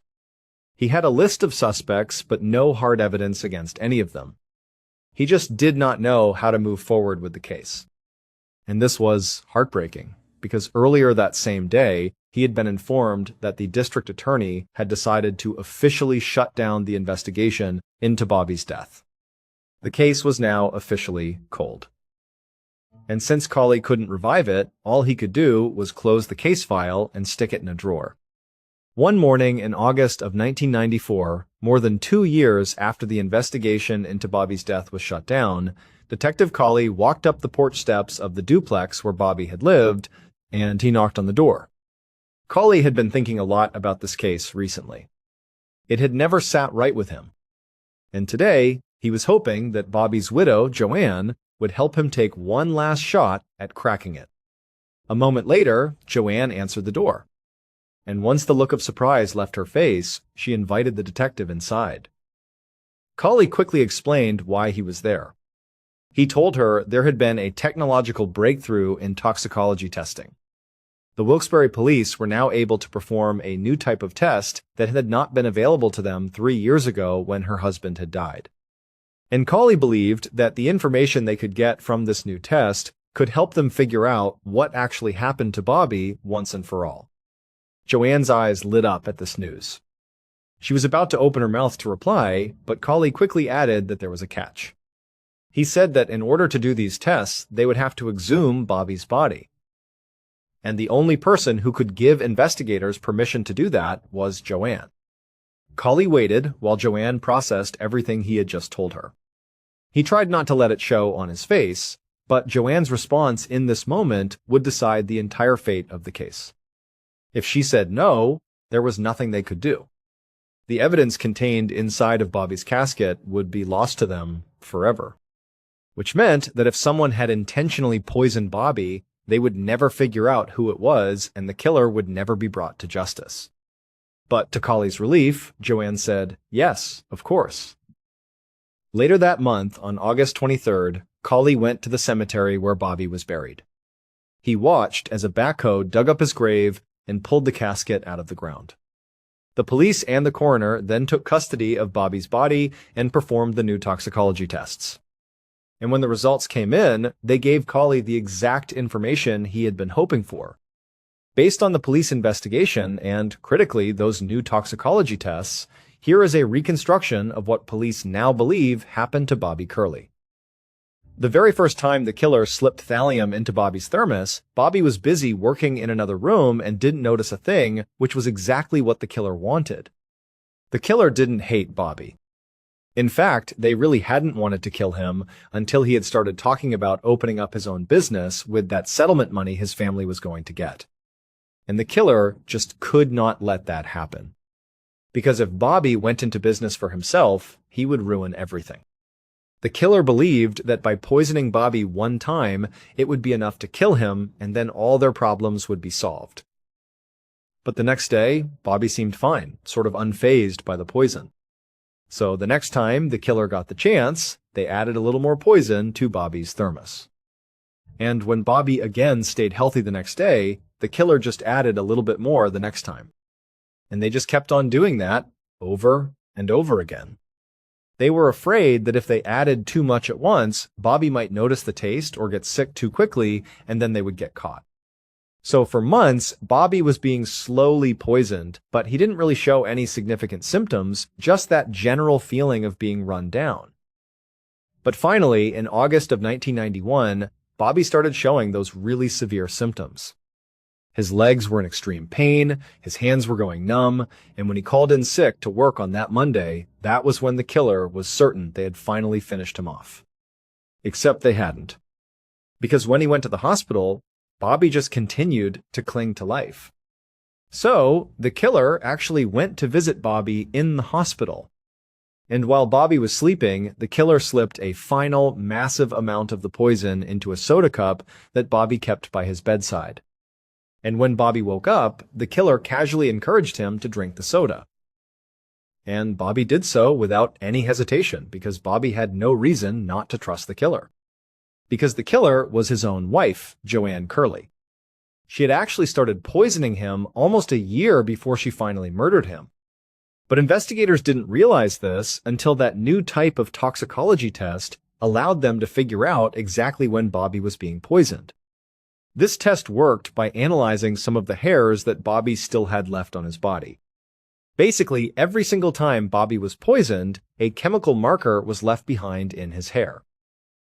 He had a list of suspects, but no hard evidence against any of them. He just did not know how to move forward with the case. And this was heartbreaking, because earlier that same day, he had been informed that the district attorney had decided to officially shut down the investigation into Bobby's death. The case was now officially cold. And since Colley couldn't revive it, all he could do was close the case file and stick it in a drawer. One morning in August of 1994, more than 2 years after the investigation into Bobby's death was shut down, Detective Colley walked up the porch steps of the duplex where Bobby had lived, and he knocked on the door. Colley had been thinking a lot about this case recently. It had never sat right with him. And today, he was hoping that Bobby's widow, Joanne, would help him take one last shot at cracking it. A moment later, Joanne answered the door. And once the look of surprise left her face, she invited the detective inside. Colley quickly explained why he was there. He told her there had been a technological breakthrough in toxicology testing. The Wilkes-Barre police were now able to perform a new type of test that had not been available to them 3 years ago when her husband had died. And Colley believed that the information they could get from this new test could help them figure out what actually happened to Bobby once and for all. Joanne's eyes lit up at this news. She was about to open her mouth to reply, but Colley quickly added that there was a catch. He said that in order to do these tests, they would have to exhume Bobby's body. And the only person who could give investigators permission to do that was Joanne. Colley waited while Joanne processed everything he had just told her. He tried not to let it show on his face, but Joanne's response in this moment would decide the entire fate of the case. If she said no, there was nothing they could do. The evidence contained inside of Bobby's casket would be lost to them forever. Which meant that if someone had intentionally poisoned Bobby, they would never figure out who it was, and the killer would never be brought to justice. But to Colley's relief, Joanne said, yes, of course. Later that month, on August 23rd, Colley went to the cemetery where Bobby was buried. He watched as a backhoe dug up his grave and pulled the casket out of the ground. The police and the coroner then took custody of Bobby's body and performed the new toxicology tests. And when the results came in, they gave Colley the exact information he had been hoping for. Based on the police investigation and, critically, those new toxicology tests, here is a reconstruction of what police now believe happened to Bobby Curley. The very first time the killer slipped thallium into Bobby's thermos, Bobby was busy working in another room and didn't notice a thing, which was exactly what the killer wanted. The killer didn't hate Bobby. In fact, they really hadn't wanted to kill him until he had started talking about opening up his own business with that settlement money his family was going to get. And the killer just could not let that happen. Because if Bobby went into business for himself, he would ruin everything. The killer believed that by poisoning Bobby one time, it would be enough to kill him, and then all their problems would be solved. But the next day, Bobby seemed fine, sort of unfazed by the poison. So the next time the killer got the chance, they added a little more poison to Bobby's thermos. And when Bobby again stayed healthy the next day, the killer just added a little bit more the next time. And they just kept on doing that over and over again. They were afraid that if they added too much at once, Bobby might notice the taste or get sick too quickly, and then they would get caught. So for months, Bobby was being slowly poisoned, but he didn't really show any significant symptoms, just that general feeling of being run down. But finally, in August of 1991, Bobby started showing those really severe symptoms. His legs were in extreme pain, his hands were going numb, and when he called in sick to work on that Monday, that was when the killer was certain they had finally finished him off. Except they hadn't. Because when he went to the hospital, Bobby just continued to cling to life. So, the killer actually went to visit Bobby in the hospital. And while Bobby was sleeping, the killer slipped a final, massive amount of the poison into a soda cup that Bobby kept by his bedside. And when Bobby woke up, the killer casually encouraged him to drink the soda. And Bobby did so without any hesitation, because Bobby had no reason not to trust the killer. Because the killer was his own wife, Joanne Curley. She had actually started poisoning him almost a year before she finally murdered him. But investigators didn't realize this until that new type of toxicology test allowed them to figure out exactly when Bobby was being poisoned. This test worked by analyzing some of the hairs that Bobby still had left on his body. Basically, every single time Bobby was poisoned, a chemical marker was left behind in his hair.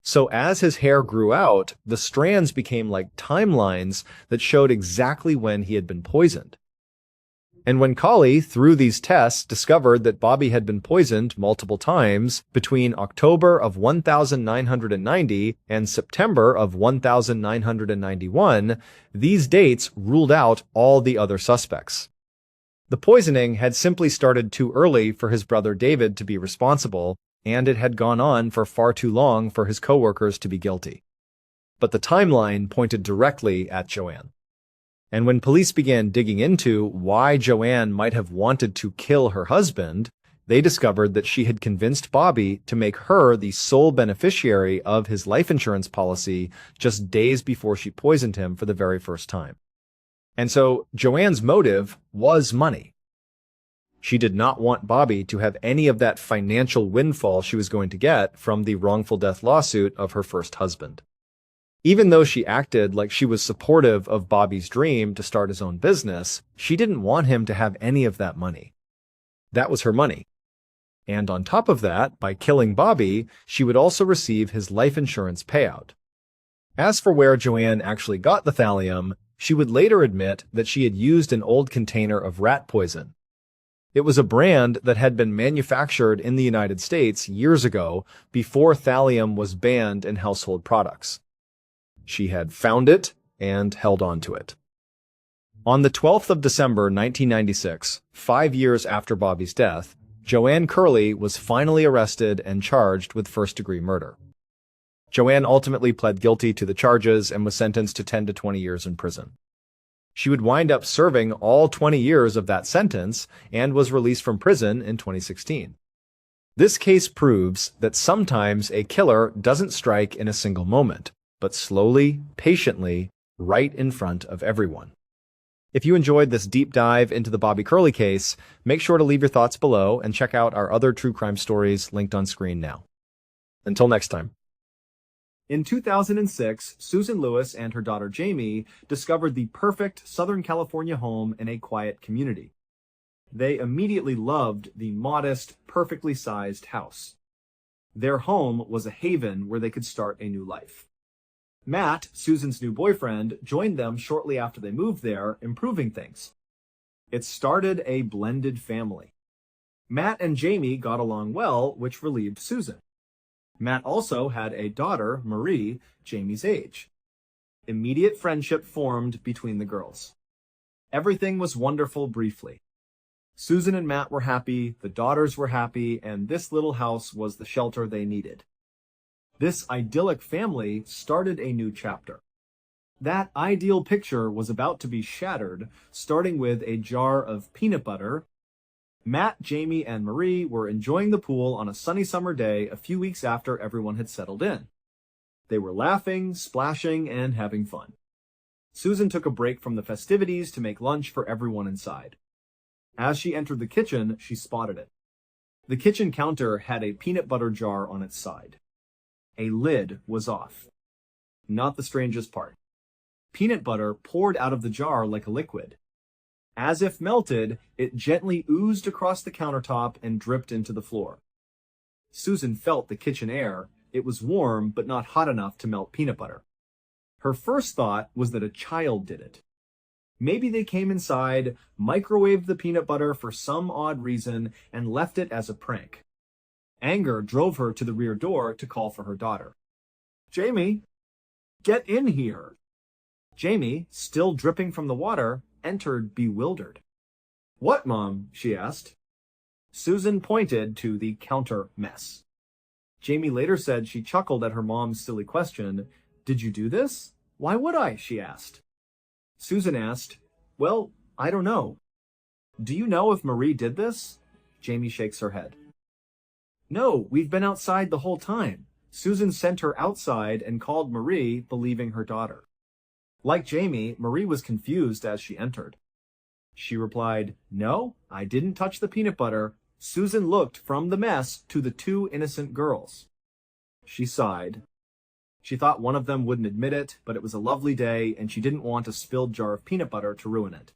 So as his hair grew out, the strands became like timelines that showed exactly when he had been poisoned. And when Colley, through these tests, discovered that Bobby had been poisoned multiple times between October of 1990 and September of 1991, these dates ruled out all the other suspects. The poisoning had simply started too early for his brother David to be responsible, and it had gone on for far too long for his coworkers to be guilty. But the timeline pointed directly at Joanne. And when police began digging into why Joanne might have wanted to kill her husband, they discovered that she had convinced Bobby to make her the sole beneficiary of his life insurance policy just days before she poisoned him for the very first time. And so Joanne's motive was money. She did not want Bobby to have any of that financial windfall she was going to get from the wrongful death lawsuit of her first husband. Even though she acted like she was supportive of Bobby's dream to start his own business, she didn't want him to have any of that money. That was her money. And on top of that, by killing Bobby, she would also receive his life insurance payout. As for where Joanne actually got the thallium, she would later admit that she had used an old container of rat poison. It was a brand that had been manufactured in the United States years ago, before thallium was banned in household products. She had found it and held on to it. On the 12th of December 1996, 5 years after Bobby's death, Joanne Curley was finally arrested and charged with first-degree murder. Joanne ultimately pled guilty to the charges and was sentenced to 10 to 20 years in prison. She would wind up serving all 20 years of that sentence and was released from prison in 2016. This case proves that sometimes a killer doesn't strike in a single moment, but slowly, patiently, right in front of everyone. If you enjoyed this deep dive into the Bobby Curley case, make sure to leave your thoughts below and check out our other true crime stories linked on screen now. Until next time. In 2006, Susan Lewis and her daughter Jamie discovered the perfect Southern California home in a quiet community. They immediately loved the modest, perfectly sized house. Their home was a haven where they could start a new life. Matt, Susan's new boyfriend, joined them shortly after they moved there, improving things. It started a blended family. Matt and Jamie got along well, which relieved Susan. Matt also had a daughter, Marie, Jamie's age. Immediate friendship formed between the girls. Everything was wonderful briefly. Susan and Matt were happy, the daughters were happy, and this little house was the shelter they needed. This idyllic family started a new chapter. That ideal picture was about to be shattered, starting with a jar of peanut butter. Matt, Jamie, and Marie were enjoying the pool on a sunny summer day a few weeks after everyone had settled in. They were laughing, splashing, and having fun. Susan took a break from the festivities to make lunch for everyone inside. As she entered the kitchen, she spotted it. The kitchen counter had a peanut butter jar on its side. A lid was off. Not the strangest part. Peanut butter poured out of the jar like a liquid. As if melted, it gently oozed across the countertop and dripped into the floor. Susan felt the kitchen air. It was warm, but not hot enough to melt peanut butter. Her first thought was that a child did it. Maybe they came inside, microwaved the peanut butter for some odd reason, and left it as a prank. Anger drove her to the rear door to call for her daughter. "Jamie, get in here!" Jamie, still dripping from the water, entered bewildered. "What, Mom?" she asked. Susan pointed to the counter mess. Jamie later said she chuckled at her mom's silly question. "Did you do this?" "Why would I?" she asked. Susan asked, "Well, I don't know." "Do you know if Marie did this?" Jamie shakes her head. "No, we've been outside the whole time." Susan sent her outside and called Marie, believing her daughter. Like Jamie, Marie was confused as she entered. She replied, "No, I didn't touch the peanut butter." Susan looked from the mess to the two innocent girls. She sighed. She thought one of them wouldn't admit it, but it was a lovely day, and she didn't want a spilled jar of peanut butter to ruin it.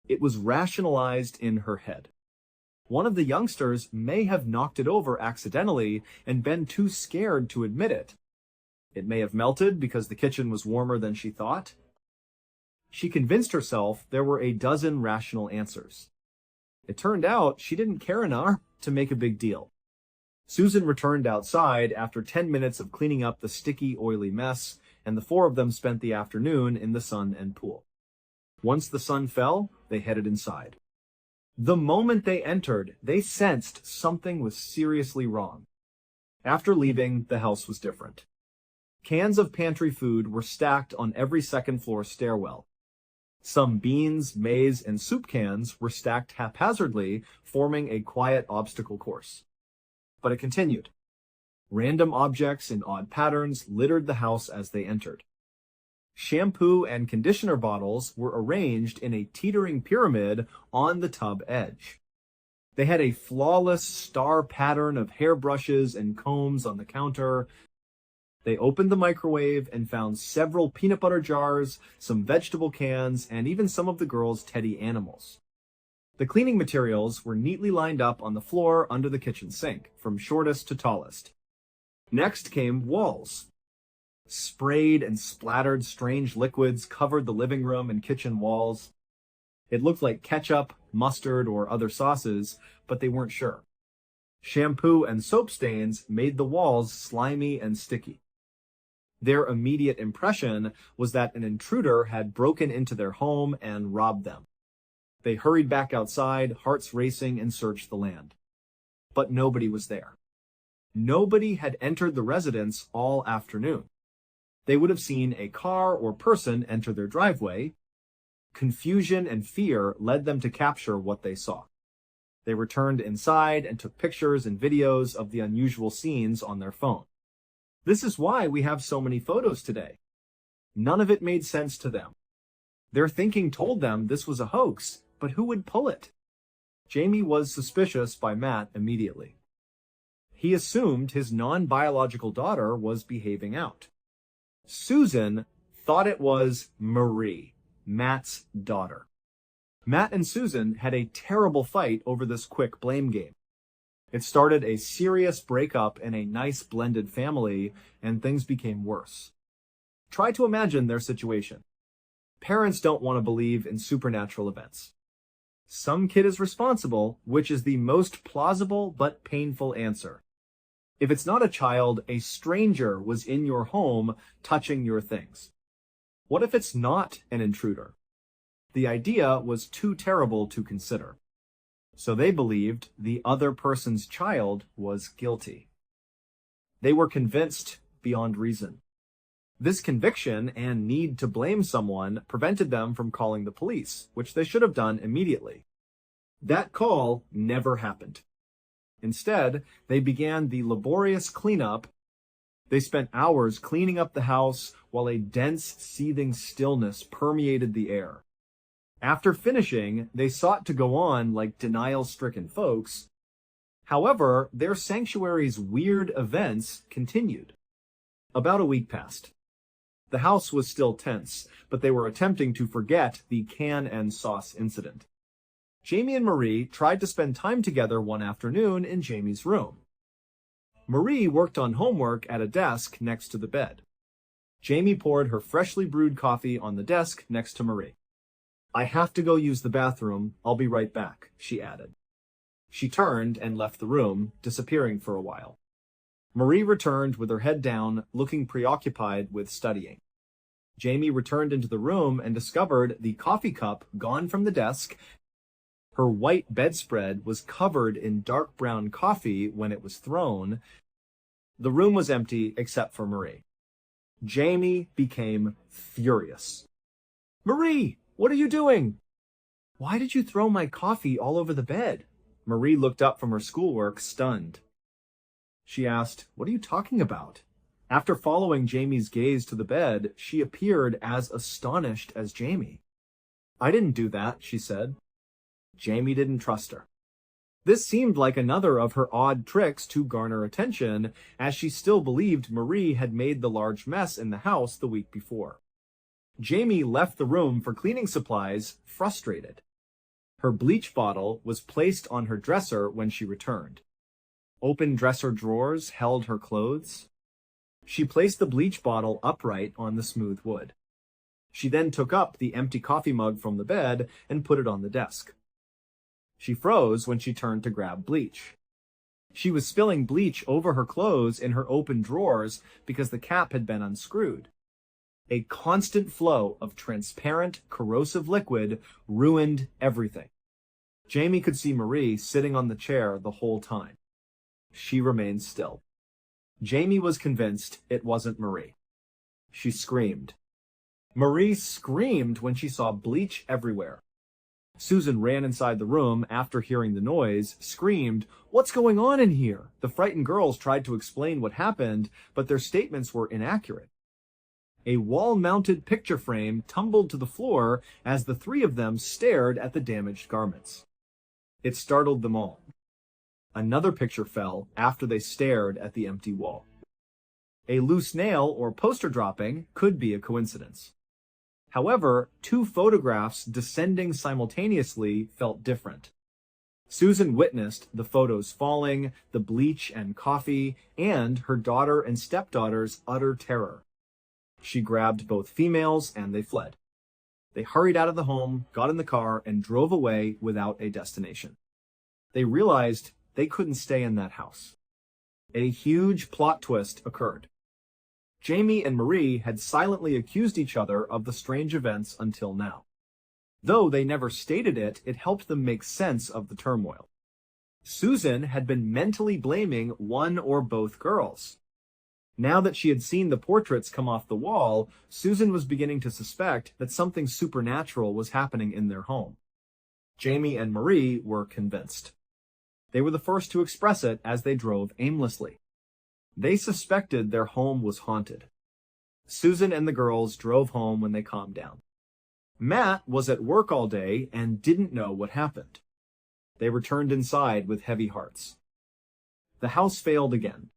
It was rationalized in her head. One of the youngsters may have knocked it over accidentally and been too scared to admit it. It may have melted because the kitchen was warmer than she thought. She convinced herself there were a dozen rational answers. It turned out she didn't care enough to make a big deal. Susan returned outside after 10 minutes of cleaning up the sticky, oily mess, and the four of them spent the afternoon in the sun and pool. Once the sun fell, they headed inside. The moment they entered, they sensed something was seriously wrong. After leaving, the house was different. Cans of pantry food were stacked on every second-floor stairwell. Some beans, maize, and soup cans were stacked haphazardly, forming a quiet obstacle course. But it continued. Random objects in odd patterns littered the house as they entered. Shampoo and conditioner bottles were arranged in a teetering pyramid on the tub edge. They had a flawless star pattern of hairbrushes and combs on the counter. They opened the microwave and found several peanut butter jars, some vegetable cans, and even some of the girls' teddy animals. The cleaning materials were neatly lined up on the floor under the kitchen sink, from shortest to tallest. Next came walls. Sprayed and splattered strange liquids covered the living room and kitchen walls. It looked like ketchup, mustard, or other sauces, but they weren't sure. Shampoo and soap stains made the walls slimy and sticky. Their immediate impression was that an intruder had broken into their home and robbed them. They hurried back outside, hearts racing, and searched the land. But nobody was there. Nobody had entered the residence all afternoon. They would have seen a car or person enter their driveway. Confusion and fear led them to capture what they saw. They returned inside and took pictures and videos of the unusual scenes on their phone. This is why we have so many photos today. None of it made sense to them. Their thinking told them this was a hoax, but who would pull it? Jamie was suspicious by Matt immediately. He assumed his non-biological daughter was behaving out. Susan thought it was Marie, Matt's daughter. Matt and Susan had a terrible fight over this quick blame game. It started a serious breakup in a nice blended family, and things became worse. Try to imagine their situation. Parents don't want to believe in supernatural events. Some kid is responsible, which is the most plausible but painful answer. If it's not a child, a stranger was in your home touching your things. What if it's not an intruder? The idea was too terrible to consider. So they believed the other person's child was guilty. They were convinced beyond reason. This conviction and need to blame someone prevented them from calling the police, which they should have done immediately. That call never happened. Instead, they began the laborious cleanup. They spent hours cleaning up the house while a dense, seething stillness permeated the air. After finishing, they sought to go on like denial-stricken folks. However, their sanctuary's weird events continued. About a week passed. The house was still tense, but they were attempting to forget the can and sauce incident. Jamie and Marie tried to spend time together one afternoon in Jamie's room. Marie worked on homework at a desk next to the bed. Jamie poured her freshly brewed coffee on the desk next to Marie. "I have to go use the bathroom. I'll be right back," she added. She turned and left the room, disappearing for a while. Marie returned with her head down, looking preoccupied with studying. Jamie returned into the room and discovered the coffee cup gone from the desk. Her white bedspread was covered in dark brown coffee when it was thrown. The room was empty except for Marie. Jamie became furious. "Marie, what are you doing? Why did you throw my coffee all over the bed?" Marie looked up from her schoolwork, stunned. She asked, "What are you talking about?" After following Jamie's gaze to the bed, she appeared as astonished as Jamie. "I didn't do that," she said. Jamie didn't trust her. This seemed like another of her odd tricks to garner attention, as she still believed Marie had made the large mess in the house the week before. Jamie left the room for cleaning supplies, frustrated. Her bleach bottle was placed on her dresser when she returned. Open dresser drawers held her clothes. She placed the bleach bottle upright on the smooth wood. She then took up the empty coffee mug from the bed and put it on the desk. She froze when she turned to grab bleach. She was spilling bleach over her clothes in her open drawers because the cap had been unscrewed. A constant flow of transparent, corrosive liquid ruined everything. Jamie could see Marie sitting on the chair the whole time. She remained still. Jamie was convinced it wasn't Marie. She screamed. Marie screamed when she saw bleach everywhere. Susan ran inside the room after hearing the noise, screamed, "What's going on in here?" The frightened girls tried to explain what happened, but their statements were inaccurate. A wall-mounted picture frame tumbled to the floor as the three of them stared at the damaged garments. It startled them all. Another picture fell after they stared at the empty wall. A loose nail or poster dropping could be a coincidence. However, two photographs descending simultaneously felt different. Susan witnessed the photos falling, the bleach and coffee, and her daughter and stepdaughter's utter terror. She grabbed both females and they fled. They hurried out of the home, got in the car, and drove away without a destination. They realized they couldn't stay in that house. A huge plot twist occurred. Jamie and Marie had silently accused each other of the strange events until now. Though they never stated it, it helped them make sense of the turmoil. Susan had been mentally blaming one or both girls. Now that she had seen the portraits come off the wall, Susan was beginning to suspect that something supernatural was happening in their home. Jamie and Marie were convinced. They were the first to express it as they drove aimlessly. They suspected their home was haunted. Susan and the girls drove home when they calmed down. Matt was at work all day and didn't know what happened. They returned inside with heavy hearts. The house failed again.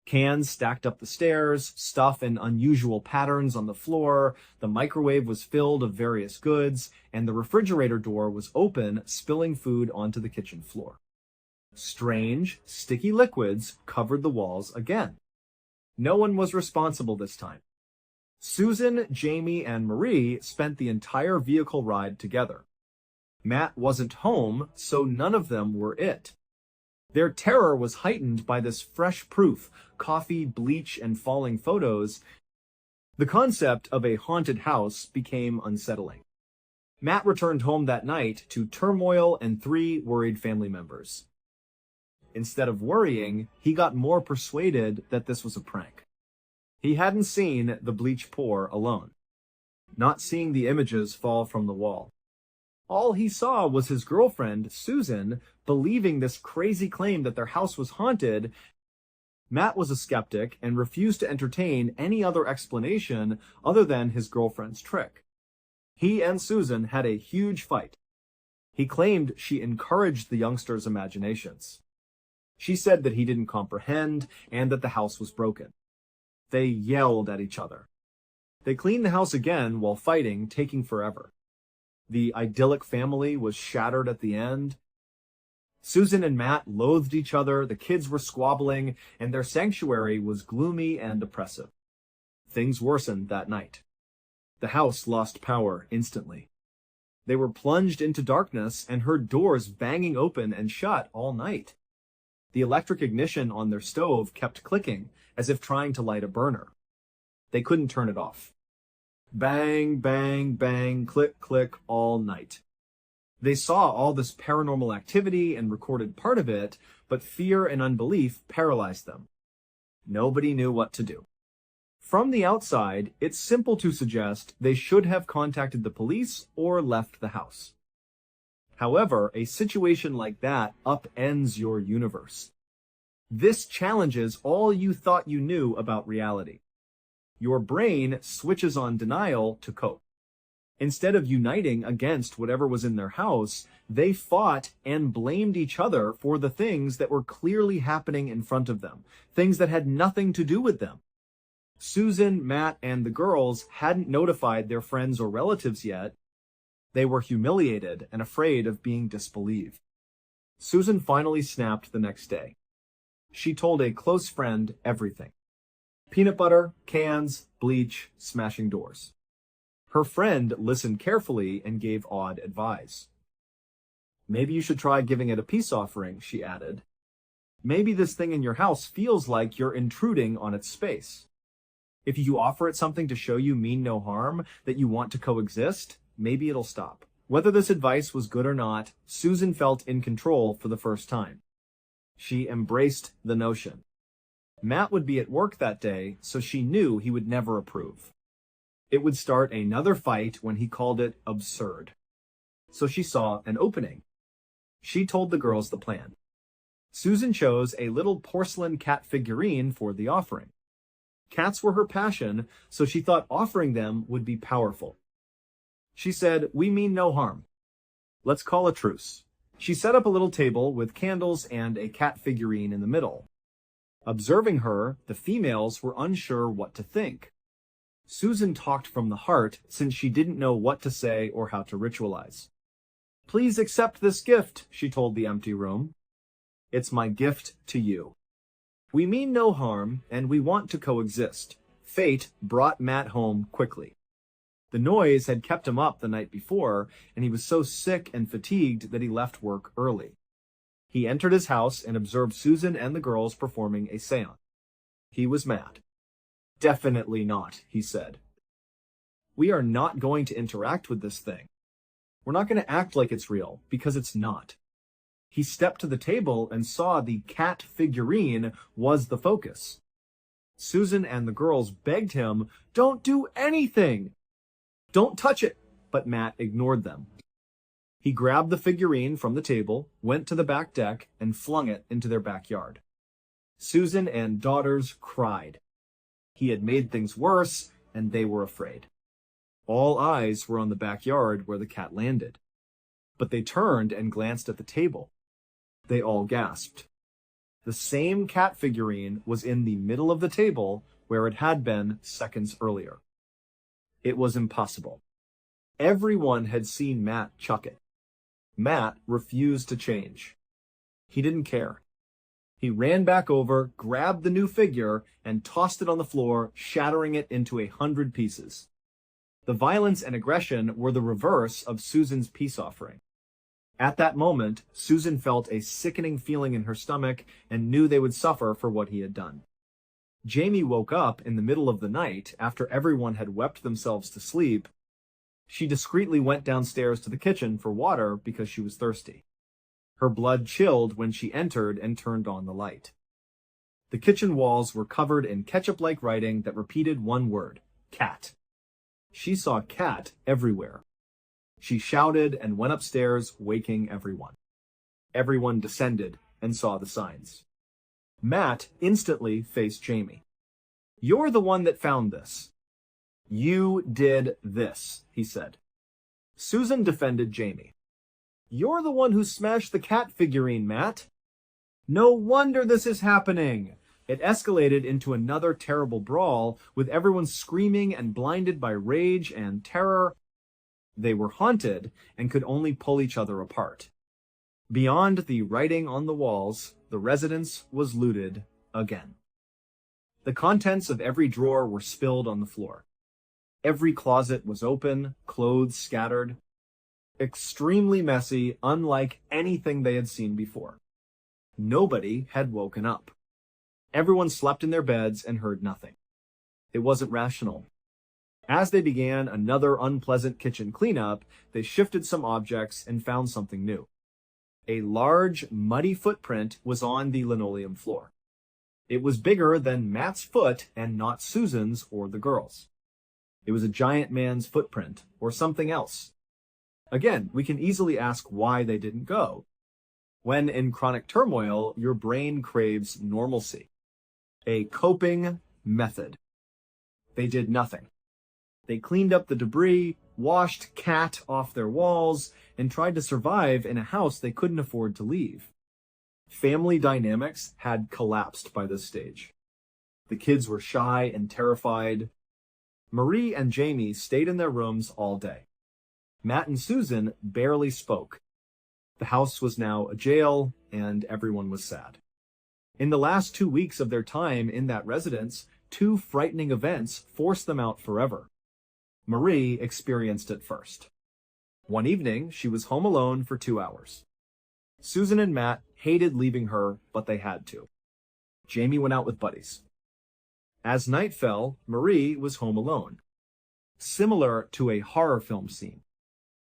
Cans stacked up the stairs, stuff in unusual patterns on the floor, the microwave was filled of various goods, and the refrigerator door was open, spilling food onto the kitchen floor. Strange, sticky liquids covered the walls again. No one was responsible this time. Susan, Jamie, and Marie spent the entire vehicle ride together. Matt wasn't home, so none of them were it. Their terror was heightened by this fresh proof, coffee, bleach, and falling photos. The concept of a haunted house became unsettling. Matt returned home that night to turmoil and 3 worried family members. Instead of worrying, he got more persuaded that this was a prank. He hadn't seen the bleach pour alone, not seeing the images fall from the wall. All he saw was his girlfriend, Susan, believing this crazy claim that their house was haunted. Matt was a skeptic and refused to entertain any other explanation other than his girlfriend's trick. He and Susan had a huge fight. He claimed she encouraged the youngsters' imaginations. She said that he didn't comprehend and that the house was broken. They yelled at each other. They cleaned the house again while fighting, taking forever. The idyllic family was shattered at the end. Susan and Matt loathed each other, the kids were squabbling, and their sanctuary was gloomy and oppressive. Things worsened that night. The house lost power instantly. They were plunged into darkness and heard doors banging open and shut all night. The electric ignition on their stove kept clicking, as if trying to light a burner. They couldn't turn it off. Bang, bang, bang, click, click all night. They saw all this paranormal activity and recorded part of it, but fear and unbelief paralyzed them. Nobody knew what to do. From the outside, it's simple to suggest they should have contacted the police or left the house. However, a situation like that upends your universe. This challenges all you thought you knew about reality. Your brain switches on denial to cope. Instead of uniting against whatever was in their house, they fought and blamed each other for the things that were clearly happening in front of them, things that had nothing to do with them. Susan, Matt, and the girls hadn't notified their friends or relatives yet. They were humiliated and afraid of being disbelieved. Susan finally snapped the next day. She told a close friend everything. Peanut butter, cans, bleach, smashing doors. Her friend listened carefully and gave odd advice. Maybe you should try giving it a peace offering, she added. Maybe this thing in your house feels like you're intruding on its space. If you offer it something to show you mean no harm, that you want to coexist, maybe it'll stop. Whether this advice was good or not, Susan felt in control for the first time. She embraced the notion. Matt would be at work that day, so she knew he would never approve. It would start another fight when he called it absurd. So she saw an opening. She told the girls the plan. Susan chose a little porcelain cat figurine for the offering. Cats were her passion, so she thought offering them would be powerful. She said, "We mean no harm. Let's call a truce." She set up a little table with candles and a cat figurine in the middle. Observing her, the females were unsure what to think. Susan talked from the heart since she didn't know what to say or how to ritualize. "Please accept this gift," she told the empty room. "It's my gift to you. We mean no harm, and we want to coexist." Fate brought Matt home quickly. The noise had kept him up the night before, and he was so sick and fatigued that he left work early. He entered his house and observed Susan and the girls performing a séance. He was mad. "Definitely not," he said. "We are not going to interact with this thing. We're not going to act like it's real, because it's not." He stepped to the table and saw the cat figurine was the focus. Susan and the girls begged him, "Don't do anything! Don't touch it!" But Matt ignored them. He grabbed the figurine from the table, went to the back deck, and flung it into their backyard. Susan and daughters cried. He had made things worse, and they were afraid. All eyes were on the backyard where the cat landed. But they turned and glanced at the table. They all gasped. The same cat figurine was in the middle of the table where it had been seconds earlier. It was impossible. Everyone had seen Matt chuck it. Matt refused to change. He didn't care. He ran back over, grabbed the new figure, and tossed it on the floor, shattering it into 100 pieces. The violence and aggression were the reverse of Susan's peace offering. At that moment, Susan felt a sickening feeling in her stomach and knew they would suffer for what he had done. Jamie woke up in the middle of the night after everyone had wept themselves to sleep. She discreetly went downstairs to the kitchen for water because she was thirsty. Her blood chilled when she entered and turned on the light. The kitchen walls were covered in ketchup-like writing that repeated one word: cat. She saw cat everywhere. She shouted and went upstairs, waking everyone. Everyone descended and saw the signs. Matt instantly faced Jamie. "You're the one that found this." "You did this," he said. Susan defended Jamie. "You're the one who smashed the cat figurine, Matt." "No wonder this is happening." It escalated into another terrible brawl, with everyone screaming and blinded by rage and terror. They were haunted and could only pull each other apart. Beyond the writing on the walls, the residence was looted again. The contents of every drawer were spilled on the floor. Every closet was open, clothes scattered. Extremely messy, unlike anything they had seen before. Nobody had woken up. Everyone slept in their beds and heard nothing. It wasn't rational. As they began another unpleasant kitchen cleanup, they shifted some objects and found something new. A large, muddy footprint was on the linoleum floor. It was bigger than Matt's foot and not Susan's or the girls'. It was a giant man's footprint, or something else. Again, we can easily ask why they didn't go. When in chronic turmoil, your brain craves normalcy. A coping method. They did nothing. They cleaned up the debris, washed cat off their walls, and tried to survive in a house they couldn't afford to leave. Family dynamics had collapsed by this stage. The kids were shy and terrified. Marie and Jamie stayed in their rooms all day. Matt and Susan barely spoke. The house was now a jail, and everyone was sad. In the last 2 weeks of their time in that residence, 2 frightening events forced them out forever. Marie experienced it first. One evening, she was home alone for 2 hours. Susan and Matt hated leaving her, but they had to. Jamie went out with buddies. As night fell, Marie was home alone. Similar to a horror film scene.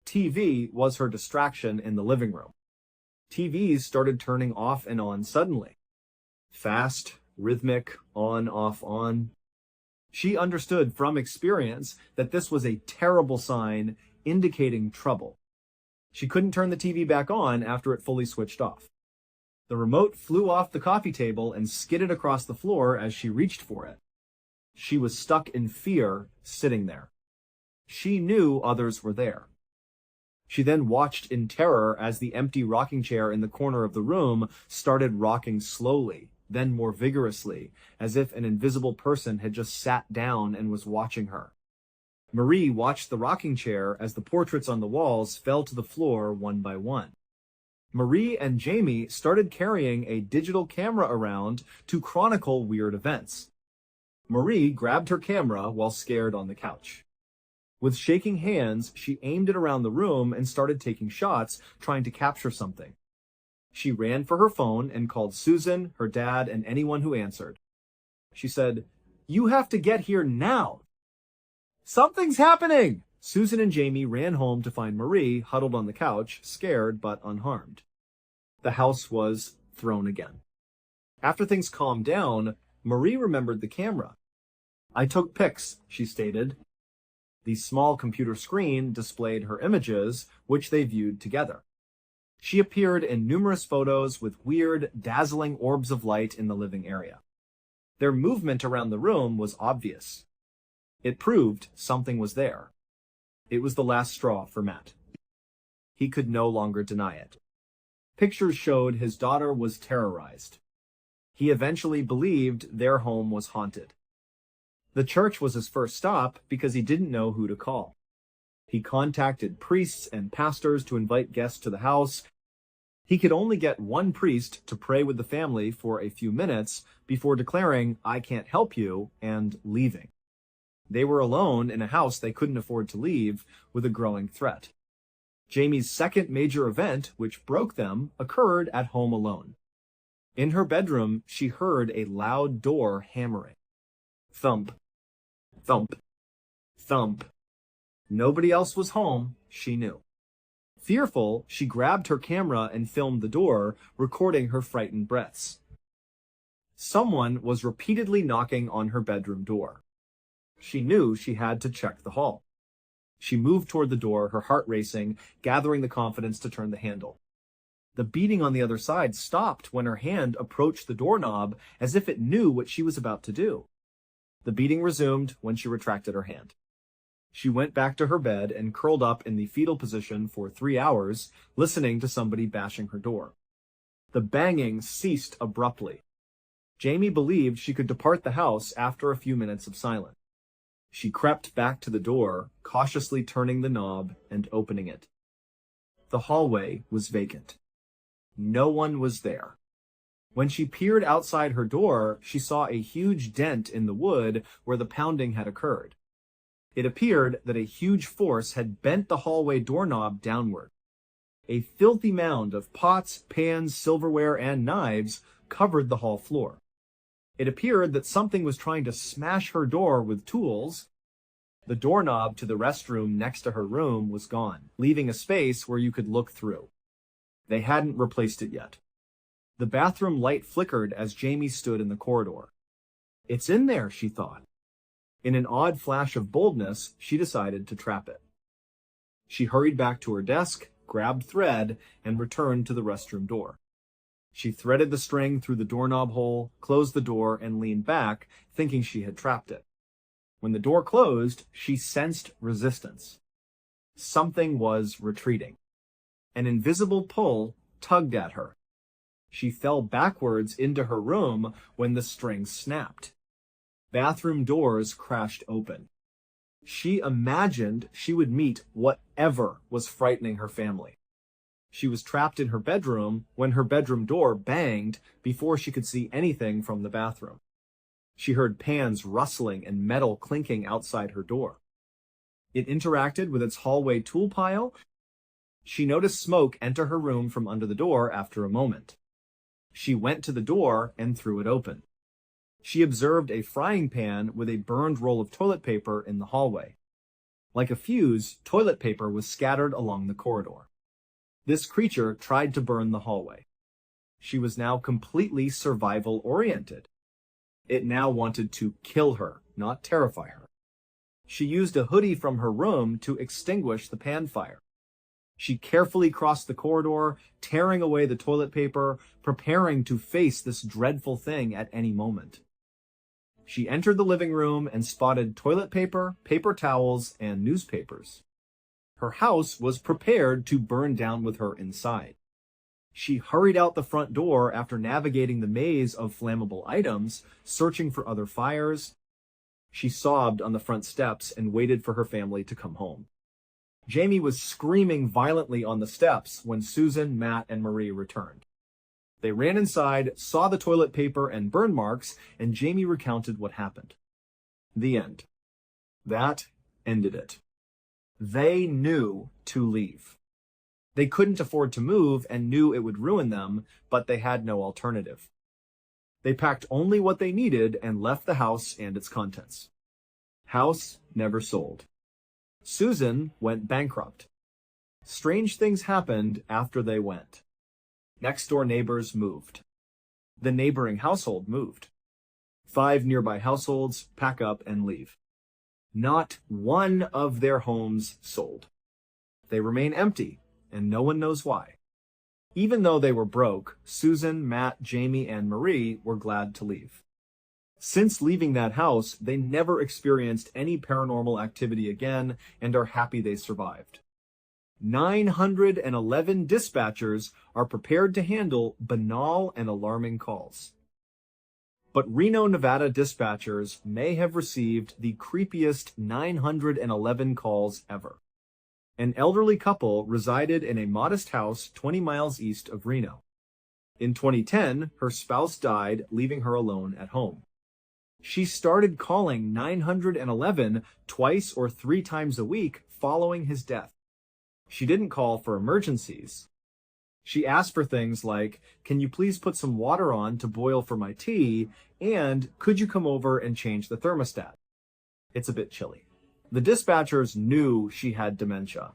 TV was her distraction in the living room. TVs started turning off and on suddenly. Fast, rhythmic, on, off, on. She understood from experience that this was a terrible sign indicating trouble. She couldn't turn the TV back on after it fully switched off. The remote flew off the coffee table and skidded across the floor as she reached for it. She was stuck in fear, sitting there. She knew others were there. She then watched in terror as the empty rocking chair in the corner of the room started rocking slowly, then more vigorously, as if an invisible person had just sat down and was watching her. Marie watched the rocking chair as the portraits on the walls fell to the floor one by one. Marie and Jamie started carrying a digital camera around to chronicle weird events. Marie grabbed her camera while scared on the couch. With shaking hands, she aimed it around the room and started taking shots, trying to capture something. She ran for her phone and called Susan, her dad, and anyone who answered. She said, "You have to get here now." "Something's happening!" Susan and Jamie ran home to find Marie huddled on the couch, scared but unharmed. The house was thrown again. After things calmed down, Marie remembered the camera. "I took pics," she stated. The small computer screen displayed her images, which they viewed together. She appeared in numerous photos with weird, dazzling orbs of light in the living area. Their movement around the room was obvious. It proved something was there. It was the last straw for Matt. He could no longer deny it. Pictures showed his daughter was terrorized. He eventually believed their home was haunted. The church was his first stop because he didn't know who to call. He contacted priests and pastors to invite guests to the house. He could only get one priest to pray with the family for a few minutes before declaring, "I can't help you," and leaving. They were alone in a house they couldn't afford to leave, with a growing threat. Jamie's second major event, which broke them, occurred at home alone. In her bedroom, she heard a loud door hammering. Thump, thump, thump. Nobody else was home, she knew. Fearful, she grabbed her camera and filmed the door, recording her frightened breaths. Someone was repeatedly knocking on her bedroom door. She knew she had to check the hall. She moved toward the door, her heart racing, gathering the confidence to turn the handle. The beating on the other side stopped when her hand approached the doorknob as if it knew what she was about to do. The beating resumed when she retracted her hand. She went back to her bed and curled up in the fetal position for 3 hours, listening to somebody bashing her door. The banging ceased abruptly. Jamie believed she could depart the house after a few minutes of silence. She crept back to the door, cautiously turning the knob and opening it. The hallway was vacant. No one was there. When she peered outside her door, she saw a huge dent in the wood where the pounding had occurred. It appeared that a huge force had bent the hallway doorknob downward. A filthy mound of pots, pans, silverware, and knives covered the hall floor. It appeared that something was trying to smash her door with tools. The doorknob to the restroom next to her room was gone, leaving a space where you could look through. They hadn't replaced it yet. The bathroom light flickered as Jamie stood in the corridor. It's in there, she thought. In an odd flash of boldness, she decided to trap it. She hurried back to her desk, grabbed thread, and returned to the restroom door. She threaded the string through the doorknob hole, closed the door, and leaned back, thinking she had trapped it. When the door closed, she sensed resistance. Something was retreating. An invisible pull tugged at her. She fell backwards into her room when the string snapped. Bathroom doors crashed open. She imagined she would meet whatever was frightening her family. She was trapped in her bedroom when her bedroom door banged before she could see anything from the bathroom. She heard pans rustling and metal clinking outside her door. It interacted with its hallway tool pile. She noticed smoke enter her room from under the door after a moment. She went to the door and threw it open. She observed a frying pan with a burned roll of toilet paper in the hallway. Like a fuse, toilet paper was scattered along the corridor. This creature tried to burn the hallway. She was now completely survival-oriented. It now wanted to kill her, not terrify her. She used a hoodie from her room to extinguish the pan fire. She carefully crossed the corridor, tearing away the toilet paper, preparing to face this dreadful thing at any moment. She entered the living room and spotted toilet paper, paper towels, and newspapers. Her house was prepared to burn down with her inside. She hurried out the front door after navigating the maze of flammable items, searching for other fires. She sobbed on the front steps and waited for her family to come home. Jamie was screaming violently on the steps when Susan, Matt, and Marie returned. They ran inside, saw the toilet paper and burn marks, and Jamie recounted what happened. The end. That ended it. They knew to leave. They couldn't afford to move and knew it would ruin them, but they had no alternative. They packed only what they needed and left the house and its contents. House never sold. Susan went bankrupt. Strange things happened after they went. Next-door neighbors moved. The neighboring household moved. 5 nearby households pack up and leave. Not one of their homes sold. They remain empty, and no one knows why. Even though they were broke, Susan, Matt, Jamie, and Marie were glad to leave. Since leaving that house, they never experienced any paranormal activity again and are happy they survived. 911 dispatchers are prepared to handle banal and alarming calls. But Reno, Nevada dispatchers may have received the creepiest 911 calls ever. An elderly couple resided in a modest house 20 miles east of Reno. In 2010, her spouse died, leaving her alone at home. She started calling 911 twice or three times a week following his death. She didn't call for emergencies. She asked for things like, "Can you please put some water on to boil for my tea?" and "Could you come over and change the thermostat? It's a bit chilly." The dispatchers knew she had dementia.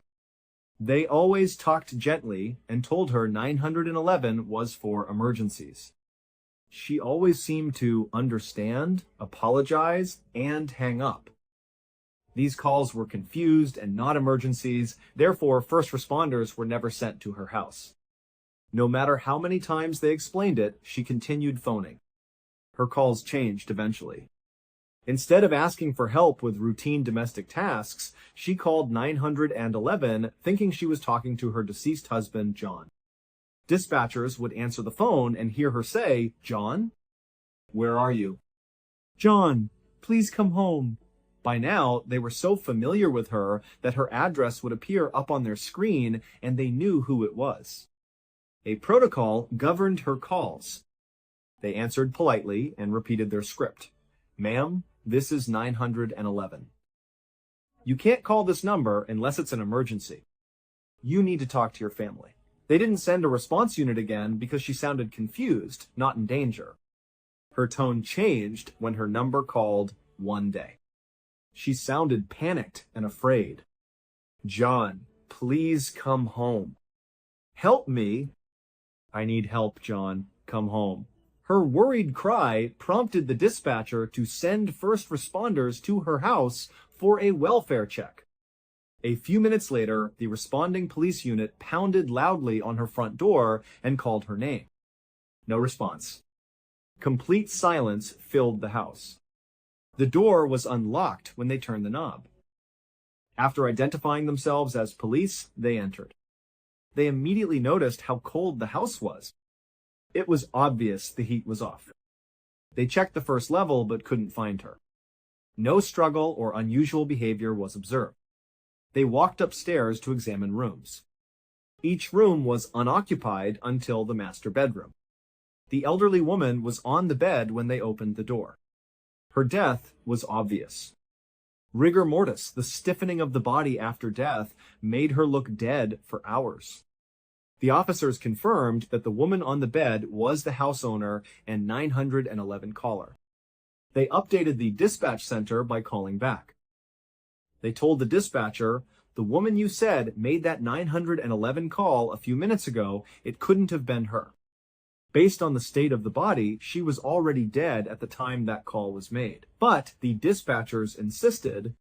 They always talked gently and told her 911 was for emergencies. She always seemed to understand, apologize, and hang up. These calls were confused and not emergencies, therefore first responders were never sent to her house. No matter how many times they explained it, she continued phoning. Her calls changed eventually. Instead of asking for help with routine domestic tasks, she called 911 thinking she was talking to her deceased husband, John. Dispatchers would answer the phone and hear her say, "John? Where are you? John, please come home." By now, they were so familiar with her that her address would appear up on their screen and they knew who it was. A protocol governed her calls. They answered politely and repeated their script. "Ma'am, this is 911. You can't call this number unless it's an emergency. You need to talk to your family." They didn't send a response unit again because she sounded confused, not in danger. Her tone changed when her number called one day. She sounded panicked and afraid. "John, please come home. Help me." "I need help, John. Come home." Her worried cry prompted the dispatcher to send first responders to her house for a welfare check. A few minutes later, the responding police unit pounded loudly on her front door and called her name. No response. Complete silence filled the house. The door was unlocked when they turned the knob. After identifying themselves as police, they entered. They immediately noticed how cold the house was. It was obvious the heat was off. They checked the first level but couldn't find her. No struggle or unusual behavior was observed. They walked upstairs to examine rooms. Each room was unoccupied until the master bedroom. The elderly woman was on the bed when they opened the door. Her death was obvious. Rigor mortis, the stiffening of the body after death, made her look dead for hours. The officers confirmed that the woman on the bed was the house owner and 911 caller. They updated the dispatch center by calling back. They told the dispatcher, "The woman you said made that 911 call a few minutes ago, it couldn't have been her. Based on the state of the body, she was already dead at the time that call was made." But the dispatchers insisted.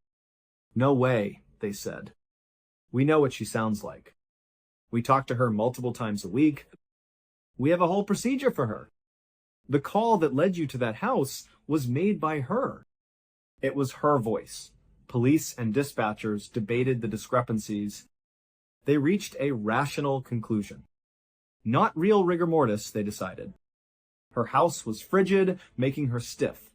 "No way," they said. "We know what she sounds like. We talk to her multiple times a week. We have a whole procedure for her. The call that led you to that house was made by her." It was her voice. Police and dispatchers debated the discrepancies. They reached a rational conclusion. Not real rigor mortis, they decided. Her house was frigid, making her stiff.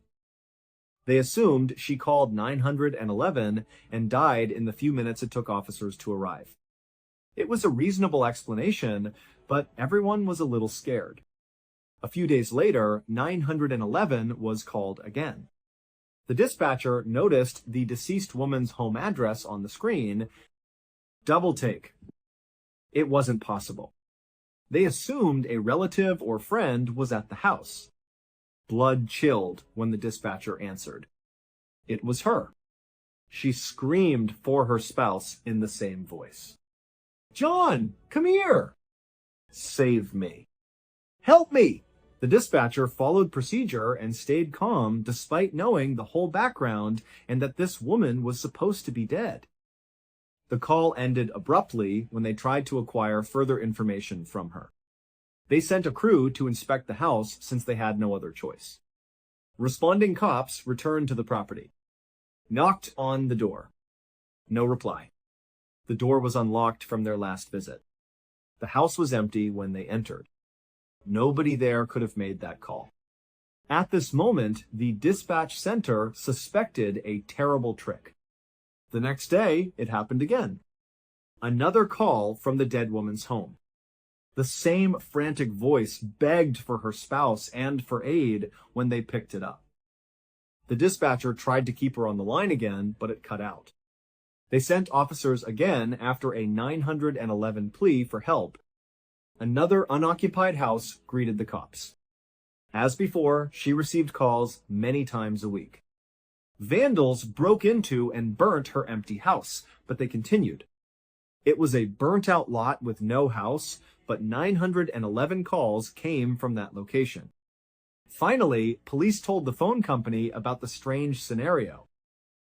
They assumed she called 911 and died in the few minutes it took officers to arrive. It was a reasonable explanation, but everyone was a little scared. A few days later, 911 was called again. The dispatcher noticed the deceased woman's home address on the screen. Double take. It wasn't possible. They assumed a relative or friend was at the house. Blood chilled when the dispatcher answered. It was her. She screamed for her spouse in the same voice. "John, come here! Save me! Help me!" The dispatcher followed procedure and stayed calm despite knowing the whole background and that this woman was supposed to be dead. The call ended abruptly when they tried to acquire further information from her. They sent a crew to inspect the house since they had no other choice. Responding cops returned to the property. Knocked on the door. No reply. The door was unlocked from their last visit. The house was empty when they entered. Nobody there could have made that call. At this moment, the dispatch center suspected a terrible trick. The next day, it happened again. Another call from the dead woman's home. The same frantic voice begged for her spouse and for aid when they picked it up. The dispatcher tried to keep her on the line again, but it cut out. They sent officers again after a 911 plea for help. Another unoccupied house greeted the cops. As before, she received calls many times a week. Vandals broke into and burnt her empty house, but they continued. It was a burnt-out lot with no house, but 911 calls came from that location. Finally, police told the phone company about the strange scenario.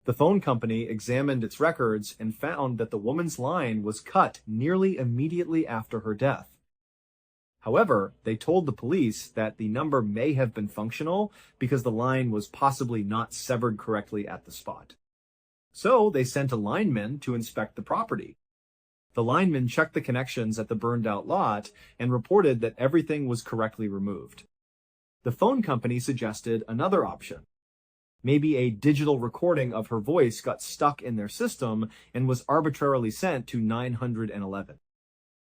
The phone company examined its records and found that the woman's line was cut nearly immediately after her death. However, they told the police that the number may have been functional because the line was possibly not severed correctly at the spot. So they sent a lineman to inspect the property. The lineman checked the connections at the burned-out lot and reported that everything was correctly removed. The phone company suggested another option. Maybe a digital recording of her voice got stuck in their system and was arbitrarily sent to 911.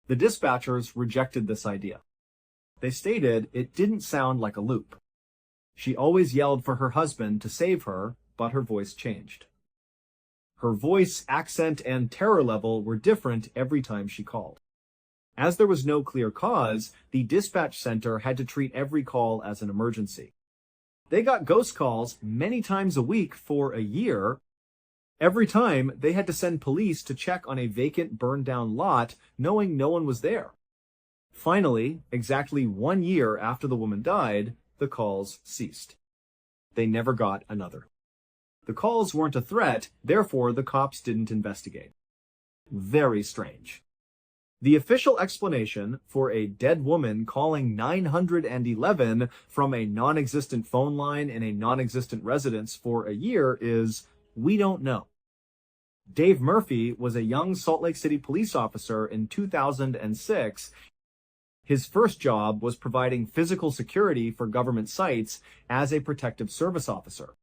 The dispatchers rejected this idea. They stated it didn't sound like a loop. She always yelled for her husband to save her, but her voice changed. Her voice, accent, and terror level were different every time she called. As there was no clear cause, the dispatch center had to treat every call as an emergency. They got ghost calls many times a week for a year. Every time, they had to send police to check on a vacant, burned-down lot, knowing no one was there. Finally, exactly 1 year after the woman died, the calls ceased. They never got another. The calls weren't a threat, therefore the cops didn't investigate. Very strange. The official explanation for a dead woman calling 911 from a non-existent phone line in a non-existent residence for a year is, we don't know. Dave Murphy was a young Salt Lake City police officer in 2006. His first job was providing physical security for government sites as a protective service officer.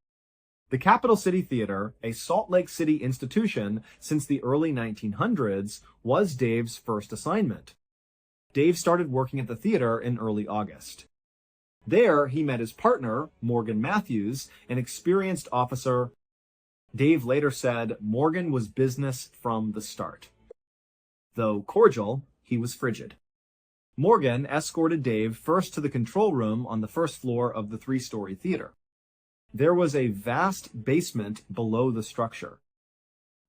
The Capital City Theater, a Salt Lake City institution since the early 1900s, was Dave's first assignment. Dave started working at the theater in early August. There, he met his partner, Morgan Matthews, an experienced officer. Dave later said Morgan was business from the start. Though cordial, he was frigid. Morgan escorted Dave first to the control room on the first floor of the 3-story theater. There was a vast basement below the structure.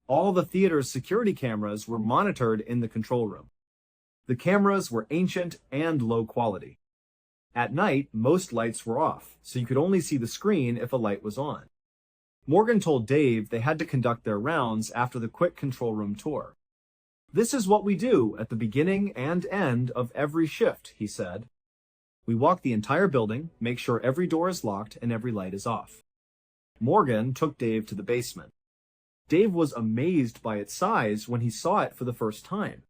All the theater's security cameras were monitored in the control room. The cameras were ancient and low quality. At night, most lights were off, so you could only see the screen if a light was on. Morgan told Dave they had to conduct their rounds after the quick control room tour. "This is what we do at the beginning and end of every shift," he said. "We walk the entire building, make sure every door is locked and every light is off." Morgan took Dave to the basement. Dave was amazed by its size when he saw it for the first time.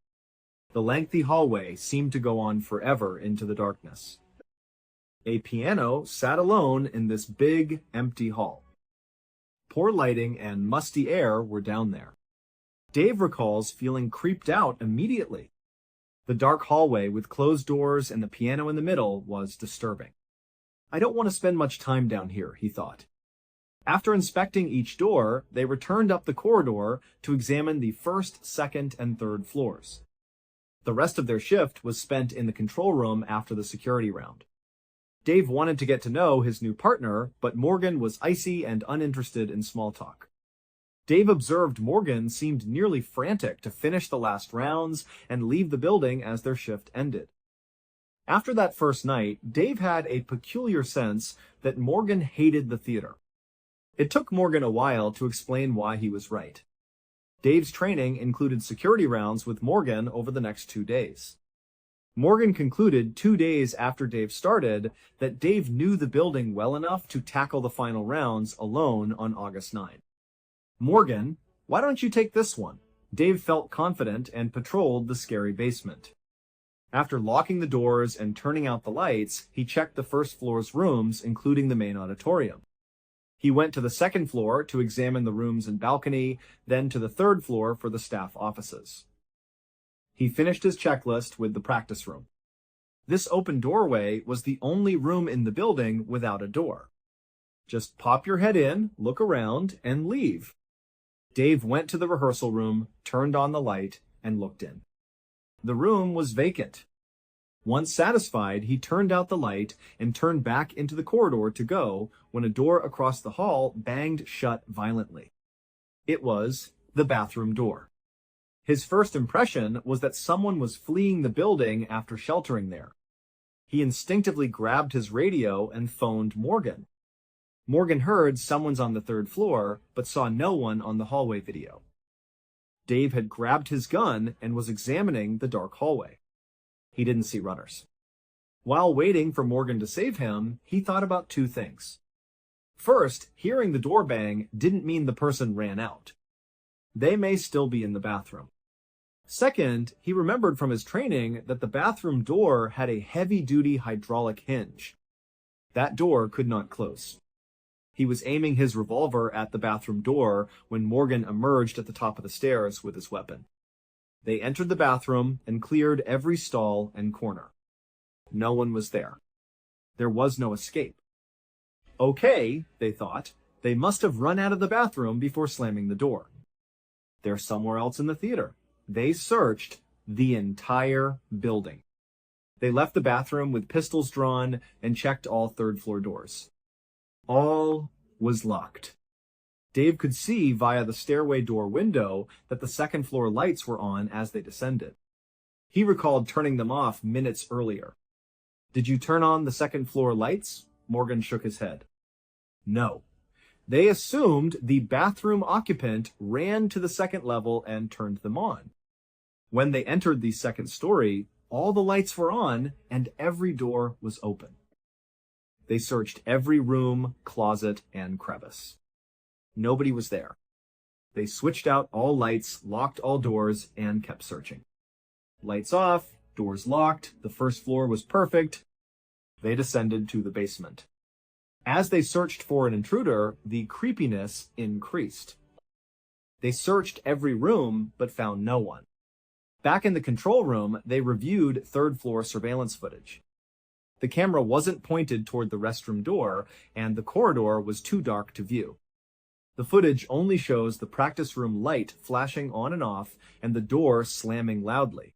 The lengthy hallway seemed to go on forever into the darkness. A piano sat alone in this big, empty hall. Poor lighting and musty air were down there. Dave recalls feeling creeped out immediately. The dark hallway with closed doors and the piano in the middle was disturbing. "I don't want to spend much time down here," he thought. After inspecting each door, they returned up the corridor to examine the first, second, and third floors. The rest of their shift was spent in the control room after the security round. Dave wanted to get to know his new partner, but Morgan was icy and uninterested in small talk. Dave observed Morgan seemed nearly frantic to finish the last rounds and leave the building as their shift ended. After that first night, Dave had a peculiar sense that Morgan hated the theater. It took Morgan a while to explain why he was right. Dave's training included security rounds with Morgan over the next 2 days. Morgan concluded 2 days after Dave started that Dave knew the building well enough to tackle the final rounds alone on August 9. "Morgan, why don't you take this one?" Dave felt confident and patrolled the scary basement. After locking the doors and turning out the lights, he checked the first floor's rooms, including the main auditorium. He went to the second floor to examine the rooms and balcony, then to the third floor for the staff offices. He finished his checklist with the practice room. This open doorway was the only room in the building without a door. Just pop your head in, look around, and leave. Dave went to the rehearsal room, turned on the light, and looked in. The room was vacant. Once satisfied, he turned out the light and turned back into the corridor to go when a door across the hall banged shut violently. It was the bathroom door. His first impression was that someone was fleeing the building after sheltering there. He instinctively grabbed his radio and phoned Morgan. Morgan heard someone's on the third floor, but saw no one on the hallway video. Dave had grabbed his gun and was examining the dark hallway. He didn't see runners. While waiting for Morgan to save him, he thought about two things. First, hearing the door bang didn't mean the person ran out. They may still be in the bathroom. Second, he remembered from his training that the bathroom door had a heavy-duty hydraulic hinge. That door could not close. He was aiming his revolver at the bathroom door when Morgan emerged at the top of the stairs with his weapon. They entered the bathroom and cleared every stall and corner. No one was there. There was no escape. Okay, they thought, they must have run out of the bathroom before slamming the door. They're somewhere else in the theater. They searched the entire building. They left the bathroom with pistols drawn and checked all third-floor doors. All was locked. Dave could see via the stairway door window that the second-floor lights were on as they descended. He recalled turning them off minutes earlier. "Did you turn on the second-floor lights?" Morgan shook his head. No. They assumed the bathroom occupant ran to the second level and turned them on. When they entered the second story, all the lights were on and every door was open. They searched every room, closet, and crevice. Nobody was there. They switched out all lights, locked all doors, and kept searching. Lights off, doors locked, the first floor was perfect. They descended to the basement. As they searched for an intruder, the creepiness increased. They searched every room, but found no one. Back in the control room, they reviewed third-floor surveillance footage. The camera wasn't pointed toward the restroom door, and the corridor was too dark to view. The footage only shows the practice room light flashing on and off and the door slamming loudly.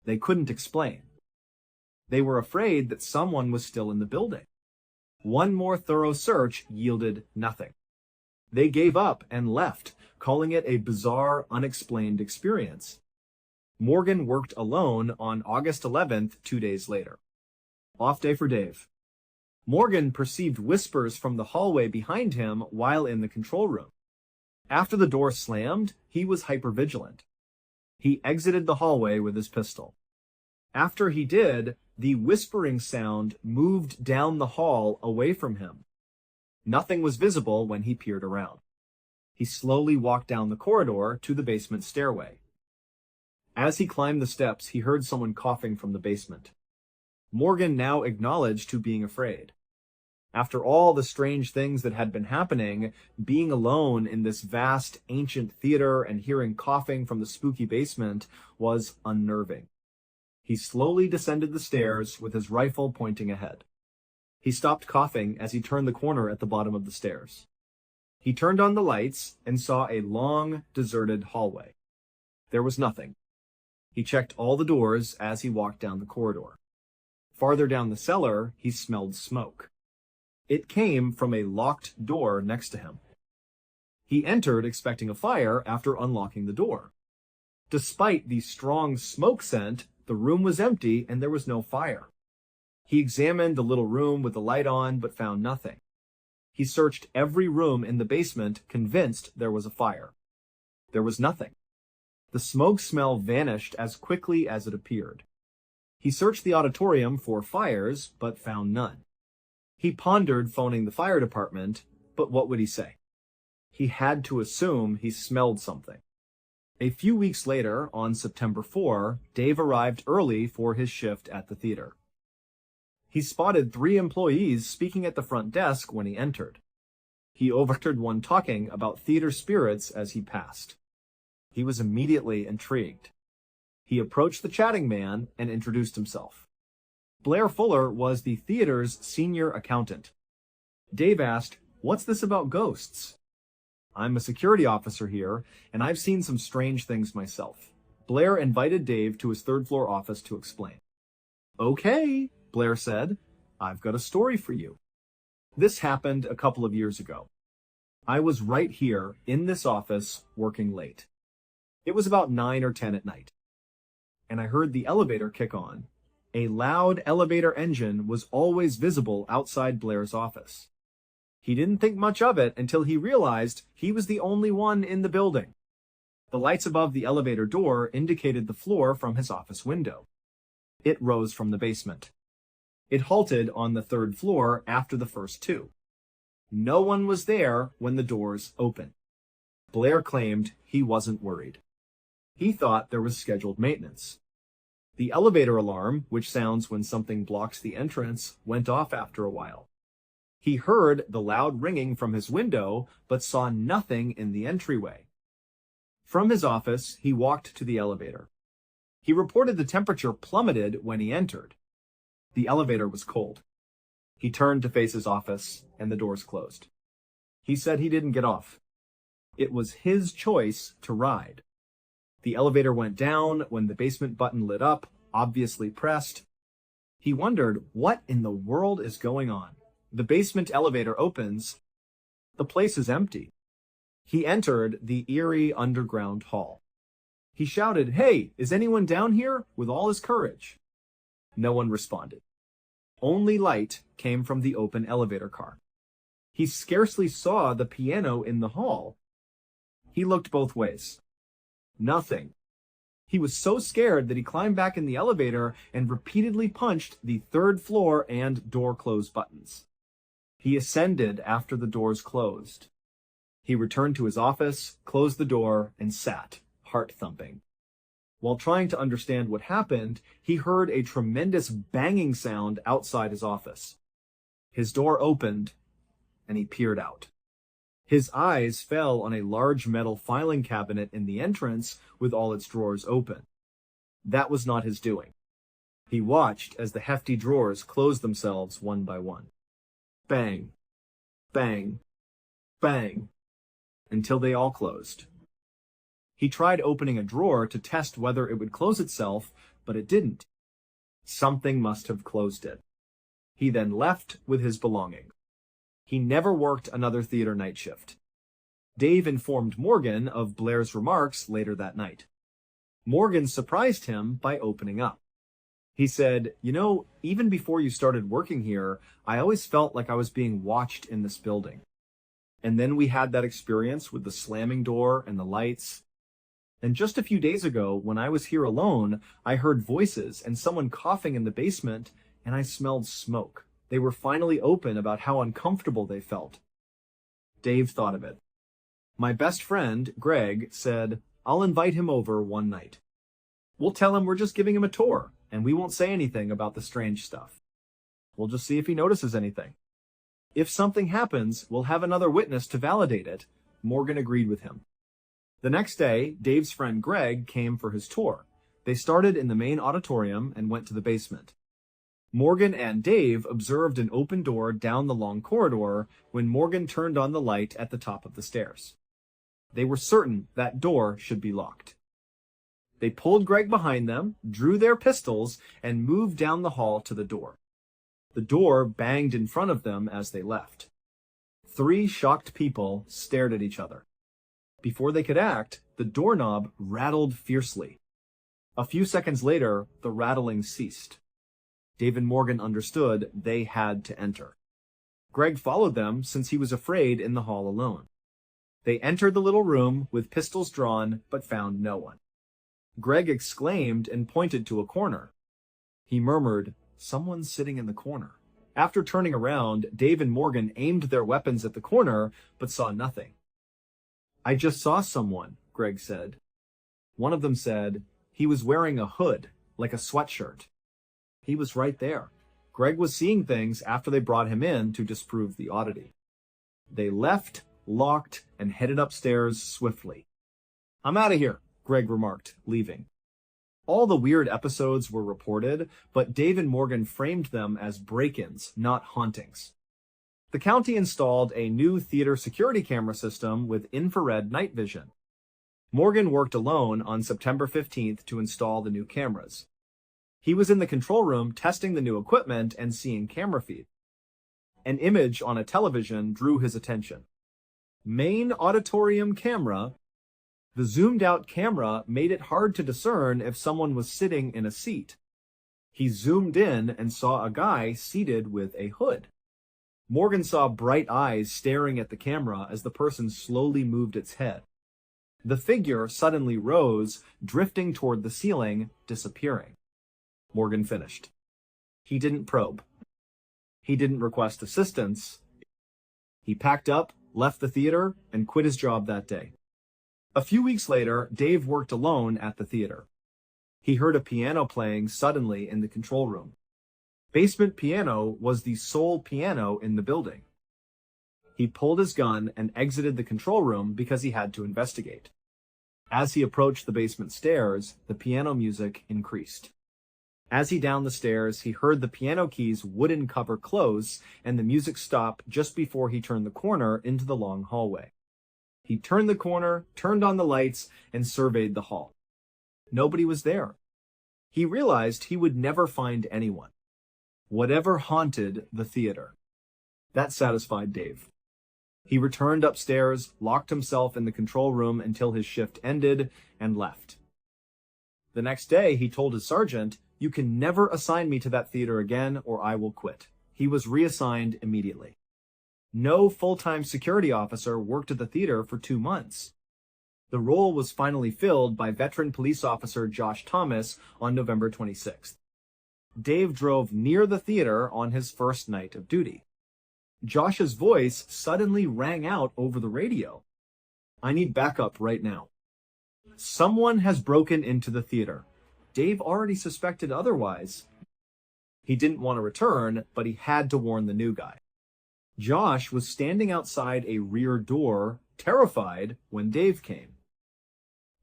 They couldn't explain. They were afraid that someone was still in the building. One more thorough search yielded nothing. They gave up and left, calling it a bizarre, unexplained experience. Morgan worked alone on August 11th, 2 days later. Off day for Dave. Morgan perceived whispers from the hallway behind him while in the control room. After the door slammed, he was hypervigilant. He exited the hallway with his pistol. After he did, the whispering sound moved down the hall away from him. Nothing was visible when he peered around. He slowly walked down the corridor to the basement stairway. As he climbed the steps, he heard someone coughing from the basement. Morgan now acknowledged to being afraid. After all the strange things that had been happening, being alone in this vast, ancient theater and hearing coughing from the spooky basement was unnerving. He slowly descended the stairs with his rifle pointing ahead. He stopped coughing as he turned the corner at the bottom of the stairs. He turned on the lights and saw a long, deserted hallway. There was nothing. He checked all the doors as he walked down the corridor. Farther down the cellar, he smelled smoke. It came from a locked door next to him. He entered expecting a fire after unlocking the door. Despite the strong smoke scent, the room was empty and there was no fire. He examined the little room with the light on but found nothing. He searched every room in the basement, convinced there was a fire. There was nothing. The smoke smell vanished as quickly as it appeared. He searched the auditorium for fires, but found none. He pondered phoning the fire department, but what would he say? He had to assume he smelled something. A few weeks later, on September 4, Dave arrived early for his shift at the theater. He spotted 3 employees speaking at the front desk when he entered. He overheard one talking about theater spirits as he passed. He was immediately intrigued. He approached the chatting man and introduced himself. Blair Fuller was the theater's senior accountant. Dave asked, "What's this about ghosts?" "I'm a security officer here, and I've seen some strange things myself." Blair invited Dave to his third-floor office to explain. "Okay," Blair said, "I've got a story for you. This happened a couple of years ago. I was right here in this office working late. It was about 9 or 10 at night, and I heard the elevator kick on. A loud elevator engine was always visible outside Blair's office. He didn't think much of it until he realized he was the only one in the building. The lights above the elevator door indicated the floor from his office window. It rose from the basement. It halted on the third floor after the first two. No one was there when the doors opened. Blair claimed he wasn't worried. He thought there was scheduled maintenance. The elevator alarm, which sounds when something blocks the entrance, went off after a while. He heard the loud ringing from his window, but saw nothing in the entryway. From his office, he walked to the elevator. He reported the temperature plummeted when he entered. The elevator was cold. He turned to face his office, and the doors closed. He said he didn't get off. It was his choice to ride. The elevator went down when the basement button lit up, obviously pressed. He wondered, what in the world is going on? The basement elevator opens. The place is empty. He entered the eerie underground hall. He shouted, "Hey, is anyone down here?" with all his courage. No one responded. Only light came from the open elevator car. He scarcely saw the piano in the hall. He looked both ways. Nothing. He was so scared that he climbed back in the elevator and repeatedly punched the third floor and door close buttons. He ascended after the doors closed. He returned to his office, closed the door, and sat, heart thumping. While trying to understand what happened, he heard a tremendous banging sound outside his office. His door opened, and he peered out. His eyes fell on a large metal filing cabinet in the entrance with all its drawers open. That was not his doing. He watched as the hefty drawers closed themselves one by one. Bang, bang, bang, until they all closed. He tried opening a drawer to test whether it would close itself, but it didn't. Something must have closed it. He then left with his belongings. He never worked another theater night shift. Dave informed Morgan of Blair's remarks later that night. Morgan surprised him by opening up. He said, "You know, even before you started working here, I always felt like I was being watched in this building. And then we had that experience with the slamming door and the lights. And just a few days ago, when I was here alone, I heard voices and someone coughing in the basement, and I smelled smoke. They were finally open about how uncomfortable they felt." Dave thought of it. "My best friend, Greg, said, I'll invite him over one night. We'll tell him we're just giving him a tour, and we won't say anything about the strange stuff. We'll just see if he notices anything. If something happens, we'll have another witness to validate it." Morgan agreed with him. The next day, Dave's friend Greg came for his tour. They started in the main auditorium and went to the basement. Morgan and Dave observed an open door down the long corridor when Morgan turned on the light at the top of the stairs. They were certain that door should be locked. They pulled Greg behind them, drew their pistols, and moved down the hall to the door. The door banged in front of them as they left. 3 shocked people stared at each other. Before they could act, the doorknob rattled fiercely. A few seconds later, the rattling ceased. Dave and Morgan understood they had to enter. Greg followed them since he was afraid in the hall alone. They entered the little room with pistols drawn, but found no one. Greg exclaimed and pointed to a corner. He murmured, "Someone's sitting in the corner." After turning around, Dave and Morgan aimed their weapons at the corner, but saw nothing. "I just saw someone," Greg said. One of them said, "He was wearing a hood, like a sweatshirt." He was right there. Greg was seeing things after they brought him in to disprove the oddity. They left, locked, and headed upstairs swiftly. "I'm out of here," Greg remarked, leaving. All the weird episodes were reported, but Dave and Morgan framed them as break-ins, not hauntings. The county installed a new theater security camera system with infrared night vision. Morgan worked alone on September 15th to install the new cameras. He was in the control room testing the new equipment and seeing camera feed. An image on a television drew his attention. Main auditorium camera. The zoomed-out camera made it hard to discern if someone was sitting in a seat. He zoomed in and saw a guy seated with a hood. Morgan saw bright eyes staring at the camera as the person slowly moved its head. The figure suddenly rose, drifting toward the ceiling, disappearing. Morgan finished. He didn't probe. He didn't request assistance. He packed up, left the theater, and quit his job that day. A few weeks later, Dave worked alone at the theater. He heard a piano playing suddenly in the control room. Basement piano was the sole piano in the building. He pulled his gun and exited the control room because he had to investigate. As he approached the basement stairs, the piano music increased. As he downed the stairs, he heard the piano key's wooden cover close and the music stop just before he turned the corner into the long hallway. He turned the corner, turned on the lights, and surveyed the hall. Nobody was there. He realized he would never find anyone. Whatever haunted the theater. That satisfied Dave. He returned upstairs, locked himself in the control room until his shift ended, and left. The next day, he told his sergeant, "You can never assign me to that theater again, or I will quit." He was reassigned immediately. No full-time security officer worked at the theater for 2 months. The role was finally filled by veteran police officer Josh Thomas on November 26th. Dave drove near the theater on his first night of duty. Josh's voice suddenly rang out over the radio. "I need backup right now. Someone has broken into the theater." Dave already suspected otherwise. He didn't want to return, but he had to warn the new guy. Josh was standing outside a rear door, terrified, when Dave came.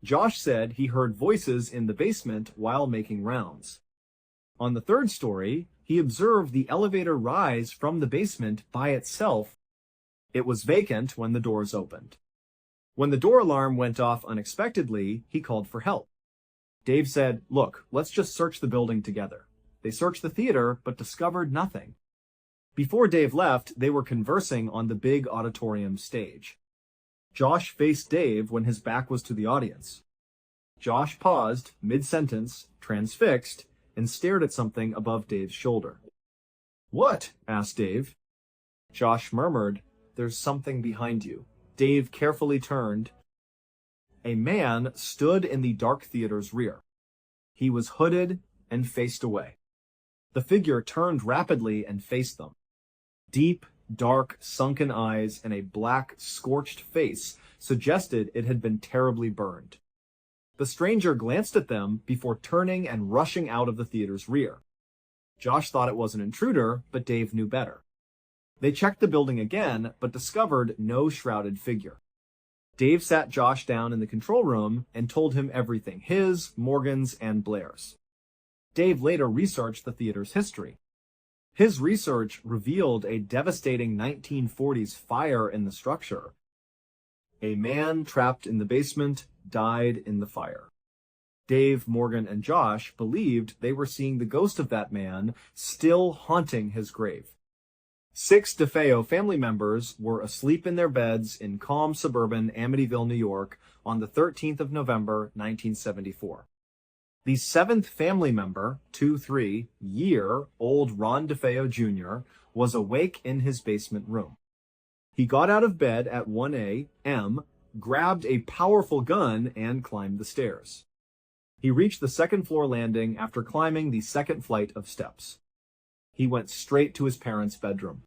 Josh said he heard voices in the basement while making rounds. On the third story, he observed the elevator rise from the basement by itself. It was vacant when the doors opened. When the door alarm went off unexpectedly, he called for help. Dave said, "Look, let's just search the building together." They searched the theater, but discovered nothing. Before Dave left, they were conversing on the big auditorium stage. Josh faced Dave when his back was to the audience. Josh paused, mid-sentence, transfixed, and stared at something above Dave's shoulder. "What?" asked Dave. Josh murmured, "There's something behind you." Dave carefully turned. A man stood in the dark theater's rear. He was hooded and faced away. The figure turned rapidly and faced them. Deep, dark, sunken eyes and a black, scorched face suggested it had been terribly burned. The stranger glanced at them before turning and rushing out of the theater's rear. Josh thought it was an intruder, but Dave knew better. They checked the building again, but discovered no shrouded figure. Dave sat Josh down in the control room and told him everything, his, Morgan's, and Blair's. Dave later researched the theater's history. His research revealed a devastating 1940s fire in the structure. A man trapped in the basement died in the fire. Dave, Morgan, and Josh believed they were seeing the ghost of that man still haunting his grave. 6 DeFeo family members were asleep in their beds in calm suburban Amityville, New York on the 13th of November, 1974. The 7th family member, 23-year-old Ron DeFeo Jr., was awake in his basement room. He got out of bed at 1 a.m., grabbed a powerful gun, and climbed the stairs. He reached the second-floor landing after climbing the second flight of steps. He went straight to his parents' bedroom.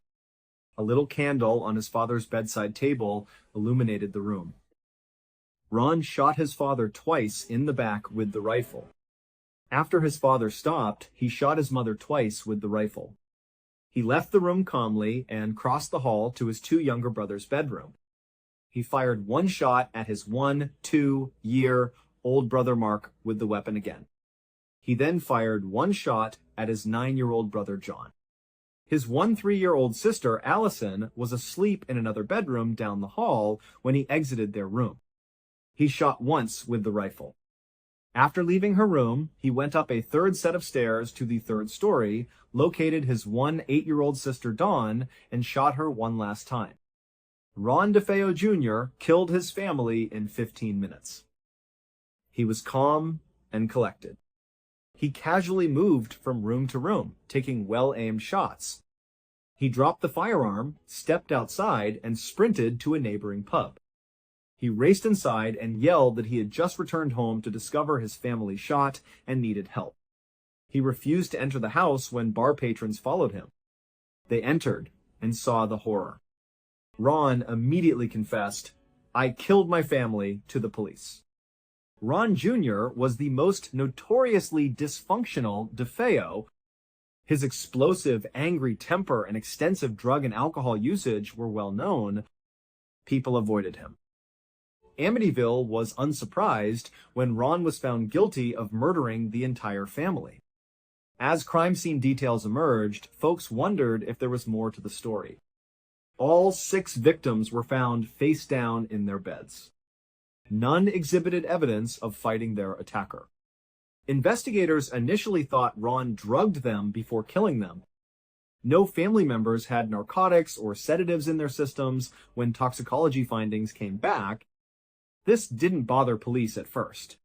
A little candle on his father's bedside table illuminated the room. Ron shot his father twice in the back with the rifle. After his father stopped, he shot his mother twice with the rifle. He left the room calmly and crossed the hall to his 2 younger brothers' bedroom. He fired 1 shot at his 1-2-year-old brother Mark with the weapon again. He then fired one shot at his 9-year-old brother John. His 3-year-old sister Allison was asleep in another bedroom down the hall when he exited their room. He shot once with the rifle. After leaving her room, he went up a third set of stairs to the third story, located his 8-year-old sister Dawn, and shot her one last time. Ron DeFeo Jr. killed his family in 15 minutes. He was calm and collected. He casually moved from room to room, taking well-aimed shots. He dropped the firearm, stepped outside, and sprinted to a neighboring pub. He raced inside and yelled that he had just returned home to discover his family shot and needed help. He refused to enter the house when bar patrons followed him. They entered and saw the horror. Ron immediately confessed, "I killed my family," to the police. Ron Jr. was the most notoriously dysfunctional DeFeo. His explosive, angry temper and extensive drug and alcohol usage were well known. People avoided him. Amityville was unsurprised when Ron was found guilty of murdering the entire family. As crime scene details emerged, folks wondered if there was more to the story. All 6 victims were found face down in their beds. None exhibited evidence of fighting their attacker. Investigators initially thought Ron drugged them before killing them. No family members had narcotics or sedatives in their systems when toxicology findings came back. This didn't bother police at first.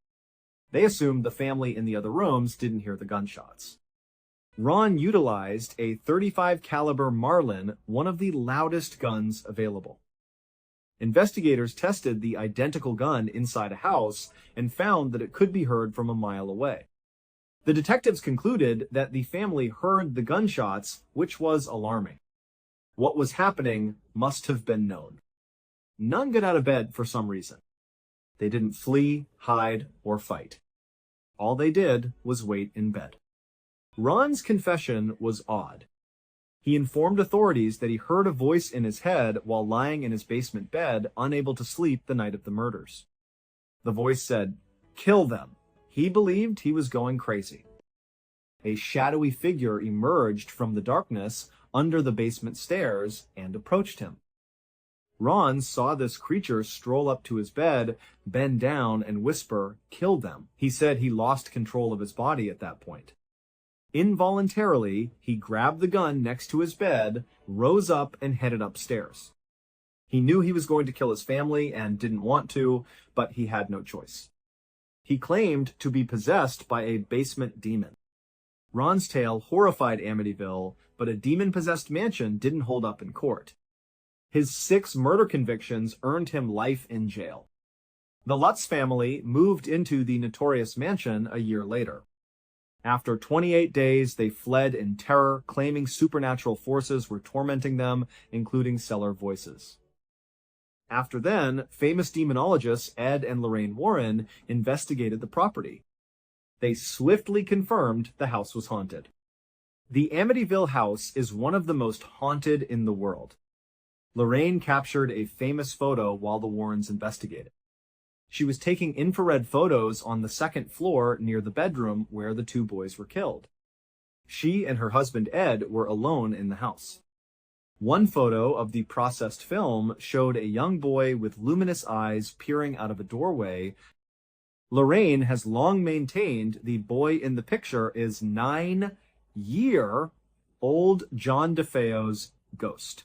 They assumed the family in the other rooms didn't hear the gunshots. Ron utilized a .35 caliber Marlin, one of the loudest guns available. Investigators tested the identical gun inside a house and found that it could be heard from a mile away. The detectives concluded that the family heard the gunshots, which was alarming. What was happening must have been known. None got out of bed for some reason. They didn't flee, hide, or fight. All they did was wait in bed. Ron's confession was odd. He informed authorities that he heard a voice in his head while lying in his basement bed, unable to sleep the night of the murders. The voice said, "Kill them." He believed he was going crazy. A shadowy figure emerged from the darkness under the basement stairs and approached him. Ron saw this creature stroll up to his bed, bend down, and whisper, "Kill them." He said he lost control of his body at that point. Involuntarily, he grabbed the gun next to his bed, rose up, and headed upstairs. He knew he was going to kill his family and didn't want to, but he had no choice. He claimed to be possessed by a basement demon. Ron's tale horrified Amityville, but a demon-possessed mansion didn't hold up in court. His 6 murder convictions earned him life in jail. The Lutz family moved into the notorious mansion a year later. After 28 days, they fled in terror, claiming supernatural forces were tormenting them, including cellar voices. After then, famous demonologists Ed and Lorraine Warren investigated the property. They swiftly confirmed the house was haunted. The Amityville house is one of the most haunted in the world. Lorraine captured a famous photo while the Warrens investigated. She was taking infrared photos on the 2nd floor near the bedroom where the 2 boys were killed. She and her husband Ed were alone in the house. One photo of the processed film showed a young boy with luminous eyes peering out of a doorway. Lorraine has long maintained the boy in the picture is 9-year-old John DeFeo's ghost.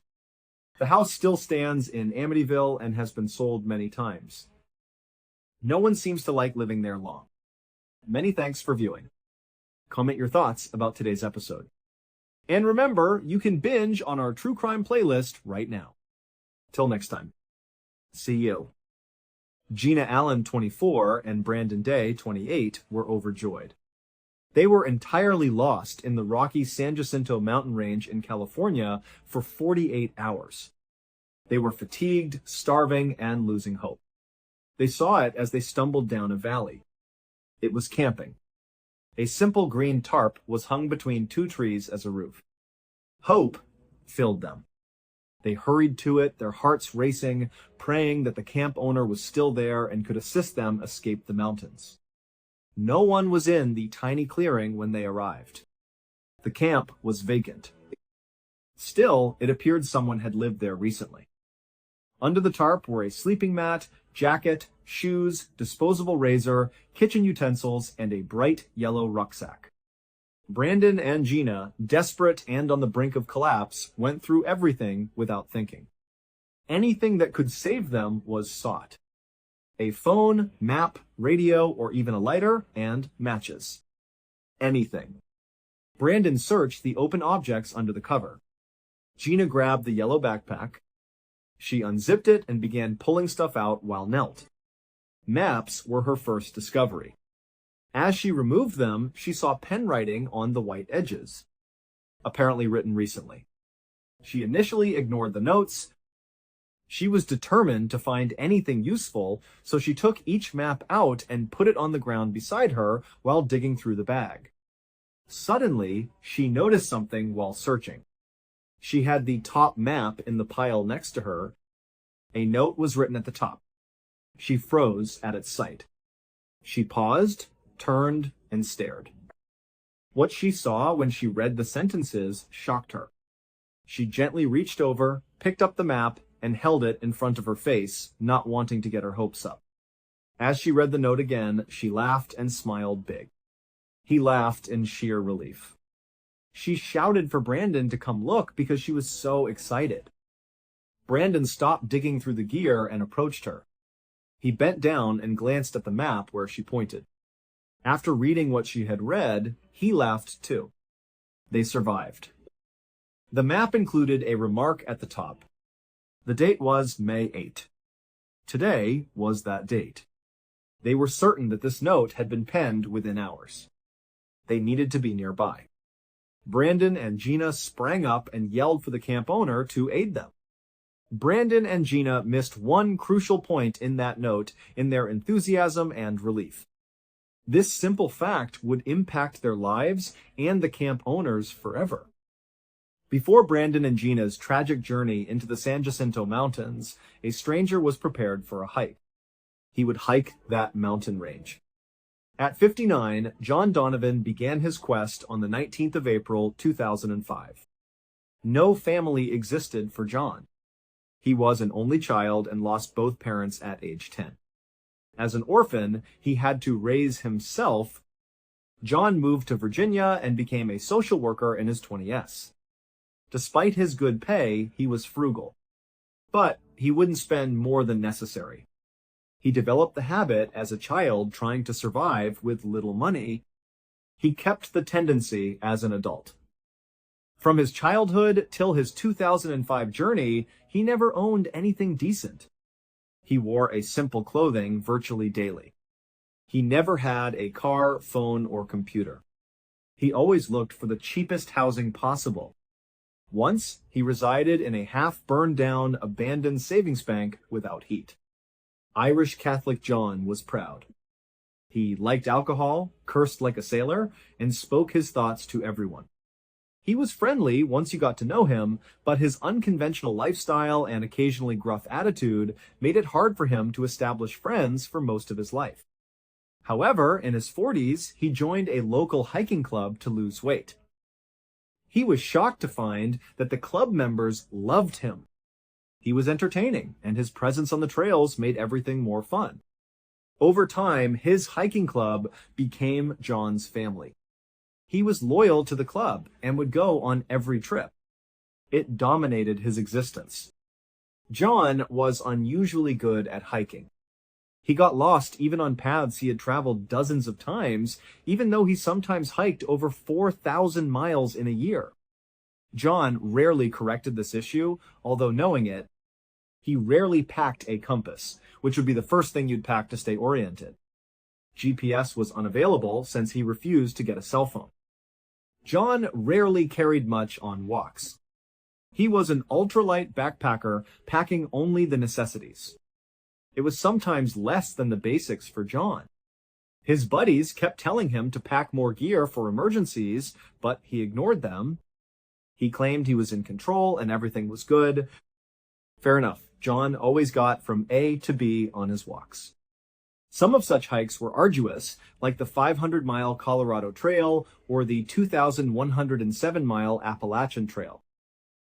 The house still stands in Amityville and has been sold many times. No one seems to like living there long. Many thanks for viewing. Comment your thoughts about today's episode. And remember, you can binge on our true crime playlist right now. Till next time. See you. Gina Allen, 24, and Brandon Day, 28, were overjoyed. They were entirely lost in the rocky San Jacinto mountain range in California for 48 hours. They were fatigued, starving, and losing hope. They saw it as they stumbled down a valley. It was camping. A simple green tarp was hung between 2 trees as a roof. Hope filled them. They hurried to it, their hearts racing, praying that the camp owner was still there and could assist them escape the mountains. No one was in the tiny clearing when they arrived. The camp was vacant. Still, it appeared someone had lived there recently. Under the tarp were a sleeping mat, jacket, shoes, disposable razor, kitchen utensils, and a bright yellow rucksack. Brandon and Gina, desperate and on the brink of collapse, went through everything without thinking. Anything that could save them was sought. A phone, map, radio, or even a lighter, and matches. Anything. Brandon searched the open objects under the cover. Gina grabbed the yellow backpack. She unzipped it and began pulling stuff out while knelt. Maps were her first discovery. As she removed them, she saw pen writing on the white edges, apparently written recently. She initially ignored the notes. She was determined to find anything useful, so she took each map out and put it on the ground beside her while digging through the bag. Suddenly, she noticed something while searching. She had the top map in the pile next to her. A note was written at the top. She froze at its sight. She paused, turned, and stared. What she saw when she read the sentences shocked her. She gently reached over, picked up the map, and held it in front of her face, not wanting to get her hopes up. As she read the note again, she laughed and smiled big. He laughed in sheer relief. She shouted for Brandon to come look because she was so excited. Brandon stopped digging through the gear and approached her. He bent down and glanced at the map where she pointed. After reading what she had read, he laughed too. They survived. The map included a remark at the top. The date was May 8. Today was that date. They were certain that this note had been penned within hours. They needed to be nearby. Brandon and Gina sprang up and yelled for the camp owner to aid them. Brandon and Gina missed one crucial point in that note in their enthusiasm and relief. This simple fact would impact their lives and the camp owners forever. Before Brandon and Gina's tragic journey into the San Jacinto Mountains, a stranger was prepared for a hike. He would hike that mountain range. At 59, John Donovan began his quest on the 19th of April, 2005. No family existed for John. He was an only child and lost both parents at age 10. As an orphan, he had to raise himself. John moved to Virginia and became a social worker in his 20s. Despite his good pay, he was frugal. But he wouldn't spend more than necessary. He developed the habit as a child trying to survive with little money. He kept the tendency as an adult. From his childhood till his 2005 journey, he never owned anything decent. He wore a simple clothing virtually daily. He never had a car, phone, or computer. He always looked for the cheapest housing possible. Once, he resided in a half-burned-down, abandoned savings bank without heat. Irish Catholic John was proud. He liked alcohol, cursed like a sailor, and spoke his thoughts to everyone. He was friendly once you got to know him, but his unconventional lifestyle and occasionally gruff attitude made it hard for him to establish friends for most of his life. However, in his 40s, he joined a local hiking club to lose weight. He was shocked to find that the club members loved him. He was entertaining, and his presence on the trails made everything more fun. Over time, his hiking club became John's family. He was loyal to the club and would go on every trip. It dominated his existence. John was unusually good at hiking. He got lost even on paths he had traveled dozens of times, even though he sometimes hiked over 4,000 miles in a year. John rarely corrected this issue, although knowing it, he rarely packed a compass, which would be the first thing you'd pack to stay oriented. GPS was unavailable since he refused to get a cell phone. John rarely carried much on walks. He was an ultralight backpacker, packing only the necessities. It was sometimes less than the basics for John. His buddies kept telling him to pack more gear for emergencies, but he ignored them. He claimed he was in control and everything was good. Fair enough. John always got from A to B on his walks. Some of such hikes were arduous, like the 500-mile Colorado Trail or the 2,107-mile Appalachian Trail.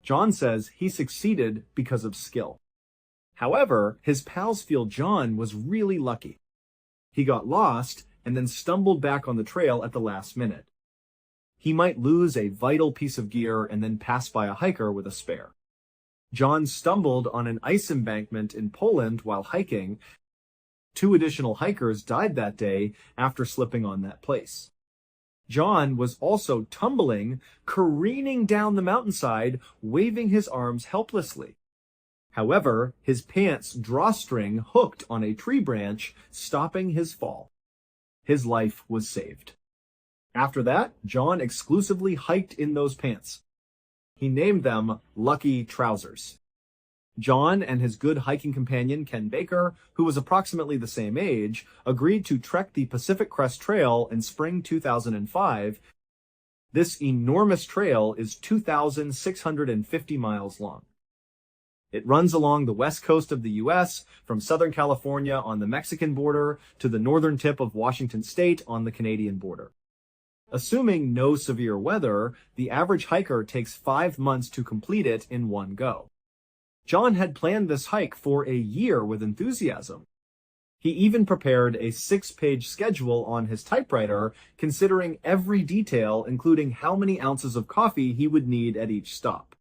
John says he succeeded because of skill. However, his pals feel John was really lucky. He got lost and then stumbled back on the trail at the last minute. He might lose a vital piece of gear and then pass by a hiker with a spare. John stumbled on an ice embankment in Poland while hiking. 2 additional hikers died that day after slipping on that place. John was also tumbling, careening down the mountainside, waving his arms helplessly. However, his pants' drawstring hooked on a tree branch, stopping his fall. His life was saved. After that, John exclusively hiked in those pants. He named them Lucky Trousers. John and his good hiking companion Ken Baker, who was approximately the same age, agreed to trek the Pacific Crest Trail in spring 2005. This enormous trail is 2,650 miles long. It runs along the west coast of the U.S., from Southern California on the Mexican border to the northern tip of Washington state on the Canadian border. Assuming no severe weather, the average hiker takes 5 months to complete it in one go. John had planned this hike for a year with enthusiasm. He even prepared a 6-page schedule on his typewriter, considering every detail, including how many ounces of coffee he would need at each stop.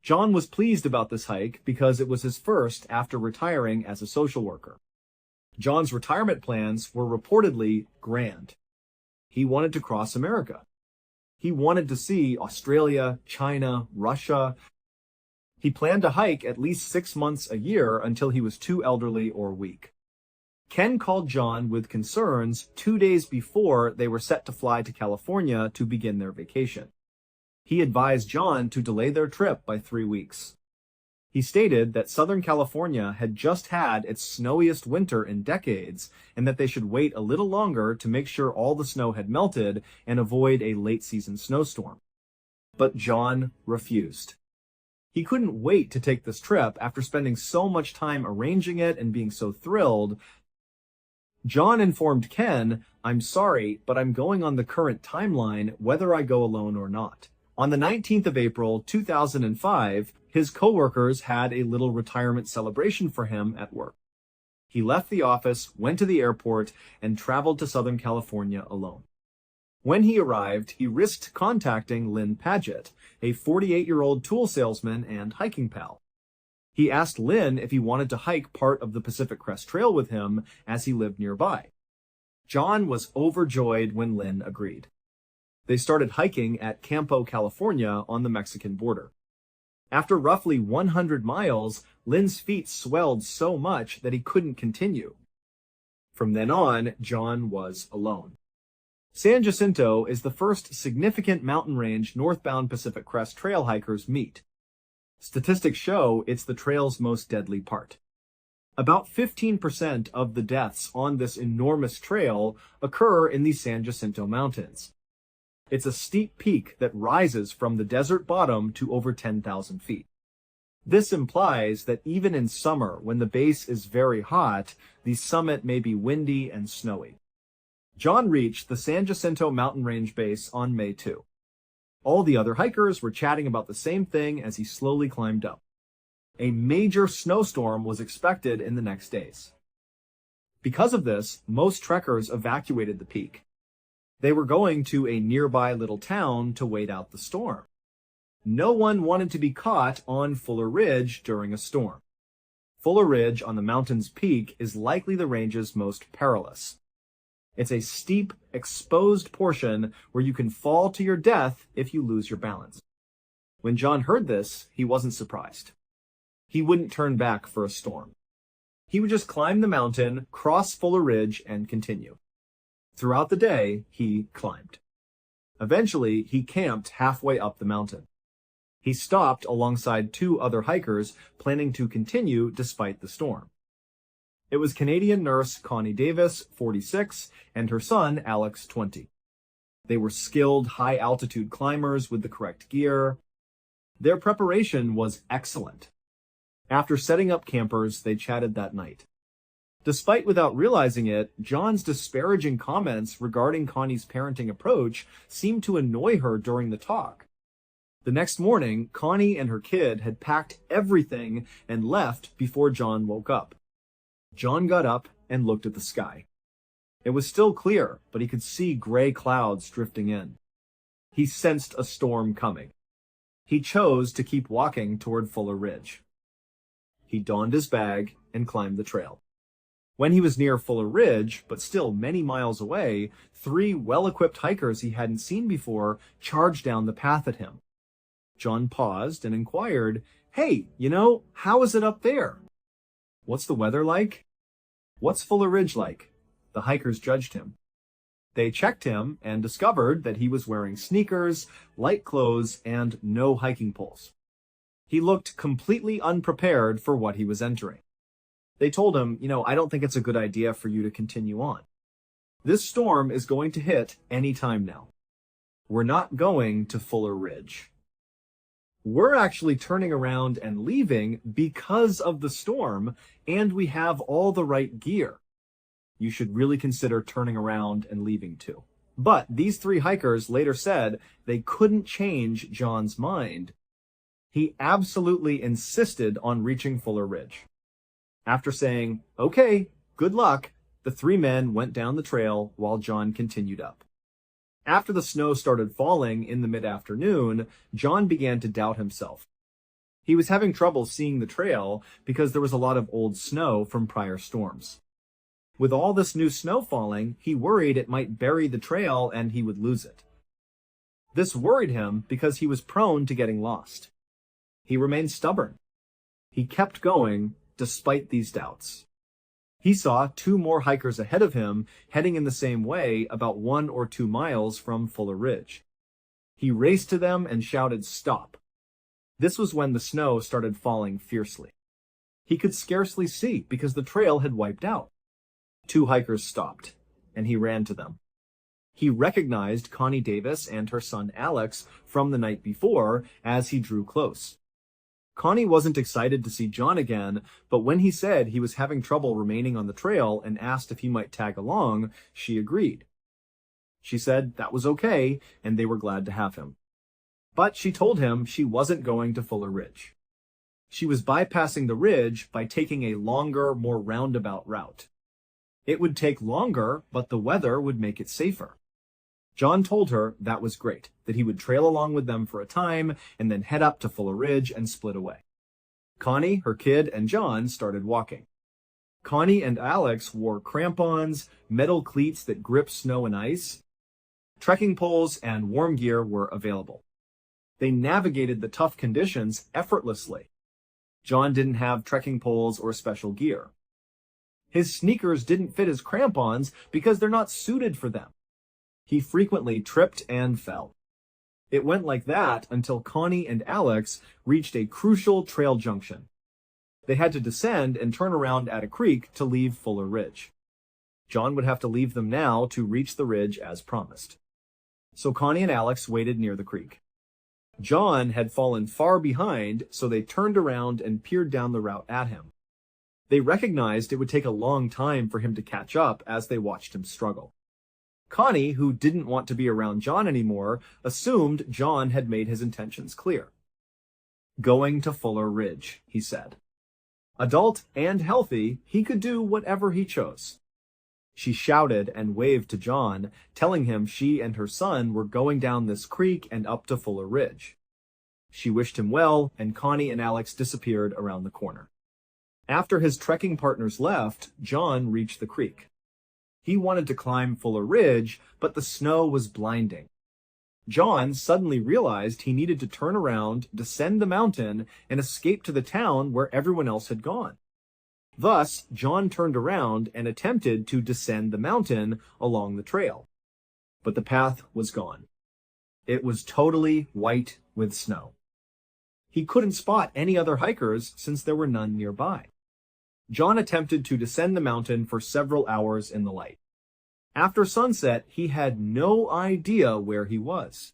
John was pleased about this hike because it was his first after retiring as a social worker. John's retirement plans were reportedly grand. He wanted to cross America. He wanted to see Australia, China, Russia. He planned to hike at least 6 months a year until he was too elderly or weak. Ken called John with concerns 2 days before they were set to fly to California to begin their vacation. He advised John to delay their trip by 3 weeks. He stated that Southern California had just had its snowiest winter in decades, and that they should wait a little longer to make sure all the snow had melted and avoid a late-season snowstorm. But John refused. He couldn't wait to take this trip after spending so much time arranging it and being so thrilled. John informed Ken, "I'm sorry, but I'm going on the current timeline whether I go alone or not." On the 19th of April, 2005, his coworkers had a little retirement celebration for him at work. He left the office, went to the airport, and traveled to Southern California alone. When he arrived, he risked contacting Lynn Paget, a 48-year-old tool salesman and hiking pal. He asked Lynn if he wanted to hike part of the Pacific Crest Trail with him, as he lived nearby. John was overjoyed when Lynn agreed. They started hiking at Campo, California, on the Mexican border. After roughly 100 miles, Lynn's feet swelled so much that he couldn't continue. From then on, John was alone. San Jacinto is the first significant mountain range northbound Pacific Crest Trail hikers meet. Statistics show it's the trail's most deadly part. About 15% of the deaths on this enormous trail occur in the San Jacinto Mountains. It's a steep peak that rises from the desert bottom to over 10,000 feet. This implies that even in summer, when the base is very hot, the summit may be windy and snowy. John reached the San Jacinto mountain range base on May 2. All the other hikers were chatting about the same thing as he slowly climbed up. A major snowstorm was expected in the next days. Because of this, most trekkers evacuated the peak. They were going to a nearby little town to wait out the storm. No one wanted to be caught on Fuller Ridge during a storm. Fuller Ridge on the mountain's peak is likely the range's most perilous. It's a steep, exposed portion where you can fall to your death if you lose your balance. When John heard this, he wasn't surprised. He wouldn't turn back for a storm. He would just climb the mountain, cross Fuller Ridge, and continue. Throughout the day, he climbed. Eventually, he camped halfway up the mountain. He stopped alongside 2 other hikers, planning to continue despite the storm. It was Canadian nurse Connie Davis, 46, and her son, Alex, 20. They were skilled, high-altitude climbers with the correct gear. Their preparation was excellent. After setting up campers, they chatted that night. Despite without realizing it, John's disparaging comments regarding Connie's parenting approach seemed to annoy her during the talk. The next morning, Connie and her kid had packed everything and left before John woke up. John got up and looked at the sky. It was still clear, but he could see gray clouds drifting in. He sensed a storm coming. He chose to keep walking toward Fuller Ridge. He donned his bag and climbed the trail. When he was near Fuller Ridge, but still many miles away, 3 well-equipped hikers he hadn't seen before charged down the path at him. John paused and inquired, "Hey, how is it up there?" "What's the weather like?" "What's Fuller Ridge like?" The hikers judged him. They checked him and discovered that he was wearing sneakers, light clothes, and no hiking poles. He looked completely unprepared for what he was entering. They told him, "I don't think it's a good idea for you to continue on. This storm is going to hit any time now. We're not going to Fuller Ridge. We're actually turning around and leaving because of the storm, and we have all the right gear. You should really consider turning around and leaving too." But these 3 hikers later said they couldn't change John's mind. He absolutely insisted on reaching Fuller Ridge. After saying, "Okay, good luck," the 3 men went down the trail while John continued up. After the snow started falling in the mid-afternoon, John began to doubt himself. He was having trouble seeing the trail because there was a lot of old snow from prior storms. With all this new snow falling, he worried it might bury the trail and he would lose it. This worried him because he was prone to getting lost. He remained stubborn. He kept going despite these doubts. He saw 2 more hikers ahead of him heading in the same way about 1 or 2 miles from Fuller Ridge. He raced to them and shouted, "Stop." This was when the snow started falling fiercely. He could scarcely see because the trail had wiped out. 2 hikers stopped, and he ran to them. He recognized Connie Davis and her son Alex from the night before as he drew close. Connie wasn't excited to see John again, but when he said he was having trouble remaining on the trail and asked if he might tag along, she agreed. She said that was okay, and they were glad to have him. But she told him she wasn't going to Fuller Ridge. She was bypassing the ridge by taking a longer, more roundabout route. It would take longer, but the weather would make it safer. John told her that was great, that he would trail along with them for a time and then head up to Fuller Ridge and split away. Connie, her kid, and John started walking. Connie and Alex wore crampons, metal cleats that grip snow and ice. Trekking poles and warm gear were available. They navigated the tough conditions effortlessly. John didn't have trekking poles or special gear. His sneakers didn't fit his crampons because they're not suited for them. He frequently tripped and fell. It went like that until Connie and Alex reached a crucial trail junction. They had to descend and turn around at a creek to leave Fuller Ridge. John would have to leave them now to reach the ridge as promised. So Connie and Alex waited near the creek. John had fallen far behind, so they turned around and peered down the route at him. They recognized it would take a long time for him to catch up as they watched him struggle. Connie, who didn't want to be around John anymore, assumed John had made his intentions clear. "Going to Fuller Ridge," he said. Adult and healthy, he could do whatever he chose. She shouted and waved to John, telling him she and her son were going down this creek and up to Fuller Ridge. She wished him well, and Connie and Alex disappeared around the corner. After his trekking partners left, John reached the creek. He wanted to climb Fuller Ridge, but the snow was blinding. John suddenly realized he needed to turn around, descend the mountain, and escape to the town where everyone else had gone. Thus, John turned around and attempted to descend the mountain along the trail. But the path was gone. It was totally white with snow. He couldn't spot any other hikers since there were none nearby. John attempted to descend the mountain for several hours in the light. After sunset, he had no idea where he was.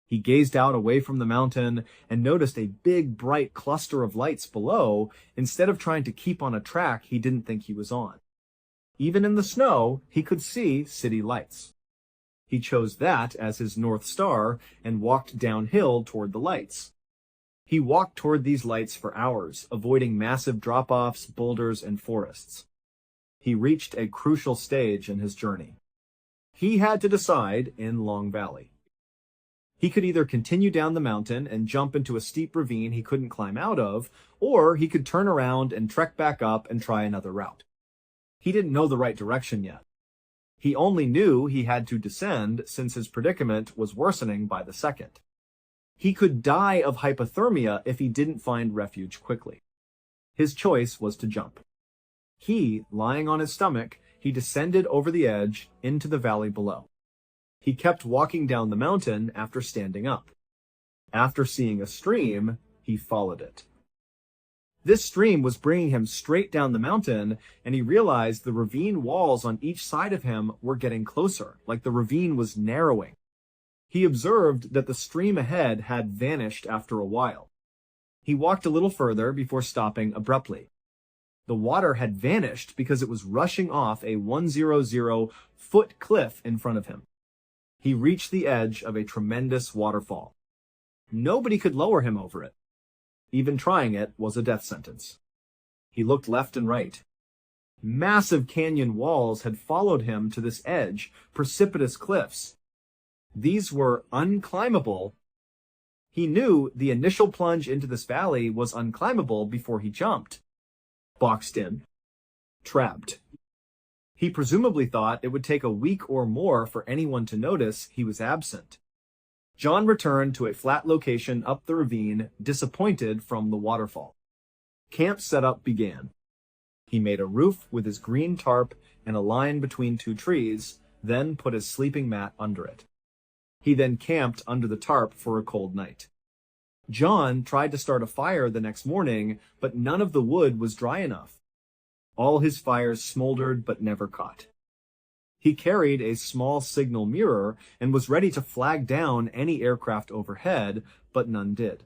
He gazed out away from the mountain and noticed a big, bright cluster of lights below instead of trying to keep on a track he didn't think he was on. Even in the snow, he could see city lights. He chose that as his North Star and walked downhill toward the lights. He walked toward these lights for hours, avoiding massive drop-offs, boulders, and forests. He reached a crucial stage in his journey. He had to decide in Long Valley. He could either continue down the mountain and jump into a steep ravine he couldn't climb out of, or he could turn around and trek back up and try another route. He didn't know the right direction yet. He only knew he had to descend since his predicament was worsening by the second. He could die of hypothermia if he didn't find refuge quickly. His choice was to jump. Lying on his stomach, he descended over the edge into the valley below. He kept walking down the mountain after standing up. After seeing a stream, he followed it. This stream was bringing him straight down the mountain, and he realized the ravine walls on each side of him were getting closer, like the ravine was narrowing. He observed that the stream ahead had vanished after a while. He walked a little further before stopping abruptly. The water had vanished because it was rushing off a 100-foot cliff in front of him. He reached the edge of a tremendous waterfall. Nobody could lower him over it. Even trying it was a death sentence. He looked left and right. Massive canyon walls had followed him to this edge, precipitous cliffs. These were unclimbable. He knew the initial plunge into this valley was unclimbable before he jumped. Boxed in. Trapped. He presumably thought it would take a week or more for anyone to notice he was absent. John returned to a flat location up the ravine, disappointed from the waterfall. Camp setup began. He made a roof with his green tarp and a line between two trees, then put his sleeping mat under it. He then camped under the tarp for a cold night. John tried to start a fire the next morning, but none of the wood was dry enough. All his fires smoldered but never caught. He carried a small signal mirror and was ready to flag down any aircraft overhead, but none did.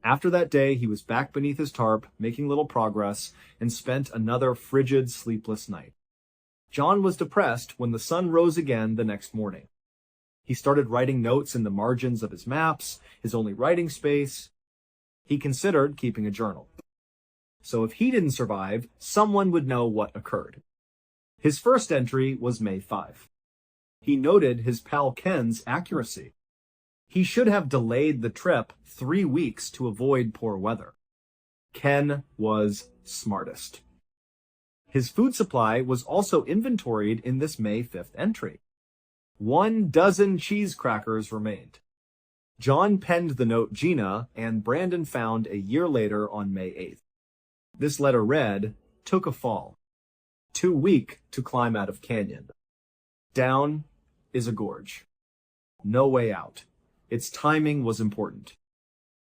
After that day, he was back beneath his tarp, making little progress, and spent another frigid, sleepless night. John was depressed when the sun rose again the next morning. He started writing notes in the margins of his maps, his only writing space. He considered keeping a journal. So if he didn't survive, someone would know what occurred. His first entry was May 5. He noted his pal Ken's accuracy. He should have delayed the trip 3 weeks to avoid poor weather. Ken was smartest. His food supply was also inventoried in this May 5th entry. 12 cheese crackers remained. John penned the note Gina, and Brandon found a year later on May 8th. This letter read, "Took a fall. Too weak to climb out of canyon. Down is a gorge. No way out. Its timing was important."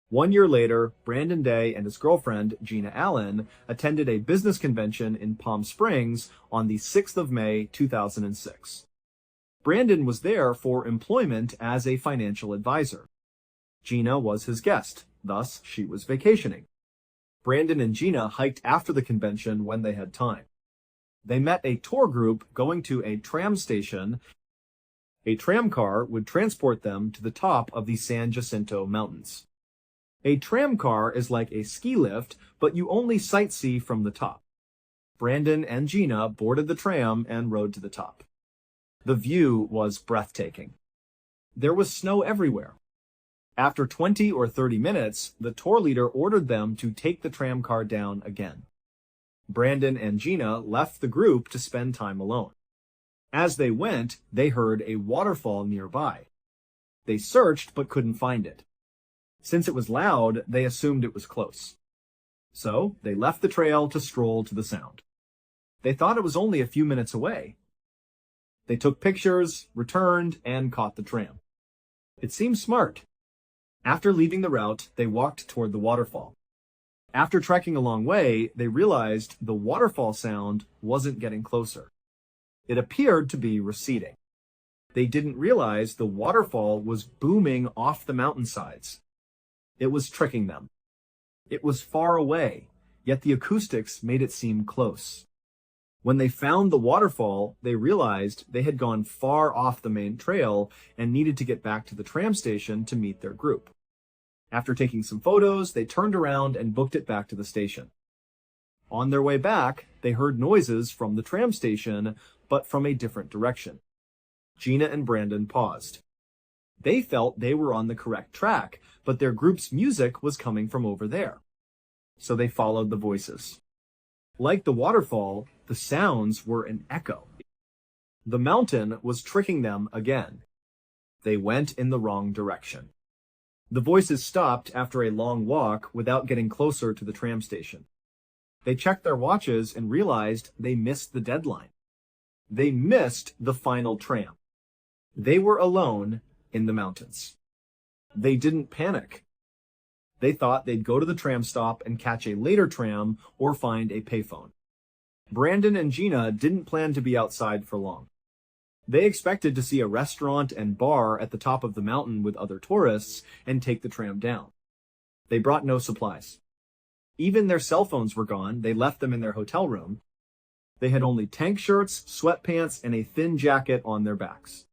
1 year later, Brandon Day and his girlfriend, Gina Allen, attended a business convention in Palm Springs on the 6th of May, 2006. Brandon was there for employment as a financial advisor. Gina was his guest, thus she was vacationing. Brandon and Gina hiked after the convention when they had time. They met a tour group going to a tram station. A tram car would transport them to the top of the San Jacinto Mountains. A tram car is like a ski lift, but you only sightsee from the top. Brandon and Gina boarded the tram and rode to the top. The view was breathtaking. There was snow everywhere. After 20 or 30 minutes, the tour leader ordered them to take the tram car down again. Brandon and Gina left the group to spend time alone. As they went, they heard a waterfall nearby. They searched but couldn't find it. Since it was loud, they assumed it was close. So they left the trail to stroll to the sound. They thought it was only a few minutes away. They took pictures, returned, and caught the tram. It seemed smart. After leaving the route, they walked toward the waterfall. After trekking a long way, they realized the waterfall sound wasn't getting closer. It appeared to be receding. They didn't realize the waterfall was booming off the mountainsides. It was tricking them. It was far away, yet the acoustics made it seem close. When they found the waterfall, they realized they had gone far off the main trail and needed to get back to the tram station to meet their group. After taking some photos, they turned around and booked it back to the station. On their way back, they heard noises from the tram station, but from a different direction. Gina and Brandon paused. They felt they were on the correct track, but their group's music was coming from over there. So they followed the voices. Like the waterfall, the sounds were an echo. The mountain was tricking them again. They went in the wrong direction. The voices stopped after a long walk without getting closer to the tram station. They checked their watches and realized they missed the deadline. They missed the final tram. They were alone in the mountains. They didn't panic. They thought they'd go to the tram stop and catch a later tram or find a payphone. Brandon and Gina didn't plan to be outside for long. They expected to see a restaurant and bar at the top of the mountain with other tourists and take the tram down. They brought no supplies. Even their cell phones were gone. They left them in their hotel room. They had only tank shirts, sweatpants, and a thin jacket on their backs.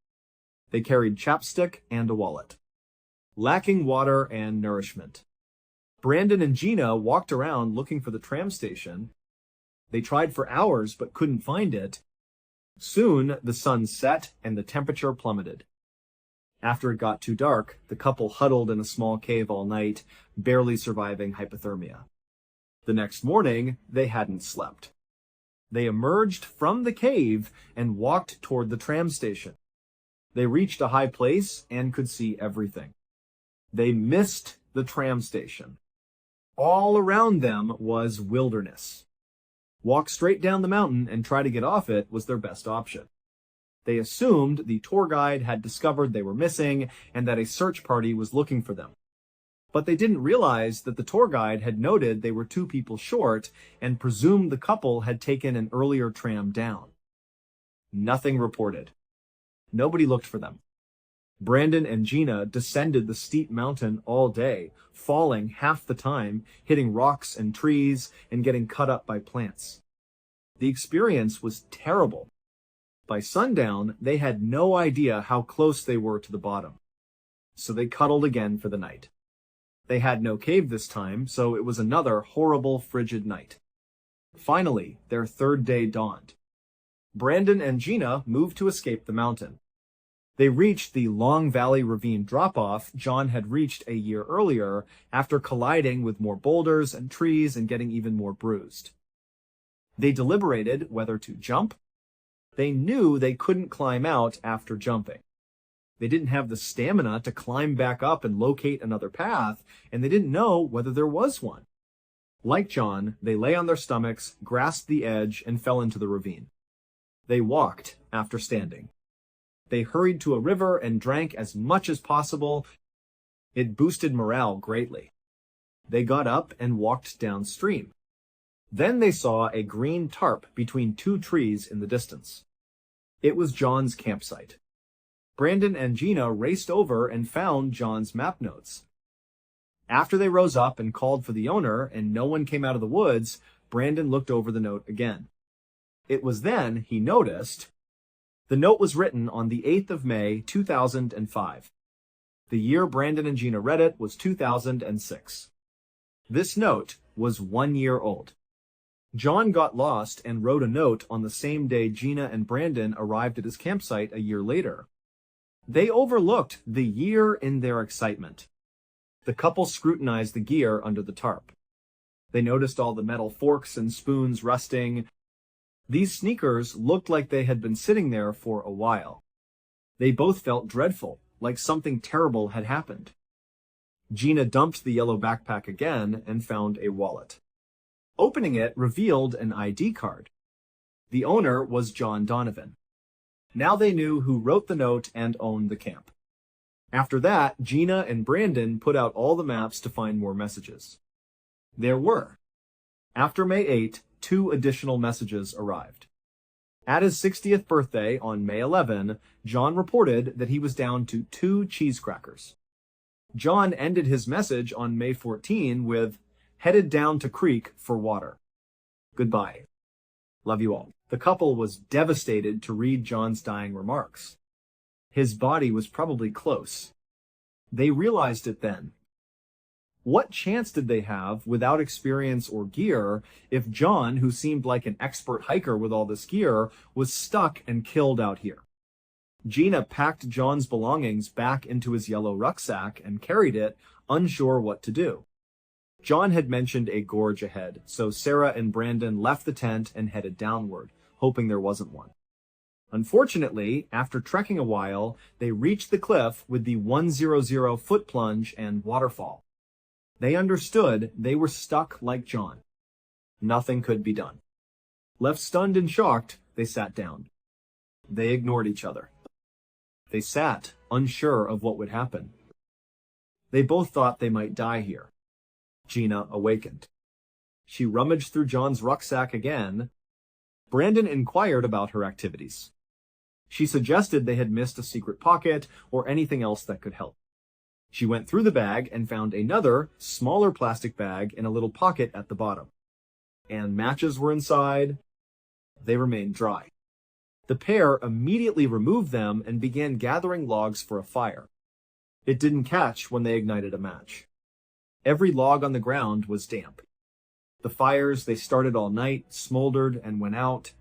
They carried chapstick and a wallet, lacking water and nourishment. Brandon and Gina walked around looking for the tram station. They tried for hours but couldn't find it. Soon, the sun set and the temperature plummeted. After it got too dark, the couple huddled in a small cave all night, barely surviving hypothermia. The next morning, they hadn't slept. They emerged from the cave and walked toward the tram station. They reached a high place and could see everything. They missed the tram station. All around them was wilderness. Walk straight down the mountain and try to get off it was their best option. They assumed the tour guide had discovered they were missing and that a search party was looking for them. But they didn't realize that the tour guide had noted they were 2 people short and presumed the couple had taken an earlier tram down. Nothing reported. Nobody looked for them. Brandon and Gina descended the steep mountain all day, falling half the time, hitting rocks and trees, and getting cut up by plants. The experience was terrible. By sundown, they had no idea how close they were to the bottom. So they cuddled again for the night. They had no cave this time, so it was another horrible, frigid night. Finally, their third day dawned. Brandon and Gina moved to escape the mountain. They reached the Long Valley Ravine drop-off John had reached a year earlier after colliding with more boulders and trees and getting even more bruised. They deliberated whether to jump. They knew they couldn't climb out after jumping. They didn't have the stamina to climb back up and locate another path, and they didn't know whether there was one. Like John, they lay on their stomachs, grasped the edge, and fell into the ravine. They walked after standing. They hurried to a river and drank as much as possible. It boosted morale greatly. They got up and walked downstream. Then they saw a green tarp between 2 trees in the distance. It was John's campsite. Brandon and Gina raced over and found John's map notes. After they rose up and called for the owner and no one came out of the woods, Brandon looked over the note again. It was then he noticed. The note was written on the 8th of May, 2005. The year Brandon and Gina read it was 2006. This note was 1 year old. John got lost and wrote a note on the same day Gina and Brandon arrived at his campsite a year later. They overlooked the year in their excitement. The couple scrutinized the gear under the tarp. They noticed all the metal forks and spoons rusting. These sneakers looked like they had been sitting there for a while. They both felt dreadful, like something terrible had happened. Gina dumped the yellow backpack again and found a wallet. Opening it revealed an ID card. The owner was John Donovan. Now they knew who wrote the note and owned the camp. After that, Gina and Brandon put out all the maps to find more messages. There were. After May 8, 2 additional messages arrived. At his 60th birthday on May 11, John reported that he was down to 2 cheese crackers. John ended his message on May 14 with, "Headed down to creek for water. Goodbye." Love you all. The couple was devastated to read John's dying remarks. His body was probably close. They realized it then. What chance did they have without experience or gear if John, who seemed like an expert hiker with all this gear, was stuck and killed out here? Gina packed John's belongings back into his yellow rucksack and carried it, unsure what to do. John had mentioned a gorge ahead, so Sarah and Brandon left the tent and headed downward, hoping there wasn't one. Unfortunately, after trekking a while, they reached the cliff with the 100 foot plunge and waterfall. They understood they were stuck like John. Nothing could be done. Left stunned and shocked, they sat down. They ignored each other. They sat, unsure of what would happen. They both thought they might die here. Gina awakened. She rummaged through John's rucksack again. Brandon inquired about her activities. She suggested they had missed a secret pocket or anything else that could help. She went through the bag and found another, smaller plastic bag in a little pocket at the bottom. And matches were inside. They remained dry. The pair immediately removed them and began gathering logs for a fire. It didn't catch when they ignited a match. Every log on the ground was damp. The fires they started all night smoldered and went out.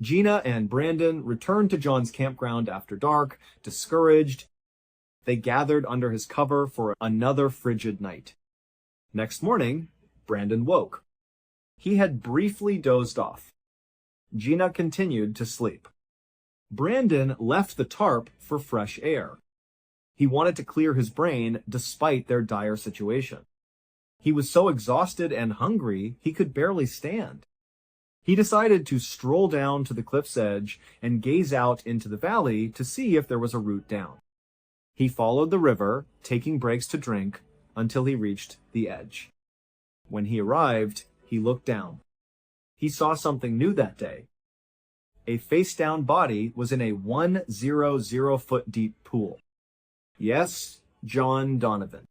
Gina and Brandon returned to John's campground after dark, discouraged. They gathered under his cover for another frigid night. Next morning, Brandon woke. He had briefly dozed off. Gina continued to sleep. Brandon left the tarp for fresh air. He wanted to clear his brain despite their dire situation. He was so exhausted and hungry he could barely stand. He decided to stroll down to the cliff's edge and gaze out into the valley to see if there was a route down. He followed the river, taking breaks to drink, until he reached the edge. When he arrived, he looked down. He saw something new that day. A face-down body was in a 100-foot-deep pool. Yes, John Donovan.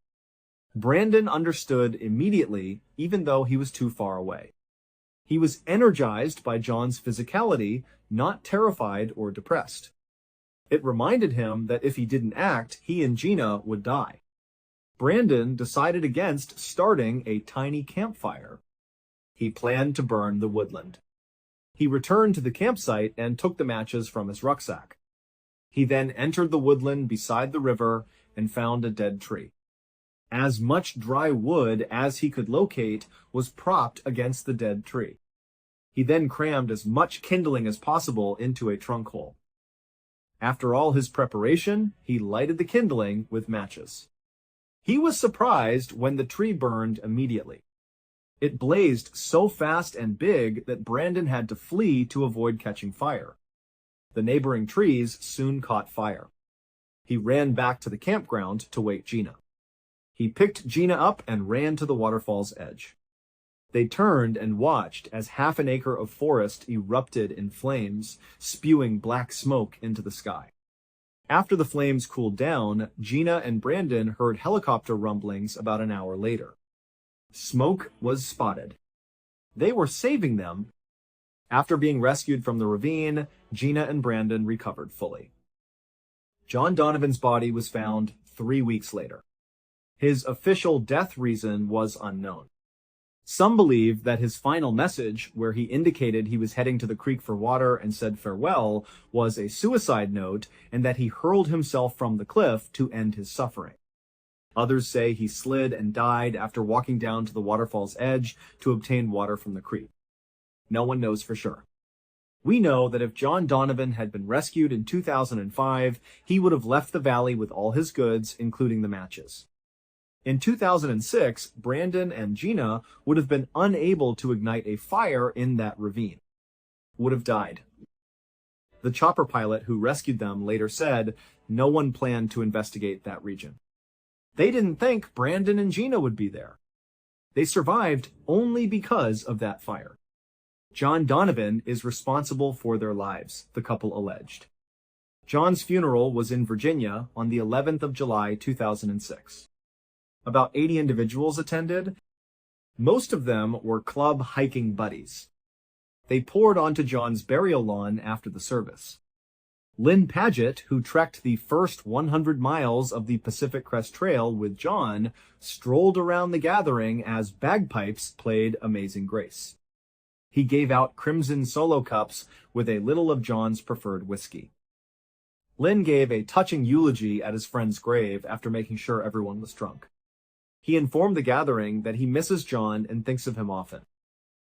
Brandon understood immediately, even though he was too far away. He was energized by John's physicality, not terrified or depressed. It reminded him that if he didn't act, he and Gina would die. Brandon decided against starting a tiny campfire. He planned to burn the woodland. He returned to the campsite and took the matches from his rucksack. He then entered the woodland beside the river and found a dead tree. As much dry wood as he could locate was propped against the dead tree. He then crammed as much kindling as possible into a trunk hole. After all his preparation, he lighted the kindling with matches. He was surprised when the tree burned immediately. It blazed so fast and big that Brandon had to flee to avoid catching fire. The neighboring trees soon caught fire. He ran back to the campground to wake Gina. He picked Gina up and ran to the waterfall's edge. They turned and watched as half an acre of forest erupted in flames, spewing black smoke into the sky. After the flames cooled down, Gina and Brandon heard helicopter rumblings about an hour later. Smoke was spotted. They were saving them. After being rescued from the ravine, Gina and Brandon recovered fully. John Donovan's body was found 3 weeks later. His official death reason was unknown. Some believe that his final message, where he indicated he was heading to the creek for water and said farewell, was a suicide note, and that he hurled himself from the cliff to end his suffering. Others say he slid and died after walking down to the waterfall's edge to obtain water from the creek. No one knows for sure. We know that if John Donovan had been rescued in 2005, he would have left the valley with all his goods, including the matches. In 2006, Brandon and Gina would have been unable to ignite a fire in that ravine. Would have died. The chopper pilot who rescued them later said no one planned to investigate that region. They didn't think Brandon and Gina would be there. They survived only because of that fire. John Donovan is responsible for their lives, the couple alleged. John's funeral was in Virginia on the 11th of July, 2006. About 80 individuals attended. Most of them were club hiking buddies. they poured onto John's burial lawn after the service. Lynn Paget, who trekked the first 100 miles of the Pacific Crest Trail with John, strolled around the gathering as bagpipes played Amazing Grace. He gave out crimson solo cups with a little of John's preferred whiskey. Lynn gave a touching eulogy at his friend's grave after making sure everyone was drunk. He informed the gathering that he misses John and thinks of him often.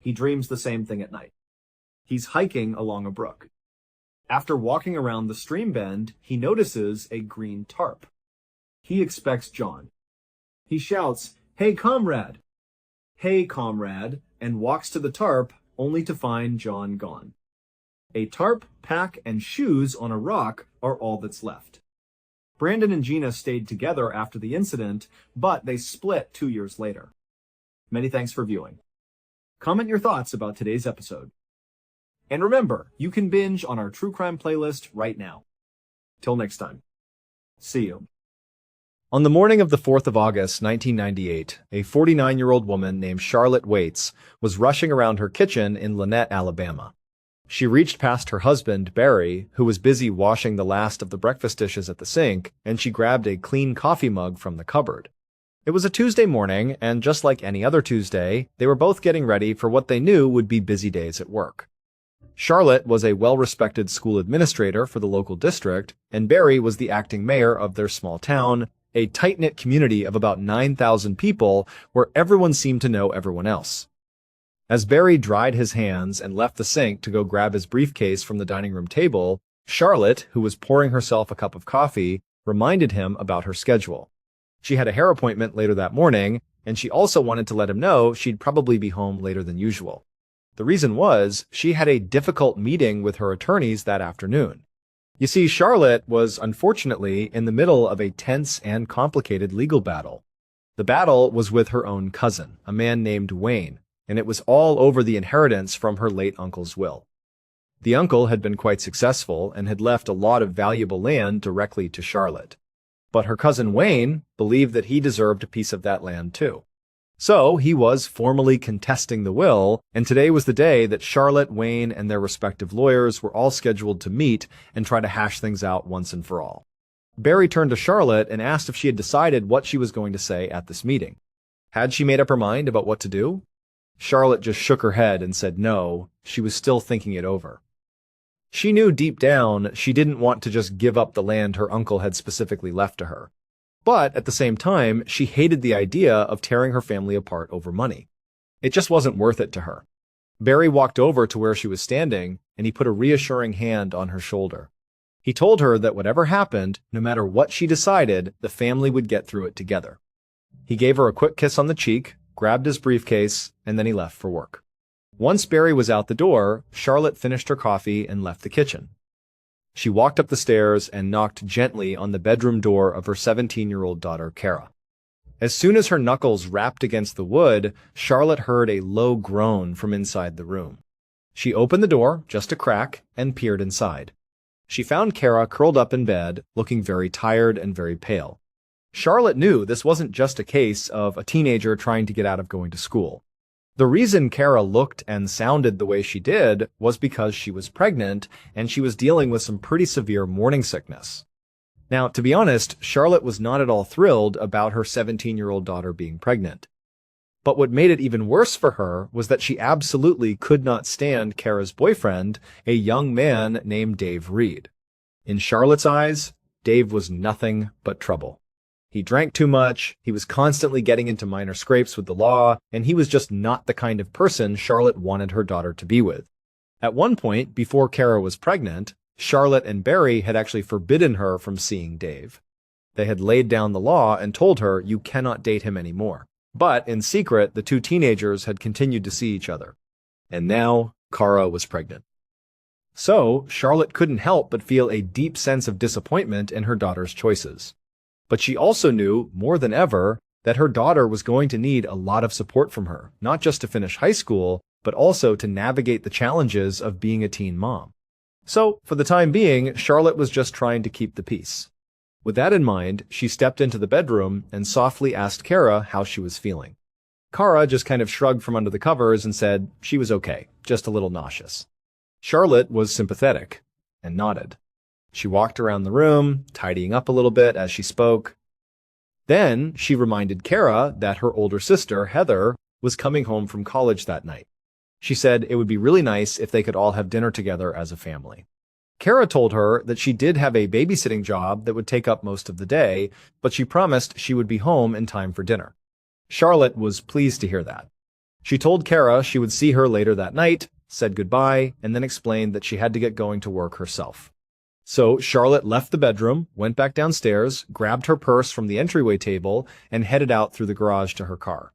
He dreams the same thing at night. He's hiking along a brook. After walking around the stream bend, he notices a green tarp. He expects John. He shouts, "Hey, comrade!" "Hey, comrade," and walks to the tarp, only to find John gone. A tarp, pack, and shoes on a rock are all that's left. Brandon and Gina stayed together after the incident, but they split 2 years later. Many thanks for viewing. Comment your thoughts about today's episode. And remember, you can binge on our true crime playlist right now. Till next time. See you. On the morning of the 4th of August, 1998, a 49-year-old woman named Charlotte Waits was rushing around her kitchen in Lynette, Alabama. She reached past her husband, Barry, who was busy washing the last of the breakfast dishes at the sink, and she grabbed a clean coffee mug from the cupboard. It was a Tuesday morning, and just like any other Tuesday, they were both getting ready for what they knew would be busy days at work. Charlotte was a well-respected school administrator for the local district, and Barry was the acting mayor of their small town, a tight-knit community of about 9,000 people where everyone seemed to know everyone else. As Barry dried his hands and left the sink to go grab his briefcase from the dining room table, Charlotte, who was pouring herself a cup of coffee, reminded him about her schedule. She had a hair appointment later that morning, and she also wanted to let him know she'd probably be home later than usual. The reason was she had a difficult meeting with her attorneys that afternoon. You see, Charlotte was unfortunately in the middle of a tense and complicated legal battle. The battle was with her own cousin, a man named Wayne, and it was all over the inheritance from her late uncle's will. The uncle had been quite successful and had left a lot of valuable land directly to Charlotte. But her cousin Wayne believed that he deserved a piece of that land too. So he was formally contesting the will, and today was the day that Charlotte, Wayne, and their respective lawyers were all scheduled to meet and try to hash things out once and for all. Barry turned to Charlotte and asked if she had decided what she was going to say at this meeting. Had she made up her mind about what to do? Charlotte just shook her head and said no, she was still thinking it over. She knew deep down she didn't want to just give up the land her uncle had specifically left to her. But at the same time, she hated the idea of tearing her family apart over money. It just wasn't worth it to her. Barry walked over to where she was standing, and he put a reassuring hand on her shoulder. He told her that whatever happened, no matter what she decided, the family would get through it together. He gave her a quick kiss on the cheek, grabbed his briefcase, and then he left for work. Once Barry was out the door, Charlotte finished her coffee and left the kitchen. She walked up the stairs and knocked gently on the bedroom door of her 17-year-old daughter, Kara. As soon as her knuckles rapped against the wood, Charlotte heard a low groan from inside the room. She opened the door, just a crack, and peered inside. She found Kara curled up in bed, looking very tired and very pale. Charlotte knew this wasn't just a case of a teenager trying to get out of going to school. The reason Kara looked and sounded the way she did was because she was pregnant and she was dealing with some pretty severe morning sickness. Now, to be honest, Charlotte was not at all thrilled about her 17-year-old daughter being pregnant. But what made it even worse for her was that she absolutely could not stand Kara's boyfriend, a young man named Dave Reed. In Charlotte's eyes, Dave was nothing but trouble. He drank too much, he was constantly getting into minor scrapes with the law, and he was just not the kind of person Charlotte wanted her daughter to be with. At one point, before Kara was pregnant, Charlotte and Barry had actually forbidden her from seeing Dave. They had laid down the law and told her you cannot date him anymore. But in secret, the two teenagers had continued to see each other. And now, Kara was pregnant. So, Charlotte couldn't help but feel a deep sense of disappointment in her daughter's choices. But she also knew, more than ever, that her daughter was going to need a lot of support from her, not just to finish high school, but also to navigate the challenges of being a teen mom. So, for the time being, Charlotte was just trying to keep the peace. With that in mind, she stepped into the bedroom and softly asked Kara how she was feeling. Kara just kind of shrugged from under the covers and said she was okay, just a little nauseous. Charlotte was sympathetic and nodded. She walked around the room, tidying up a little bit as she spoke. Then she reminded Kara that her older sister, Heather, was coming home from college that night. She said it would be really nice if they could all have dinner together as a family. Kara told her that she did have a babysitting job that would take up most of the day, but she promised she would be home in time for dinner. Charlotte was pleased to hear that. She told Kara she would see her later that night, said goodbye, and then explained that she had to get going to work herself. So Charlotte left the bedroom, went back downstairs, grabbed her purse from the entryway table, and headed out through the garage to her car.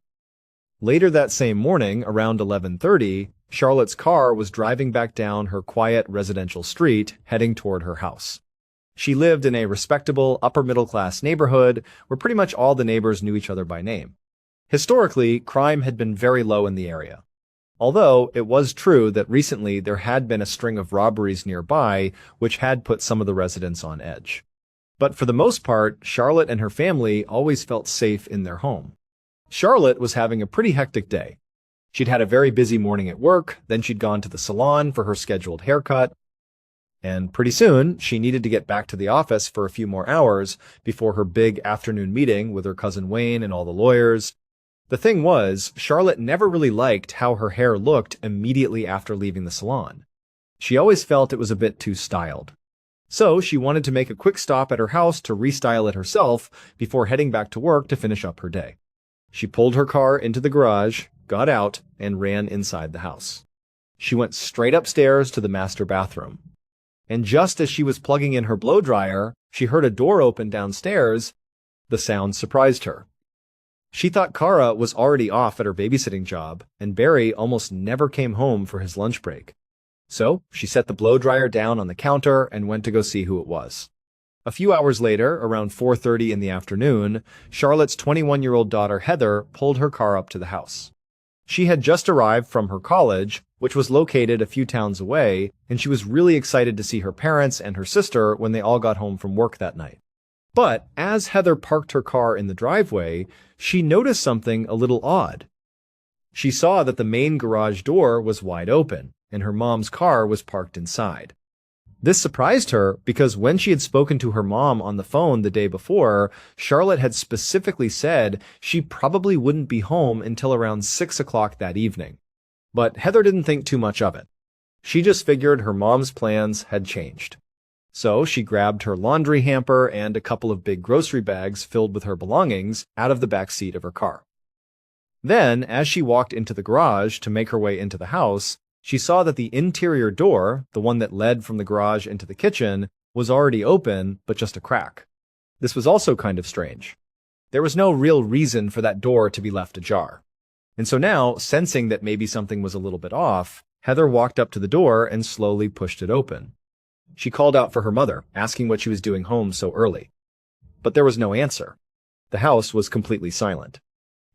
Later that same morning, around 11:30, Charlotte's car was driving back down her quiet residential street, heading toward her house. She lived in a respectable, upper-middle-class neighborhood where pretty much all the neighbors knew each other by name. Historically, crime had been very low in the area. Although it was true that recently there had been a string of robberies nearby, which had put some of the residents on edge. But for the most part, Charlotte and her family always felt safe in their home. Charlotte was having a pretty hectic day. She'd had a very busy morning at work, then she'd gone to the salon for her scheduled haircut, and pretty soon she needed to get back to the office for a few more hours before her big afternoon meeting with her cousin Wayne and all the lawyers. The thing was, Charlotte never really liked how her hair looked immediately after leaving the salon. She always felt it was a bit too styled. So she wanted to make a quick stop at her house to restyle it herself before heading back to work to finish up her day. She pulled her car into the garage, got out, and ran inside the house. She went straight upstairs to the master bathroom. And just as she was plugging in her blow dryer, she heard a door open downstairs. The sound surprised her. She thought Kara was already off at her babysitting job, and Barry almost never came home for his lunch break. So she set the blow dryer down on the counter and went to go see who it was. A few hours later, around 4:30 in the afternoon, Charlotte's 21-year-old daughter Heather pulled her car up to the house. She had just arrived from her college, which was located a few towns away, and she was really excited to see her parents and her sister when they all got home from work that night. But as Heather parked her car in the driveway, she noticed something a little odd. She saw that the main garage door was wide open, and her mom's car was parked inside. This surprised her because when she had spoken to her mom on the phone the day before, Charlotte had specifically said she probably wouldn't be home until around 6 o'clock that evening. But Heather didn't think too much of it. She just figured her mom's plans had changed. So she grabbed her laundry hamper and a couple of big grocery bags filled with her belongings out of the back seat of her car. Then, as she walked into the garage to make her way into the house, she saw that the interior door, the one that led from the garage into the kitchen, was already open, but just a crack. This was also kind of strange. There was no real reason for that door to be left ajar. And so now, sensing that maybe something was a little bit off, Heather walked up to the door and slowly pushed it open. She called out for her mother, asking what she was doing home so early. But there was no answer. The house was completely silent.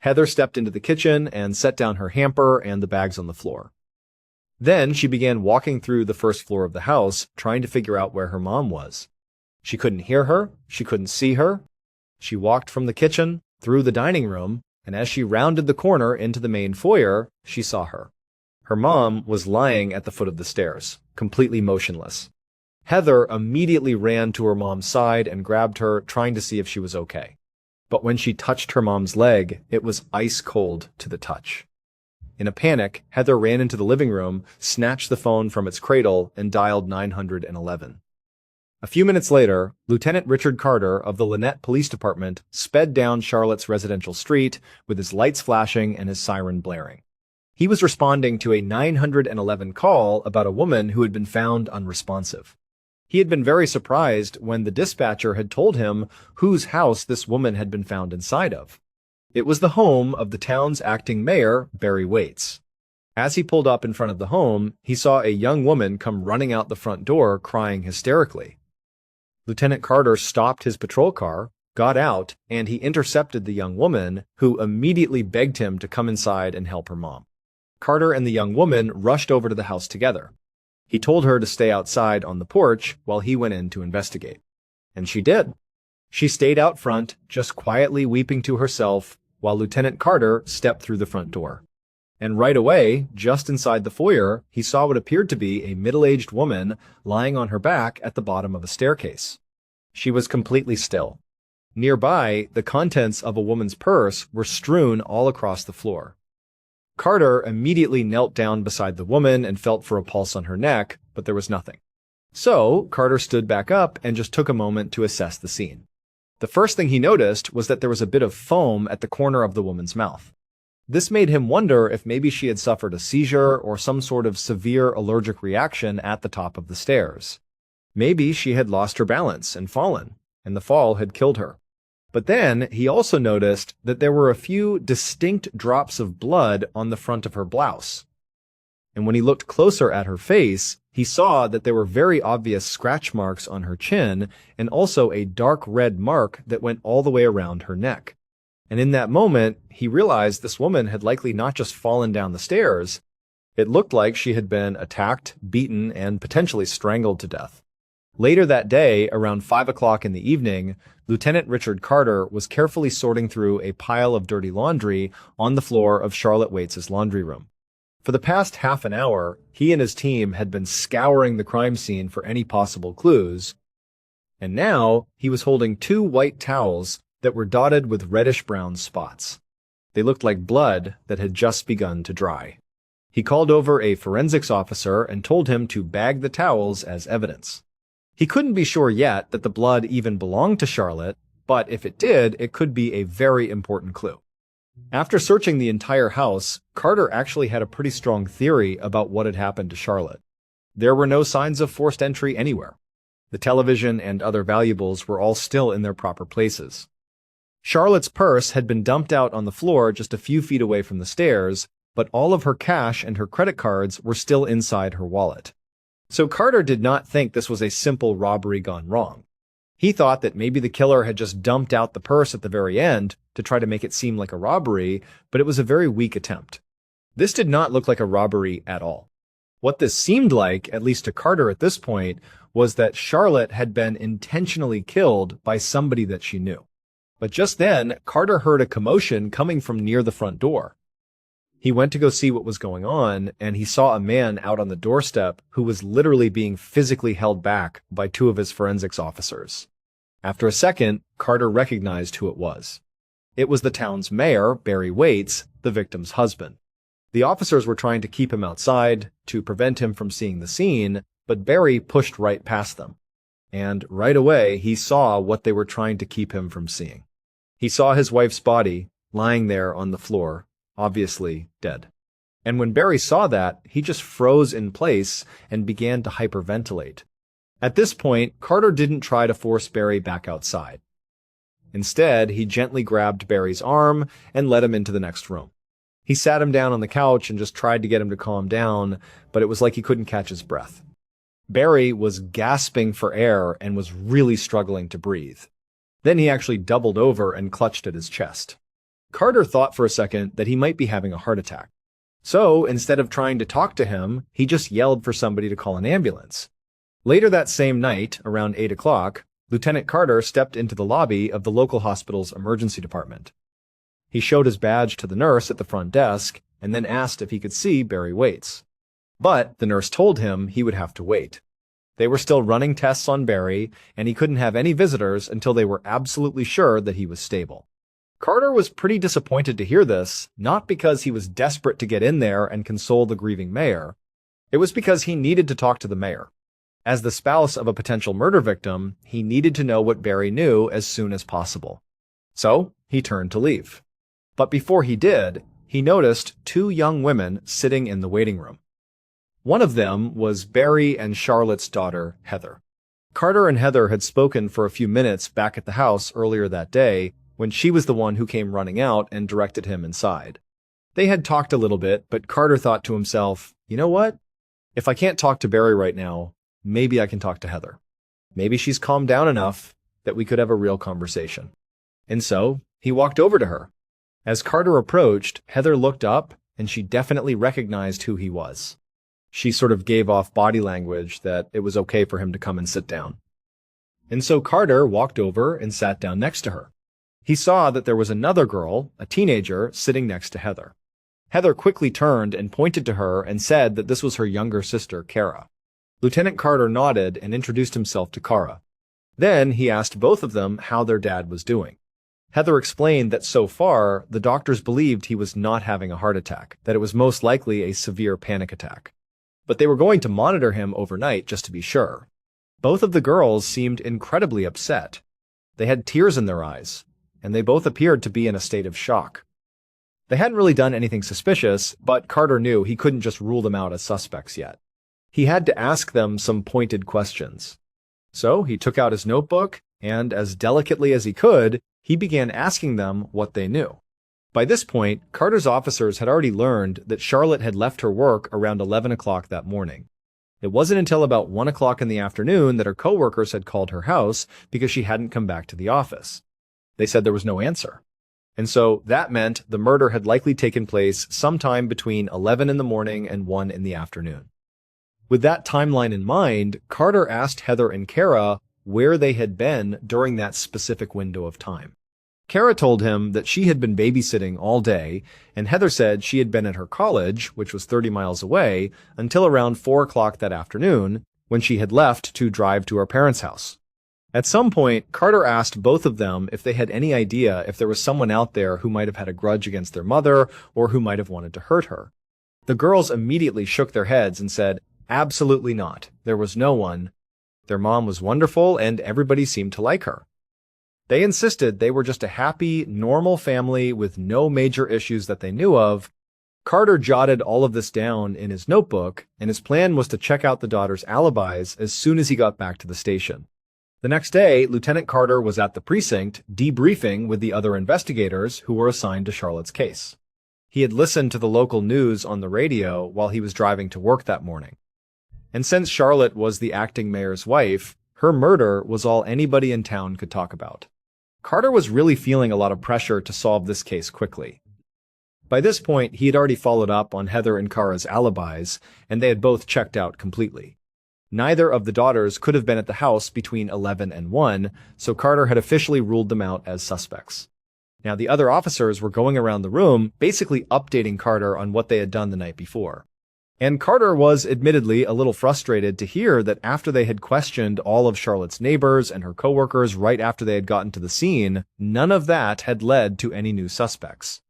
Heather stepped into the kitchen and set down her hamper and the bags on the floor. Then she began walking through the first floor of the house, trying to figure out where her mom was. She couldn't hear her, she couldn't see her. She walked from the kitchen, through the dining room, and as she rounded the corner into the main foyer, she saw her. Her mom was lying at the foot of the stairs, completely motionless. Heather immediately ran to her mom's side and grabbed her, trying to see if she was okay. But when she touched her mom's leg, it was ice cold to the touch. In a panic, Heather ran into the living room, snatched the phone from its cradle, and dialed 911. A few minutes later, Lieutenant Richard Carter of the Lynette Police Department sped down Charlotte's residential street with his lights flashing and his siren blaring. He was responding to a 911 call about a woman who had been found unresponsive. He had been very surprised when the dispatcher had told him whose house this woman had been found inside of. It was the home of the town's acting mayor, Barry Waits. As he pulled up in front of the home, he saw a young woman come running out the front door crying hysterically. Lieutenant Carter stopped his patrol car, got out, and he intercepted the young woman, who immediately begged him to come inside and help her mom. Carter and the young woman rushed over to the house together. He told her to stay outside on the porch while he went in to investigate. And she did. She stayed out front, just quietly weeping to herself, while Lieutenant Carter stepped through the front door. And right away, just inside the foyer, he saw what appeared to be a middle-aged woman lying on her back at the bottom of a staircase. She was completely still. Nearby, the contents of a woman's purse were strewn all across the floor. Carter immediately knelt down beside the woman and felt for a pulse on her neck, but there was nothing. So, Carter stood back up and just took a moment to assess the scene. The first thing he noticed was that there was a bit of foam at the corner of the woman's mouth. This made him wonder if maybe she had suffered a seizure or some sort of severe allergic reaction at the top of the stairs. Maybe she had lost her balance and fallen, and the fall had killed her. But then he also noticed that there were a few distinct drops of blood on the front of her blouse. And when he looked closer at her face, he saw that there were very obvious scratch marks on her chin and also a dark red mark that went all the way around her neck. And in that moment, he realized this woman had likely not just fallen down the stairs. It looked like she had been attacked, beaten, and potentially strangled to death. Later that day, around 5 o'clock in the evening, Lieutenant Richard Carter was carefully sorting through a pile of dirty laundry on the floor of Charlotte Waits' laundry room. For the past half an hour, he and his team had been scouring the crime scene for any possible clues, and now he was holding 2 white towels that were dotted with reddish-brown spots. They looked like blood that had just begun to dry. He called over a forensics officer and told him to bag the towels as evidence. He couldn't be sure yet that the blood even belonged to Charlotte, but if it did, it could be a very important clue. After searching the entire house, Carter actually had a pretty strong theory about what had happened to Charlotte. There were no signs of forced entry anywhere. The television and other valuables were all still in their proper places. Charlotte's purse had been dumped out on the floor just a few feet away from the stairs, but all of her cash and her credit cards were still inside her wallet. So Carter did not think this was a simple robbery gone wrong. He thought that maybe the killer had just dumped out the purse at the very end to try to make it seem like a robbery, but it was a very weak attempt. This did not look like a robbery at all. What this seemed like, at least to Carter at this point, was that Charlotte had been intentionally killed by somebody that she knew. But just then, Carter heard a commotion coming from near the front door. He went to go see what was going on, and he saw a man out on the doorstep who was literally being physically held back by 2 of his forensics officers. After a second, Carter recognized who it was. It was the town's mayor, Barry Waits, the victim's husband. The officers were trying to keep him outside to prevent him from seeing the scene, but Barry pushed right past them. And right away, he saw what they were trying to keep him from seeing. He saw his wife's body lying there on the floor, obviously dead. And when Barry saw that, he just froze in place and began to hyperventilate. At this point, Carter didn't try to force Barry back outside. Instead, he gently grabbed Barry's arm and led him into the next room. He sat him down on the couch and just tried to get him to calm down, but it was like he couldn't catch his breath. Barry was gasping for air and was really struggling to breathe. Then he actually doubled over and clutched at his chest. Carter thought for a second that he might be having a heart attack. So, instead of trying to talk to him, he just yelled for somebody to call an ambulance. Later that same night, around 8 o'clock, Lieutenant Carter stepped into the lobby of the local hospital's emergency department. He showed his badge to the nurse at the front desk and then asked if he could see Barry Waits. But the nurse told him he would have to wait. They were still running tests on Barry, and he couldn't have any visitors until they were absolutely sure that he was stable. Carter was pretty disappointed to hear this, not because he was desperate to get in there and console the grieving mayor. It was because he needed to talk to the mayor. As the spouse of a potential murder victim, he needed to know what Barry knew as soon as possible. So, he turned to leave. But before he did, he noticed 2 young women sitting in the waiting room. One of them was Barry and Charlotte's daughter, Heather. Carter and Heather had spoken for a few minutes back at the house earlier that day, when she was the one who came running out and directed him inside. They had talked a little bit, but Carter thought to himself, you know what? If I can't talk to Barry right now, maybe I can talk to Heather. Maybe she's calmed down enough that we could have a real conversation. And so, he walked over to her. As Carter approached, Heather looked up, and she definitely recognized who he was. She sort of gave off body language that it was okay for him to come and sit down. And so Carter walked over and sat down next to her. He saw that there was another girl, a teenager, sitting next to Heather. Heather quickly turned and pointed to her and said that this was her younger sister, Kara. Lieutenant Carter nodded and introduced himself to Kara. Then he asked both of them how their dad was doing. Heather explained that so far, the doctors believed he was not having a heart attack, that it was most likely a severe panic attack. But they were going to monitor him overnight just to be sure. Both of the girls seemed incredibly upset. They had tears in their eyes, and they both appeared to be in a state of shock. They hadn't really done anything suspicious, but Carter knew he couldn't just rule them out as suspects yet. He had to ask them some pointed questions. So he took out his notebook, and as delicately as he could, he began asking them what they knew. By this point, Carter's officers had already learned that Charlotte had left her work around 11 o'clock that morning. It wasn't until about 1 o'clock in the afternoon that her coworkers had called her house because she hadn't come back to the office. They said there was no answer. And so that meant the murder had likely taken place sometime between 11 in the morning and 1 in the afternoon. With that timeline in mind, Carter asked Heather and Kara where they had been during that specific window of time. Kara told him that she had been babysitting all day, and Heather said she had been at her college, which was 30 miles away, until around 4 o'clock that afternoon, when she had left to drive to her parents' house. At some point, Carter asked both of them if they had any idea if there was someone out there who might have had a grudge against their mother or who might have wanted to hurt her. The girls immediately shook their heads and said, "Absolutely not. There was no one. Their mom was wonderful and everybody seemed to like her." They insisted they were just a happy, normal family with no major issues that they knew of. Carter jotted all of this down in his notebook, and his plan was to check out the daughters' alibis as soon as he got back to the station. The next day, Lieutenant Carter was at the precinct, debriefing with the other investigators who were assigned to Charlotte's case. He had listened to the local news on the radio while he was driving to work that morning. And since Charlotte was the acting mayor's wife, her murder was all anybody in town could talk about. Carter was really feeling a lot of pressure to solve this case quickly. By this point, he had already followed up on Heather and Kara's alibis, and they had both checked out completely. Neither of the daughters could have been at the house between 11 and 1, so Carter had officially ruled them out as suspects. Now, the other officers were going around the room, basically updating Carter on what they had done the night before. And Carter was admittedly a little frustrated to hear that after they had questioned all of Charlotte's neighbors and her coworkers right after they had gotten to the scene, none of that had led to any new suspects.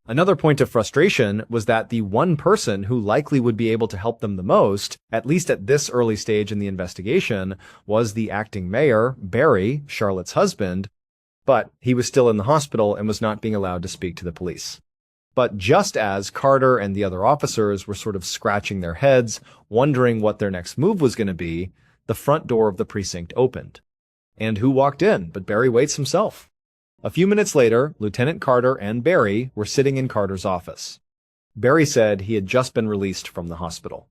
Another point of frustration was that the one person who likely would be able to help them the most, at least at this early stage in the investigation, was the acting mayor, Barry, Charlotte's husband, but he was still in the hospital and was not being allowed to speak to the police. But just as Carter and the other officers were sort of scratching their heads, wondering what their next move was going to be, the front door of the precinct opened. And who walked in but Barry Waits himself? A few minutes later, Lieutenant Carter and Barry were sitting in Carter's office. Barry said he had just been released from the hospital.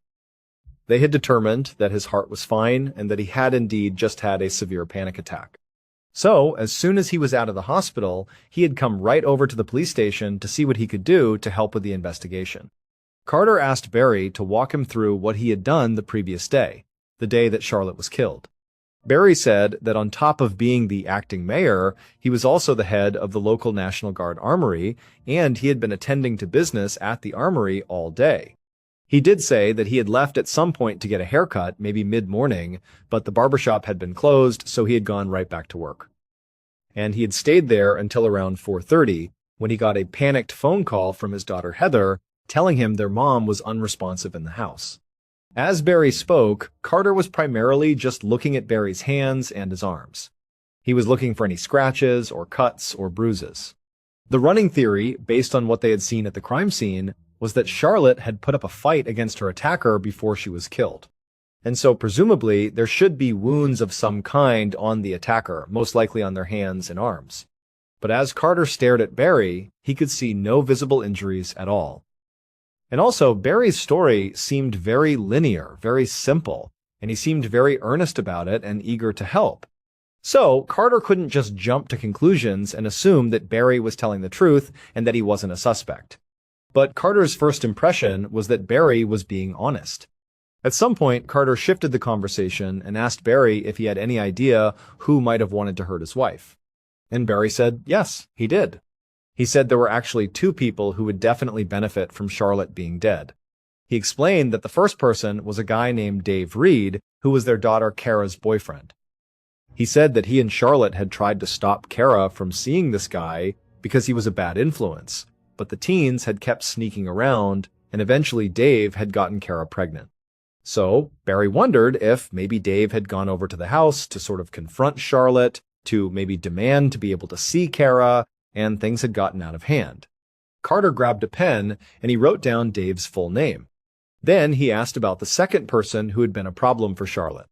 They had determined that his heart was fine and that he had indeed just had a severe panic attack. So, as soon as he was out of the hospital, he had come right over to the police station to see what he could do to help with the investigation. Carter asked Barry to walk him through what he had done the previous day, the day that Charlotte was killed. Barry said that on top of being the acting mayor, he was also the head of the local National Guard armory, and he had been attending to business at the armory all day. He did say that he had left at some point to get a haircut, maybe mid-morning, but the barbershop had been closed, so he had gone right back to work. And he had stayed there until around 4:30, when he got a panicked phone call from his daughter Heather, telling him their mom was unresponsive in the house. As Barry spoke, Carter was primarily just looking at Barry's hands and his arms. He was looking for any scratches or cuts or bruises. The running theory, based on what they had seen at the crime scene, was that Charlotte had put up a fight against her attacker before she was killed. And so presumably there should be wounds of some kind on the attacker, most likely on their hands and arms. But as Carter stared at Barry, he could see no visible injuries at all. And also, Barry's story seemed very linear, very simple, and he seemed very earnest about it and eager to help. So, Carter couldn't just jump to conclusions and assume that Barry was telling the truth and that he wasn't a suspect. But Carter's first impression was that Barry was being honest. At some point, Carter shifted the conversation and asked Barry if he had any idea who might have wanted to hurt his wife. And Barry said, yes, he did. He said there were actually two people who would definitely benefit from Charlotte being dead. He explained that the first person was a guy named Dave Reed, who was their daughter Kara's boyfriend. He said that he and Charlotte had tried to stop Kara from seeing this guy because he was a bad influence, but the teens had kept sneaking around, and eventually Dave had gotten Kara pregnant. So Barry wondered if maybe Dave had gone over to the house to sort of confront Charlotte, to maybe demand to be able to see Kara, and things had gotten out of hand. Carter grabbed a pen and he wrote down Dave's full name. Then he asked about the second person who had been a problem for Charlotte.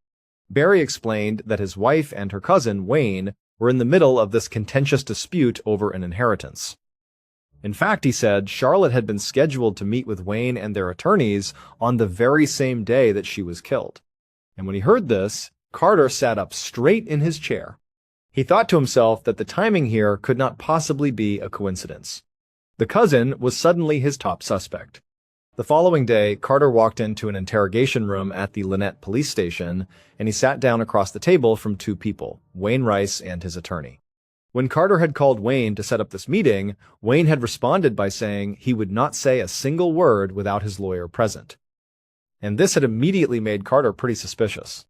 Barry explained that his wife and her cousin, Wayne, were in the middle of this contentious dispute over an inheritance. In fact, he said, Charlotte had been scheduled to meet with Wayne and their attorneys on the very same day that she was killed. And when he heard this, Carter sat up straight in his chair. He thought to himself that the timing here could not possibly be a coincidence. The cousin was suddenly his top suspect. The following day, Carter walked into an interrogation room at the Lynette police station, and he sat down across the table from two people, Wayne Rice and his attorney. When Carter had called Wayne to set up this meeting, Wayne had responded by saying he would not say a single word without his lawyer present. And this had immediately made Carter pretty suspicious.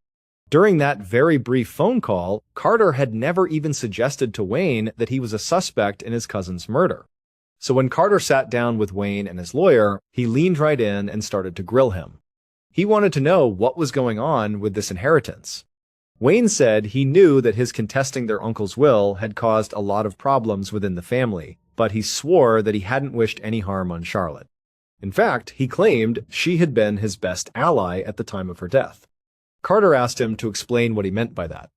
During that very brief phone call, Carter had never even suggested to Wayne that he was a suspect in his cousin's murder. So when Carter sat down with Wayne and his lawyer, he leaned right in and started to grill him. He wanted to know what was going on with this inheritance. Wayne said he knew that his contesting their uncle's will had caused a lot of problems within the family, but he swore that he hadn't wished any harm on Charlotte. In fact, he claimed she had been his best ally at the time of her death. Carter asked him to explain what he meant by that.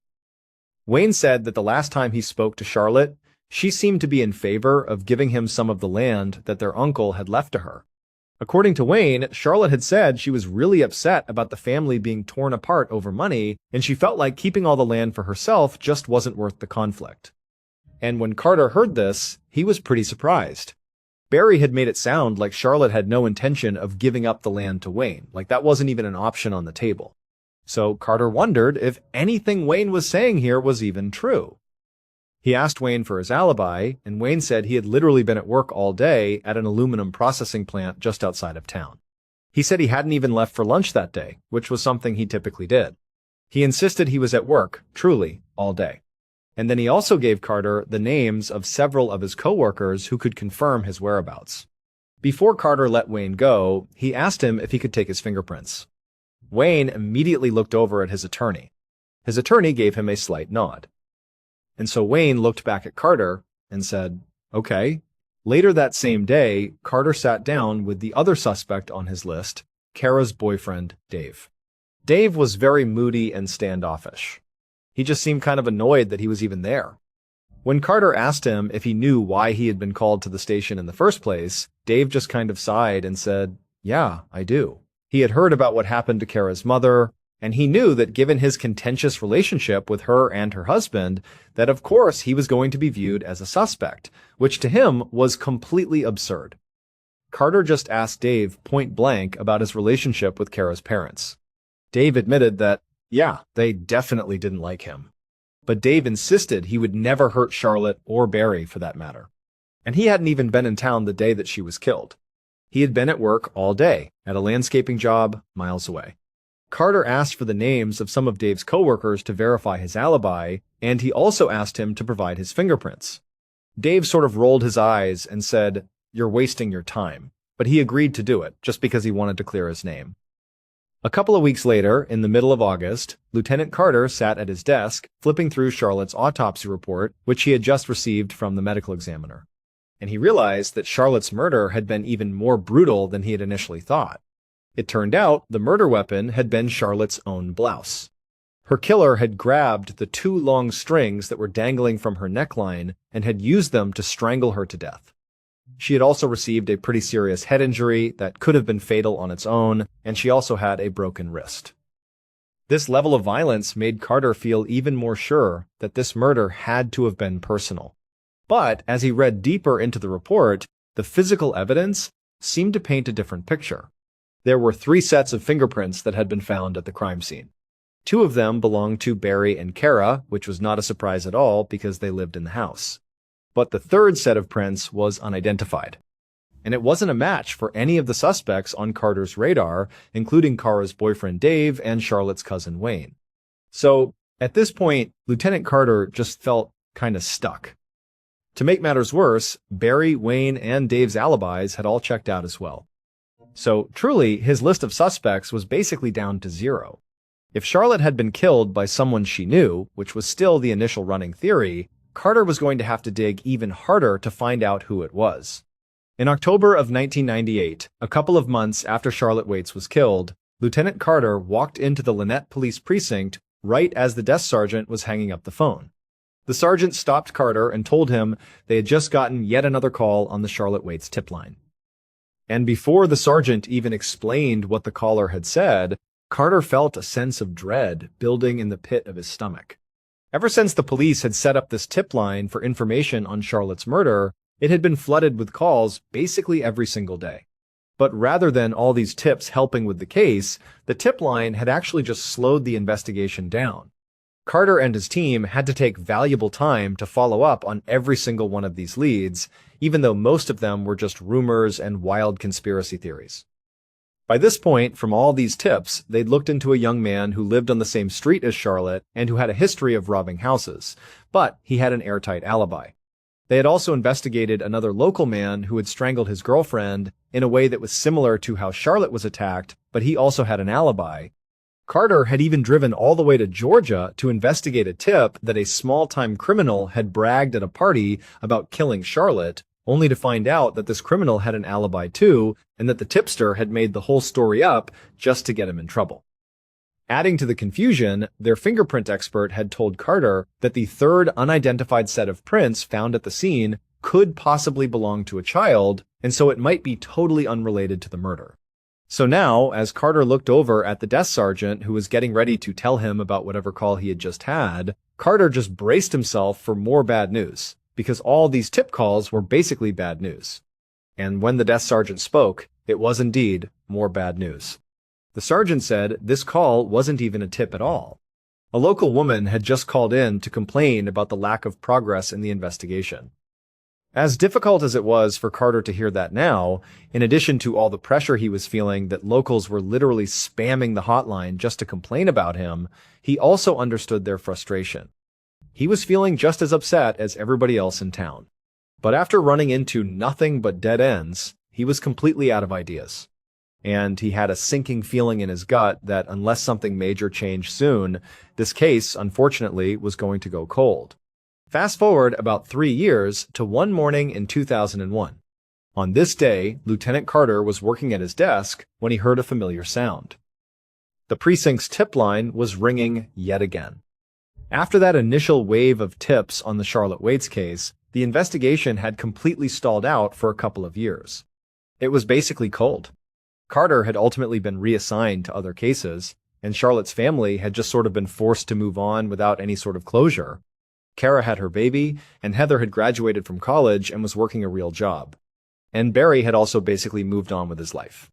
Wayne said that the last time he spoke to Charlotte, she seemed to be in favor of giving him some of the land that their uncle had left to her. According to Wayne, Charlotte had said she was really upset about the family being torn apart over money, and she felt like keeping all the land for herself just wasn't worth the conflict. And when Carter heard this, he was pretty surprised. Barry had made it sound like Charlotte had no intention of giving up the land to Wayne, like that wasn't even an option on the table. So Carter wondered if anything Wayne was saying here was even true. He asked Wayne for his alibi, and Wayne said he had literally been at work all day at an aluminum processing plant just outside of town. He said he hadn't even left for lunch that day, which was something he typically did. He insisted he was at work, truly, all day. And then he also gave Carter the names of several of his coworkers who could confirm his whereabouts. Before Carter let Wayne go, he asked him if he could take his fingerprints. Wayne immediately looked over at his attorney. His attorney gave him a slight nod. And so Wayne looked back at Carter and said, okay. Later that same day, Carter sat down with the other suspect on his list, Kara's boyfriend, Dave. Dave was very moody and standoffish. He just seemed kind of annoyed that he was even there. When Carter asked him if he knew why he had been called to the station in the first place, Dave just kind of sighed and said, yeah, I do. He had heard about what happened to Kara's mother, and he knew that given his contentious relationship with her and her husband, that of course he was going to be viewed as a suspect, which to him was completely absurd. Carter just asked Dave point blank about his relationship with Kara's parents. Dave admitted that, yeah, they definitely didn't like him. But Dave insisted he would never hurt Charlotte or Barry for that matter. And he hadn't even been in town the day that she was killed. He had been at work all day, at a landscaping job miles away. Carter asked for the names of some of Dave's coworkers to verify his alibi, and he also asked him to provide his fingerprints. Dave sort of rolled his eyes and said, "You're wasting your time," but he agreed to do it just because he wanted to clear his name. A couple of weeks later, in the middle of August, Lieutenant Carter sat at his desk, flipping through Charlotte's autopsy report, which he had just received from the medical examiner. And he realized that Charlotte's murder had been even more brutal than he had initially thought. It turned out the murder weapon had been Charlotte's own blouse. Her killer had grabbed the two long strings that were dangling from her neckline and had used them to strangle her to death. She had also received a pretty serious head injury that could have been fatal on its own, and she also had a broken wrist. This level of violence made Carter feel even more sure that this murder had to have been personal. But as he read deeper into the report, the physical evidence seemed to paint a different picture. There were 3 sets of fingerprints that had been found at the crime scene. Two of them belonged to Barry and Kara, which was not a surprise at all because they lived in the house. But the third set of prints was unidentified. And it wasn't a match for any of the suspects on Carter's radar, including Kara's boyfriend Dave and Charlotte's cousin Wayne. So, at this point, Lieutenant Carter just felt kind of stuck. To make matters worse, Barry, Wayne, and Dave's alibis had all checked out as well. So, truly, his list of suspects was basically down to zero. If Charlotte had been killed by someone she knew, which was still the initial running theory, Carter was going to have to dig even harder to find out who it was. In October of 1998, a couple of months after Charlotte Waits was killed, Lieutenant Carter walked into the Lynette Police Precinct right as the desk sergeant was hanging up the phone. The sergeant stopped Carter and told him they had just gotten yet another call on the Charlotte Waits tip line. And before the sergeant even explained what the caller had said, Carter felt a sense of dread building in the pit of his stomach. Ever since the police had set up this tip line for information on Charlotte's murder, it had been flooded with calls basically every single day. But rather than all these tips helping with the case, the tip line had actually just slowed the investigation down. Carter and his team had to take valuable time to follow up on every single one of these leads, even though most of them were just rumors and wild conspiracy theories. By this point, from all these tips, they'd looked into a young man who lived on the same street as Charlotte and who had a history of robbing houses, but he had an airtight alibi. They had also investigated another local man who had strangled his girlfriend in a way that was similar to how Charlotte was attacked, but he also had an alibi. Carter had even driven all the way to Georgia to investigate a tip that a small-time criminal had bragged at a party about killing Charlotte, only to find out that this criminal had an alibi too, and that the tipster had made the whole story up just to get him in trouble. Adding to the confusion, their fingerprint expert had told Carter that the third unidentified set of prints found at the scene could possibly belong to a child, and so it might be totally unrelated to the murder. So now, as Carter looked over at the desk sergeant who was getting ready to tell him about whatever call he had just had, Carter just braced himself for more bad news, because all these tip calls were basically bad news. And when the desk sergeant spoke, it was indeed more bad news. The sergeant said this call wasn't even a tip at all. A local woman had just called in to complain about the lack of progress in the investigation. As difficult as it was for Carter to hear that now, in addition to all the pressure he was feeling that locals were literally spamming the hotline just to complain about him, he also understood their frustration. He was feeling just as upset as everybody else in town. But after running into nothing but dead ends, he was completely out of ideas. And he had a sinking feeling in his gut that unless something major changed soon, this case, unfortunately, was going to go cold. Fast forward about 3 years to one morning in 2001. On this day, Lieutenant Carter was working at his desk when he heard a familiar sound. The precinct's tip line was ringing yet again. After that initial wave of tips on the Charlotte Waits case, the investigation had completely stalled out for a couple of years. It was basically cold. Carter had ultimately been reassigned to other cases, and Charlotte's family had just sort of been forced to move on without any sort of closure. Kara had her baby, and Heather had graduated from college and was working a real job. And Barry had also basically moved on with his life.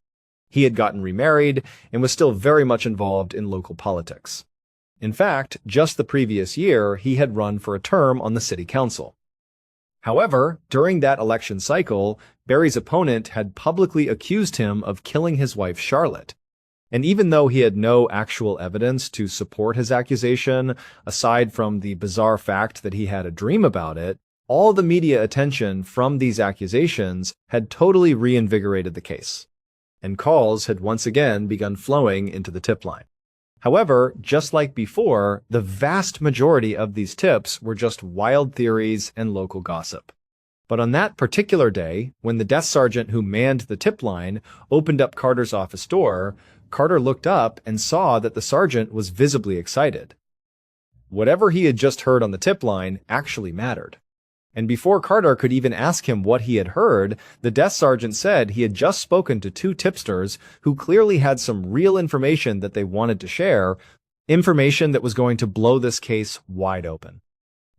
He had gotten remarried and was still very much involved in local politics. In fact, just the previous year, he had run for a term on the city council. However, during that election cycle, Barry's opponent had publicly accused him of killing his wife Charlotte. And even though he had no actual evidence to support his accusation, aside from the bizarre fact that he had a dream about it, all the media attention from these accusations had totally reinvigorated the case. And calls had once again begun flowing into the tip line. However, just like before, the vast majority of these tips were just wild theories and local gossip. But on that particular day, when the desk sergeant who manned the tip line opened up Carter's office door, Carter looked up and saw that the sergeant was visibly excited. Whatever he had just heard on the tip line actually mattered. And before Carter could even ask him what he had heard, the desk sergeant said he had just spoken to 2 tipsters who clearly had some real information that they wanted to share, information that was going to blow this case wide open.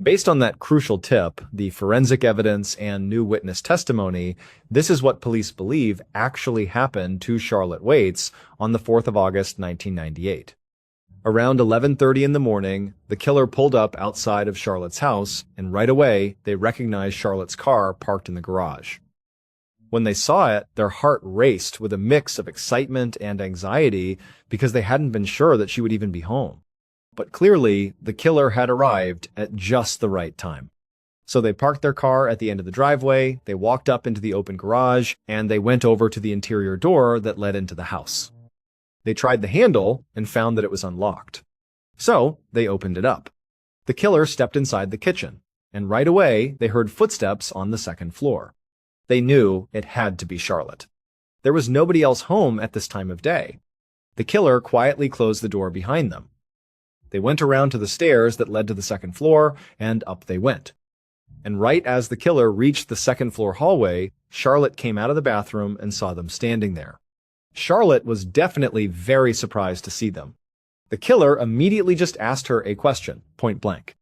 Based on that crucial tip, the forensic evidence and new witness testimony, this is what police believe actually happened to Charlotte Waits on the 4th of August, 1998. Around 11:30 in the morning, the killer pulled up outside of Charlotte's house, and right away, they recognized Charlotte's car parked in the garage. When they saw it, their heart raced with a mix of excitement and anxiety because they hadn't been sure that she would even be home. But clearly, the killer had arrived at just the right time. So they parked their car at the end of the driveway, they walked up into the open garage, and they went over to the interior door that led into the house. They tried the handle and found that it was unlocked. So they opened it up. The killer stepped inside the kitchen, and right away they heard footsteps on the second floor. They knew it had to be Charlotte. There was nobody else home at this time of day. The killer quietly closed the door behind them. They went around to the stairs that led to the second floor, and up they went. And right as the killer reached the second floor hallway, Charlotte came out of the bathroom and saw them standing there. Charlotte was definitely very surprised to see them. The killer immediately just asked her a question, point blank.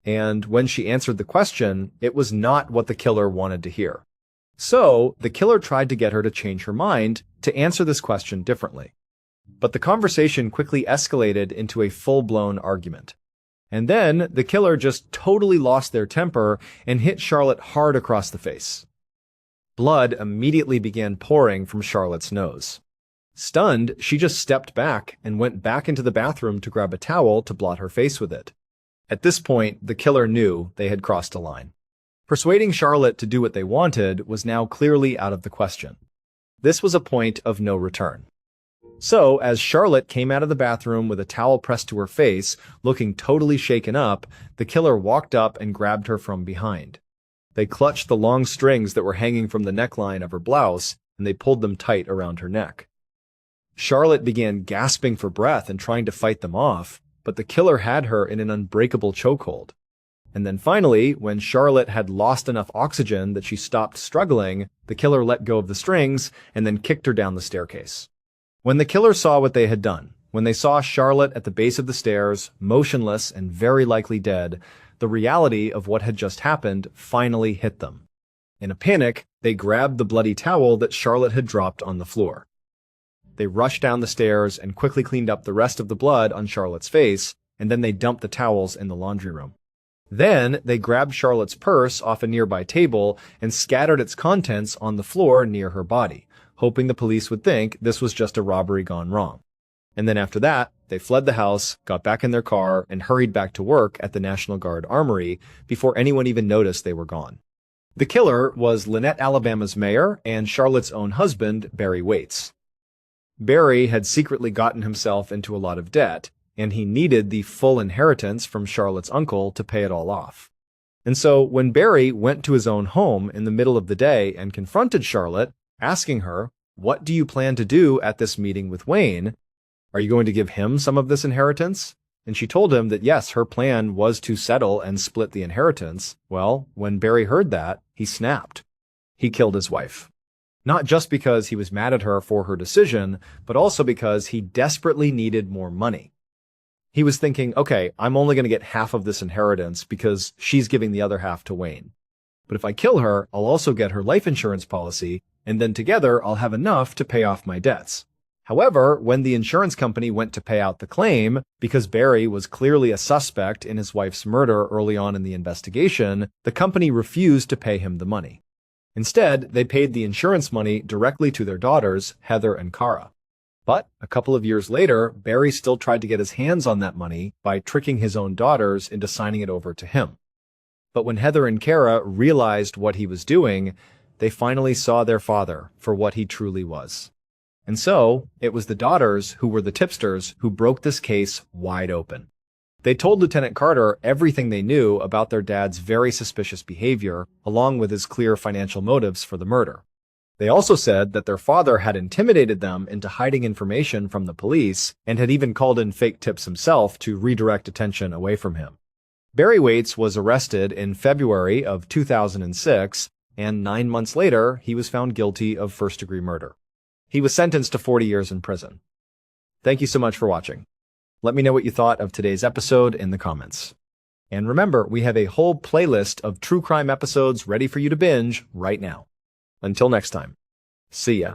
And when she answered the question, it was not what the killer wanted to hear. So, the killer tried to get her to change her mind to answer this question differently. But the conversation quickly escalated into a full-blown argument. And then, the killer just totally lost their temper and hit Charlotte hard across the face. Blood immediately began pouring from Charlotte's nose. Stunned, she just stepped back and went back into the bathroom to grab a towel to blot her face with it. At this point, the killer knew they had crossed a line. Persuading Charlotte to do what they wanted was now clearly out of the question. This was a point of no return. So, as Charlotte came out of the bathroom with a towel pressed to her face, looking totally shaken up, the killer walked up and grabbed her from behind. They clutched the long strings that were hanging from the neckline of her blouse, and they pulled them tight around her neck. Charlotte began gasping for breath and trying to fight them off, but the killer had her in an unbreakable chokehold. And then finally, when Charlotte had lost enough oxygen that she stopped struggling, the killer let go of the strings and then kicked her down the staircase. When the killer saw what they had done, when they saw Charlotte at the base of the stairs, motionless and very likely dead, the reality of what had just happened finally hit them. In a panic, they grabbed the bloody towel that Charlotte had dropped on the floor. They rushed down the stairs and quickly cleaned up the rest of the blood on Charlotte's face, and then they dumped the towels in the laundry room. Then they grabbed Charlotte's purse off a nearby table and scattered its contents on the floor near her body, hoping the police would think this was just a robbery gone wrong. And then after that, they fled the house, got back in their car, and hurried back to work at the National Guard Armory before anyone even noticed they were gone. The killer was Lynette, Alabama's mayor, and Charlotte's own husband, Barry Waits. Barry had secretly gotten himself into a lot of debt, and he needed the full inheritance from Charlotte's uncle to pay it all off. And so when Barry went to his own home in the middle of the day and confronted Charlotte, asking her, "What do you plan to do at this meeting with Wayne? Are you going to give him some of this inheritance?" And she told him that yes, her plan was to settle and split the inheritance. Well, when Barry heard that, he snapped. He killed his wife. Not just because he was mad at her for her decision, but also because he desperately needed more money. He was thinking, okay, I'm only going to get half of this inheritance because she's giving the other half to Wayne. But if I kill her, I'll also get her life insurance policy, and then together I'll have enough to pay off my debts. However, when the insurance company went to pay out the claim, because Barry was clearly a suspect in his wife's murder early on in the investigation, the company refused to pay him the money. Instead, they paid the insurance money directly to their daughters, Heather and Cara. But a couple of years later, Barry still tried to get his hands on that money by tricking his own daughters into signing it over to him. But when Heather and Cara realized what he was doing, they finally saw their father for what he truly was. And so, it was the daughters who were the tipsters who broke this case wide open. They told Lieutenant Carter everything they knew about their dad's very suspicious behavior, along with his clear financial motives for the murder. They also said that their father had intimidated them into hiding information from the police and had even called in fake tips himself to redirect attention away from him. Barry Waits was arrested in February of 2006, and 9 months later, he was found guilty of first-degree murder. He was sentenced to 40 years in prison. Thank you so much for watching. Let me know what you thought of today's episode in the comments. And remember, we have a whole playlist of true crime episodes ready for you to binge right now. Until next time, see ya.